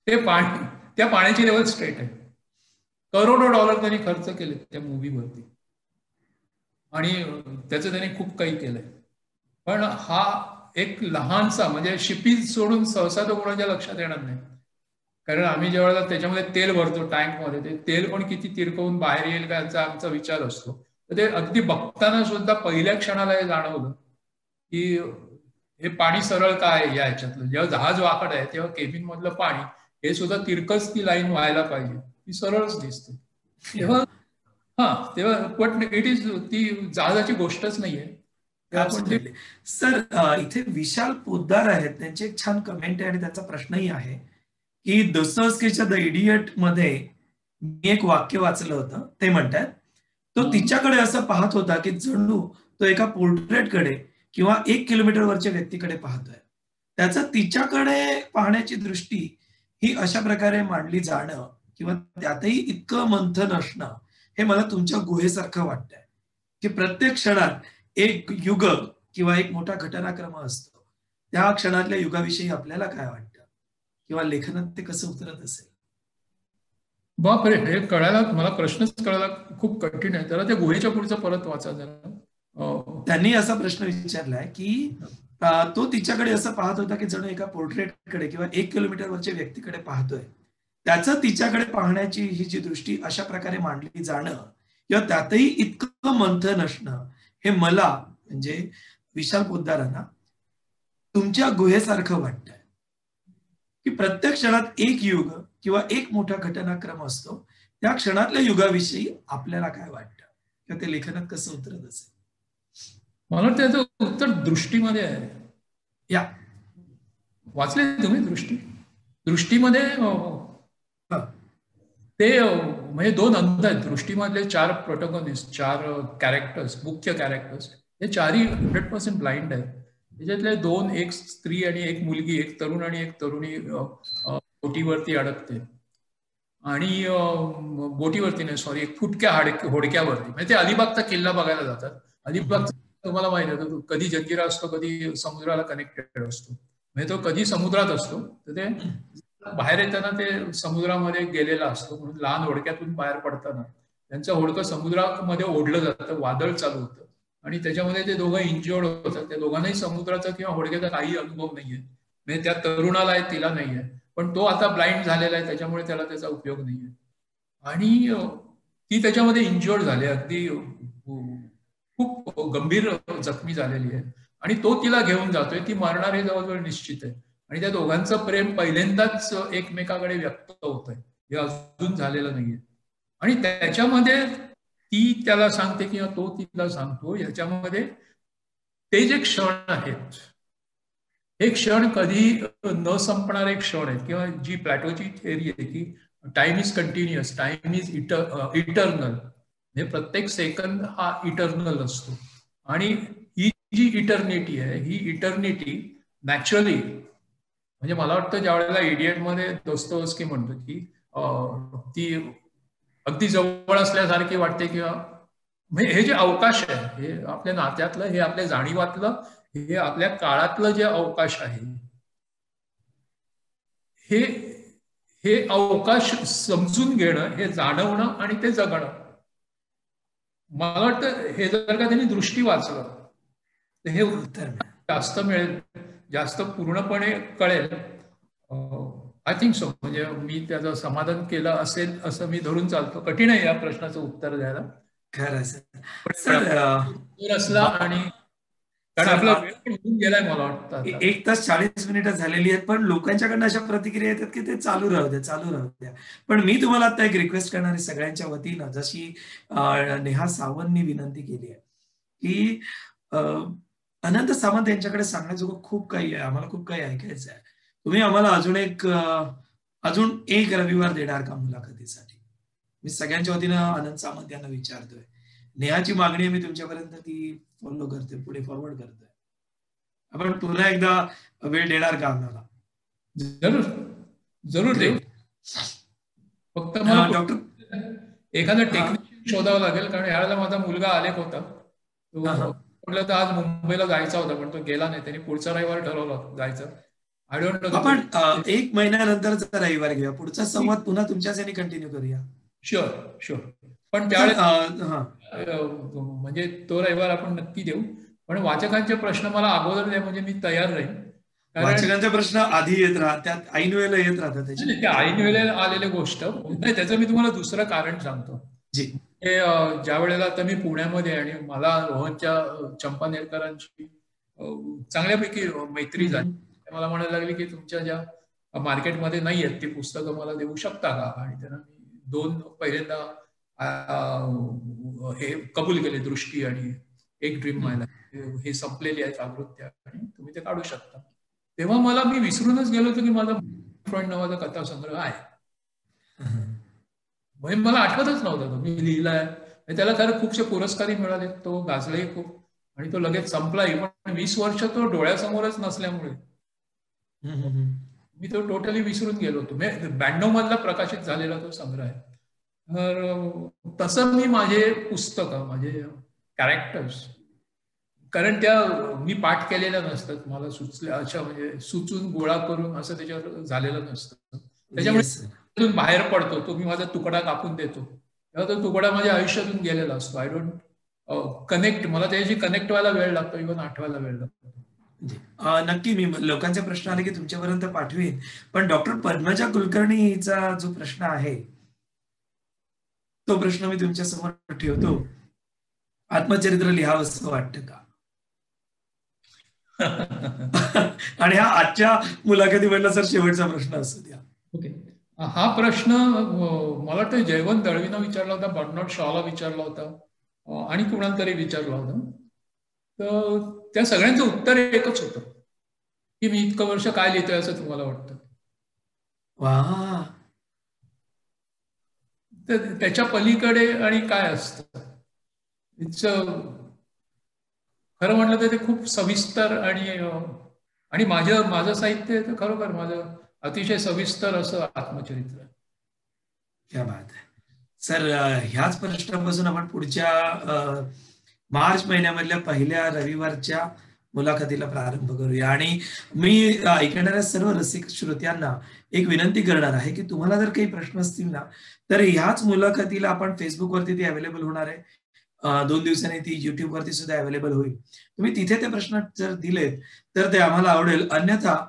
ते पाणी, त्या पाण्याची लेवल स्ट्रेट आहे. करोडो डॉलर त्यांनी खर्च केले त्या मूवीवरती. आणि त्याचं त्याने खूप काही केलंय. पण हा एक लहानसा म्हणजे शिपीज सोडून सहसा तो कोणाच्या लक्षात येणार नाही. कारण आम्ही ज्यावेळेला त्याच्यामध्ये तेल भरतो टँकमध्ये, ते तेल पण किती तिरकवून बाहेर येईल का याचा आमचा विचार असतो. तर ते अगदी बघताना सुद्धा पहिल्या क्षणाला हे जाणवलं की हे पाणी सरळ काय आहे या ह्याच्यातलं. जेव्हा जहाज वाकड आहे तेव्हा केबिन मधलं पाणी हे सुद्धा तिरकच ती लाईन व्हायला पाहिजे, ती सरळच दिसते. तेव्हा तेव्हा पण इट इज ती जहाजाची गोष्टच नाहीये. सर इथे विशाल पोद्दार आहेत, त्यांची एक छान कमेंट आहे आणि त्यांचा प्रश्नही आहे की दोस्तोव्स्कीच्या द इडियट मध्ये मी एक वाक्य वाचलं होतं. ते म्हणतात, तो तिच्याकडे असं पाहत होता की जणू तो एका पोर्ट्रेटकडे किंवा 1 किलोमीटरवरच्या व्यक्तीकडे पाहतोय. त्याचं तिच्याकडे पाहण्याची दृष्टी ही अशा प्रकारे मांडली जाणं किंवा त्यातही इतकं मंथन असणं हे मला तुमच्या गुहेसारखं वाटतंय की प्रत्येक क्षणात एक युग किंवा एक मोठा घटनाक्रम असतो. त्या क्षणातल्या युगाविषयी आपल्याला काय वाटतं किंवा लेखनात ते कसं उतरत असेल? बापरे, हे कळायला मला प्रश्नच कळायला खूप कठीण आहे. जरा त्या गुहेच्या पुढचं परत वाचा जरा. त्यांनी असा प्रश्न विचारलाय की तो तिच्याकडे असं पाहत होता की जणू एका पोर्ट्रेटकडे किंवा 1 किलोमीटरवरच्या व्यक्तीकडे पाहतोय. त्याचं तिच्याकडे पाहण्याची ही जी दृष्टी अशा प्रकारे मांडली जाणं किंवा त्यातही इतकं मंथन असणं हे मला म्हणजे विशाल पोद्दारांना तुमच्या गुहेसारखं वाटतंय की प्रत्येक क्षणात एक युग किंवा एक मोठा घटनाक्रम असतो. त्या क्षणातल्या युगाविषयी आपल्याला काय वाटतं किंवा ते लेखनात कसं उतरत असेल? मला वाटतं त्याचं उत्तर दृष्टीमध्ये आहे. या वाचले तुम्ही दृष्टीमध्ये ते म्हणजे 2 अंध आहेत. दृष्टीमधले 4 प्रोटोगॉनिस्ट, 4 कॅरेक्टर्स, मुख्य कॅरेक्टर्स, हे 4ही 100% ब्लाइंड आहेत. त्याच्यातले 2, एक स्त्री आणि एक मुलगी, एक तरुण आणि एक तरुणी बोटीवरती अडकते आणि बोटीवरती नाही सॉरी एक फुटक्या होडक्यावरती. म्हणजे ते अलिबागचा किल्ला बघायला जातात. अलिबागचा तुम्हाला माहिती आहे तो कधी जंजिरा असतो, कधी समुद्राला कनेक्टेड असतो. म्हणजे तो कधी समुद्रात असतो तर ते बाहेर येताना ते समुद्रामध्ये गेलेला असतो. म्हणून लहान होडक्यातून बाहेर पडताना त्यांचं होडकं समुद्रामध्ये ओढलं जातं, वादळ चालू होतं आणि त्याच्यामध्ये ते दोघं इंजर्ड होतात. त्या दोघांनाही समुद्राचा किंवा होडक्याचा काही अनुभव नाहीये. म्हणजे त्या तरुणाला आहे, तिला नाहीये. पण तो आता ब्लाइंड झालेला आहे, त्याच्यामुळे त्याला त्याचा उपयोग नाहीये. आणि ती त्याच्यामध्ये इंजर्ड झाली, अगदी खूप गंभीर जखमी झालेली आहे आणि तो तिला घेऊन जातोय. ती मरणार हे जवळजवळ निश्चित आहे आणि त्या दोघांचं प्रेम पहिल्यांदाच एकमेकाकडे व्यक्त होतंय, हे अजून झालेलं नाहीये. आणि त्याच्यामध्ये ती त्याला सांगते किंवा तो तिला सांगतो, ह्याच्यामध्ये ते जे क्षण आहेत हे क्षण कधी न संपणारे क्षण आहेत. किंवा जी प्लॅटोची थेअरी आहे की time is continuous, time is eternal, म्हणजे प्रत्येक सेकंद हा इटर्नल असतो. आणि ही जी इटर्निटी आहे ही इटर्निटी नॅचरली, म्हणजे मला वाटतं ज्या वेळेला इडियटमध्ये दोस्तोव्स्की म्हणतो की ती अगदी जवळ असल्यासारखी वाटते किंवा म्हणजे हे जे अवकाश आहे हे आपल्या नात्यातलं, हे आपल्या जाणीवातलं, हे आपल्या काळातलं जे अवकाश आहे हे अवकाश समजून घेणं, हे जाणवणं आणि ते जगणं. मला वाटतं हे जर का त्यांनी दृष्टी वाचलं तर हे उत्तर जास्त मिळेल, जास्त पूर्णपणे कळेल. I think so. म्हणजे मी त्याचं समाधान केलं असेल असं मी धरून चालतो. कठीण आहे या प्रश्नाचं उत्तर द्यायला. खरं सर असला आणि कारण आपला वेळ पण होऊन गेलाय मला वाटतं. 1 तास 40 मिनिटं झालेली आहेत, पण लोकांच्याकडनं अशा प्रतिक्रिया येतात की ते चालू राहू द्या. पण मी तुम्हाला आता एक रिक्वेस्ट करणार आहे सगळ्यांच्या वतीनं, जशी नेहा सावंतनी विनंती केली आहे की अनंत सावंत यांच्याकडे सांगण्याजोगं खूप काही आहे, आम्हाला खूप काही ऐकायचं आहे. तुम्ही आम्हाला अजून एक रविवार देणार का मुलाखतीसाठी? मी सगळ्यांच्या वतीनं अनंत सावंत यांना विचारतोय. नेहाची मागणी मी तुमच्यापर्यंत ती फॉलो करते, पुढे फॉरवर्ड करतोय. आपण पुन्हा एकदा वेळ देणार का आम्हाला? जरूर देऊ. फक्त मला डॉक्टर एखादं टेक्निशियन शोधावं लागेल, कारण यावेळेला माझा मुलगा आलेख होता. तो म्हटलं तर आज मुंबईला जायचा होता पण तो गेला नाही. त्यांनी पुढचा रविवार ठरवला जायचं. I don't know. आपण 1 महिन्यानंतरचा रविवार घेऊया. पुढचा संवाद पुन्हा तुमच्यासाठी कंटिन्यू करूया. शुअर. पण त्यावेळेस म्हणजे तो रविवार आपण नक्की देऊ. पण वाचकांचे प्रश्न मला अगोदर द्या, म्हणजे मी तयार राहील. वाचकांचे प्रश्न आधी येत राहतात, त्यात ऐन वेळेला येत राहतात. त्याची ऐन वेळेला आलेली गोष्ट नाही, त्याचं मी तुम्हाला दुसरं कारण सांगतो. ज्या वेळेला आता मी पुण्यामध्ये, आणि मला रोहनच्या चंपानेरकरांची चांगल्यापैकी मैत्री झाली, मला म्हणायला लागली की तुमच्या ज्या मार्केटमध्ये नाही आहेत ती पुस्तकं मला देऊ शकता का. आणि त्यांना मी 2 पहिल्यांदा हे कबूल केले, दृष्टी आणि एक ड्रीम माय लाईफ, हे संपलेली आहेत आवृत्त्या आणि तुम्ही ते काढू शकता. तेव्हा मला मी विसरूनच गेलो होतो की माझा फ्रंट नावाचा कथासंग्रह आहे. म्हणजे मला आठवतच नव्हतं तो मी लिहिलाय. त्याला खरं खूपसे पुरस्कारही मिळाले, तो गाजलाही खूप, आणि तो लगेच संपलाही. पण 20 वर्ष तो डोळ्यासमोरच नसल्यामुळे मी तो टोटली विसरून गेलो होतो. 92 मधला प्रकाशित झालेला तो संग्रह आहे. तर तसं मी माझे पुस्तकं, माझे कॅरेक्टर्स, कारण त्या मी पाठ केलेल्या नसतात, मला सुचल्या अशा, म्हणजे सुचून गोळा करून असं त्याच्यावर झालेलं नसतं. त्याच्यामुळे बाहेर पडतो तो, मी माझा तुकडा कापून देतो तेव्हा तो तुकडा माझ्या आयुष्यातून गेलेला असतो. आय डोंट कनेक्ट, मला त्याच्याशी कनेक्ट व्हायला वेळ लागतो, इव्हन आठवायला वेळ लागतो. नक्की मी लोकांचे प्रश्न आले की तुमच्यापर्यंत पाठवेन. पण डॉक्टर पद्मजा कुलकर्णीचा जो प्रश्न आहे तो प्रश्न मी तुमच्या समोर ठेवतो. आत्मचरित्र लिहावं असं वाटतं का? आणि हा आजच्या मुलाखतीमधला सर शेवटचा प्रश्न असू द्या. ओके, हा प्रश्न मला वाटतं जयवंत दळवीनं विचारला होता, बर्नार्ड शॉला विचारला होता, आणि कुणाला तरी विचारला होता. तर त्या सगळ्यांचं उत्तर एकच होतं की मी इतकं वर्ष काय लिहितोय असं तुम्हाला वाटतं. वा, तर त्याच्या पलीकडे आणि काय असतं, खरं म्हटलं तर ते खूप सविस्तर, आणि माझं साहित्य तर खरोखर माझं अतिशय सविस्तर असं आत्मचरित्र. क्या बात आहे सर. ह्याच प्रश्नापासून आपण पुढच्या मार्च महिन्यामधल्या पहिल्या रविवारच्या मुलाखतीला प्रारंभ करूया. आणि मी ऐकणाऱ्या सर्व रसिक श्रोत्यांना एक विनंती करणार आहे की तुम्हाला जर काही प्रश्न असतील ना, तर ह्याच मुलाखतीला आपण फेसबुकवरती ती अवेलेबल होणार आहे. 2 दिवसांनी ती YouTube वरती सुद्धा अवेलेबल होईल. तुम्ही तिथे ते प्रश्न जर दिलेत तर ते आम्हाला आवडेल. अन्यथा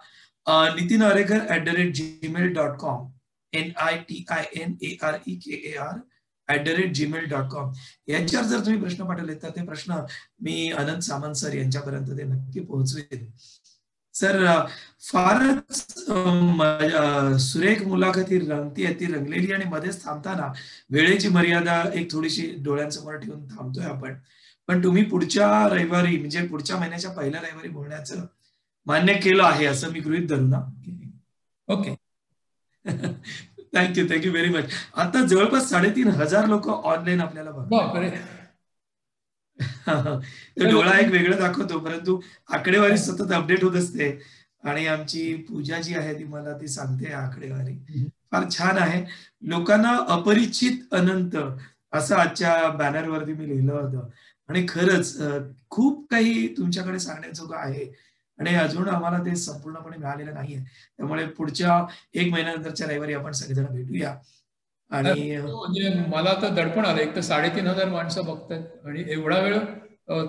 nitinarekar@gmail.com NITINAREKAR@gmail.com यांच्यावर जर तुम्ही प्रश्न पाठवले तर ते प्रश्न मी अनंत सामंत सर यांच्यापर्यंत ते नक्की पोहोचवेन. सर, फारच सुरेख मुलाखती रंगतीये, ती रंगलेली, आणि मध्येच थांबताना वेळेची मर्यादा एक थोडीशी डोळ्यांसमोर ठेवून थांबतोय आपण. पण तुम्ही पुढच्या रविवारी, म्हणजे पुढच्या महिन्याच्या पहिल्या रविवारी बोलण्याचं मान्य केलं आहे असं मी गृहीत धरू ना? Okay, thank you very much. आता जवळपास 3,500 लोक ऑनलाईन आपल्याला बघतात. डोळा एक वेगळं दाखवतो, परंतु आकडेवारी सतत अपडेट होत असते. आणि आमची पूजा जी आहे ती मला ती सांगते आकडेवारी फार छान आहे. लोकांना अपरिचित अनंत असं आजच्या बॅनरवरती मी लिहिलं होतं. आणि खरंच खूप काही तुमच्याकडे सांगण्याजोगं आहे, आणि अजून आम्हाला ते संपूर्णपणे मिळालेलं नाहीये. त्यामुळे पुढच्या 1 महिन्यानंतरच्या रविवारी आपण सगळेजण भेटूया. आणि म्हणजे मला तर दडपण आलं, एक तर 3,500 माणसं बघतात, आणि एवढा वेळ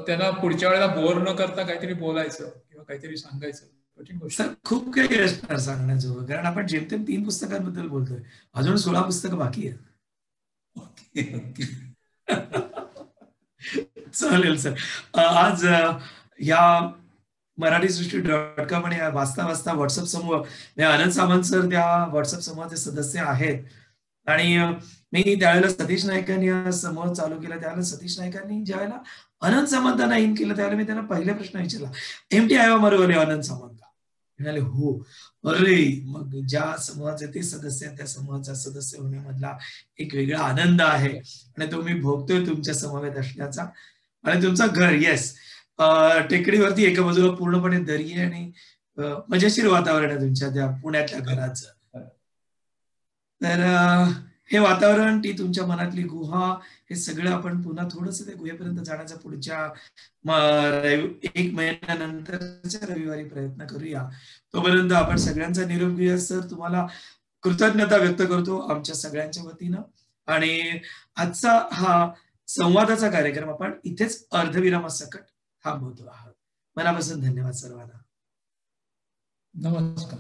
त्यांना पुढच्या वेळेला बोर न करता काहीतरी बोलायचं किंवा काहीतरी सांगायचं कठीण गोष्ट. सर, खूप काही असणार सांगण्याजोगं, कारण आपण जेमतेम 3 पुस्तकांबद्दल बोलतोय, अजून 16 पुस्तकं बाकी आहेत. ओके चालेल सर. आज या मराठीसृष्टी.com आणि वाचता वाचता व्हॉट्सअप समूह, अनंत सामंत सर त्या व्हॉट्सअप समूहाचे सदस्य आहेत. आणि मी त्यावेळेला सतीश नाईकांनी हा समूह चालू केला, त्यावेळेला सतीश नाईकांनी ज्यावेळेला अनंत सामंतांना इन केलं त्यावेळेला मी त्यांना पहिला प्रश्न विचारला, एमटी आयो मरोले अनंत सामंत का? म्हणाले हो. अरे, मग ज्या समूहाचे ते सदस्य आहेत त्या समूहाचा सदस्य होण्यामधला एक वेगळा आनंद आहे, आणि तो मी भोगतोय तुमच्या समवेत असण्याचा. आणि तुमचं घर, येस, टेकडीवरती एका बाजूला पूर्णपणे दरी आहे, आणि मजेशीर वातावरण आहे तुमच्या त्या पुण्यातल्या घराचं. तर हे वातावरण, ती तुमच्या मनातली गुहा, हे सगळं आपण पुन्हा थोडंसं त्या गुहेपर्यंत जाण्याचा पुढच्या 1 महिन्यानंतरच्या रविवारी प्रयत्न करूया. तोपर्यंत आपण सगळ्यांचा निरोप घेऊया. सर, तुम्हाला कृतज्ञता व्यक्त करतो आमच्या सगळ्यांच्या वतीनं. आणि आजचा हा संवादाचा कार्यक्रम आपण इथेच अर्धविरामासकट थांबवतो आहोत. मनापासून धन्यवाद सर्वांना. नमस्कार.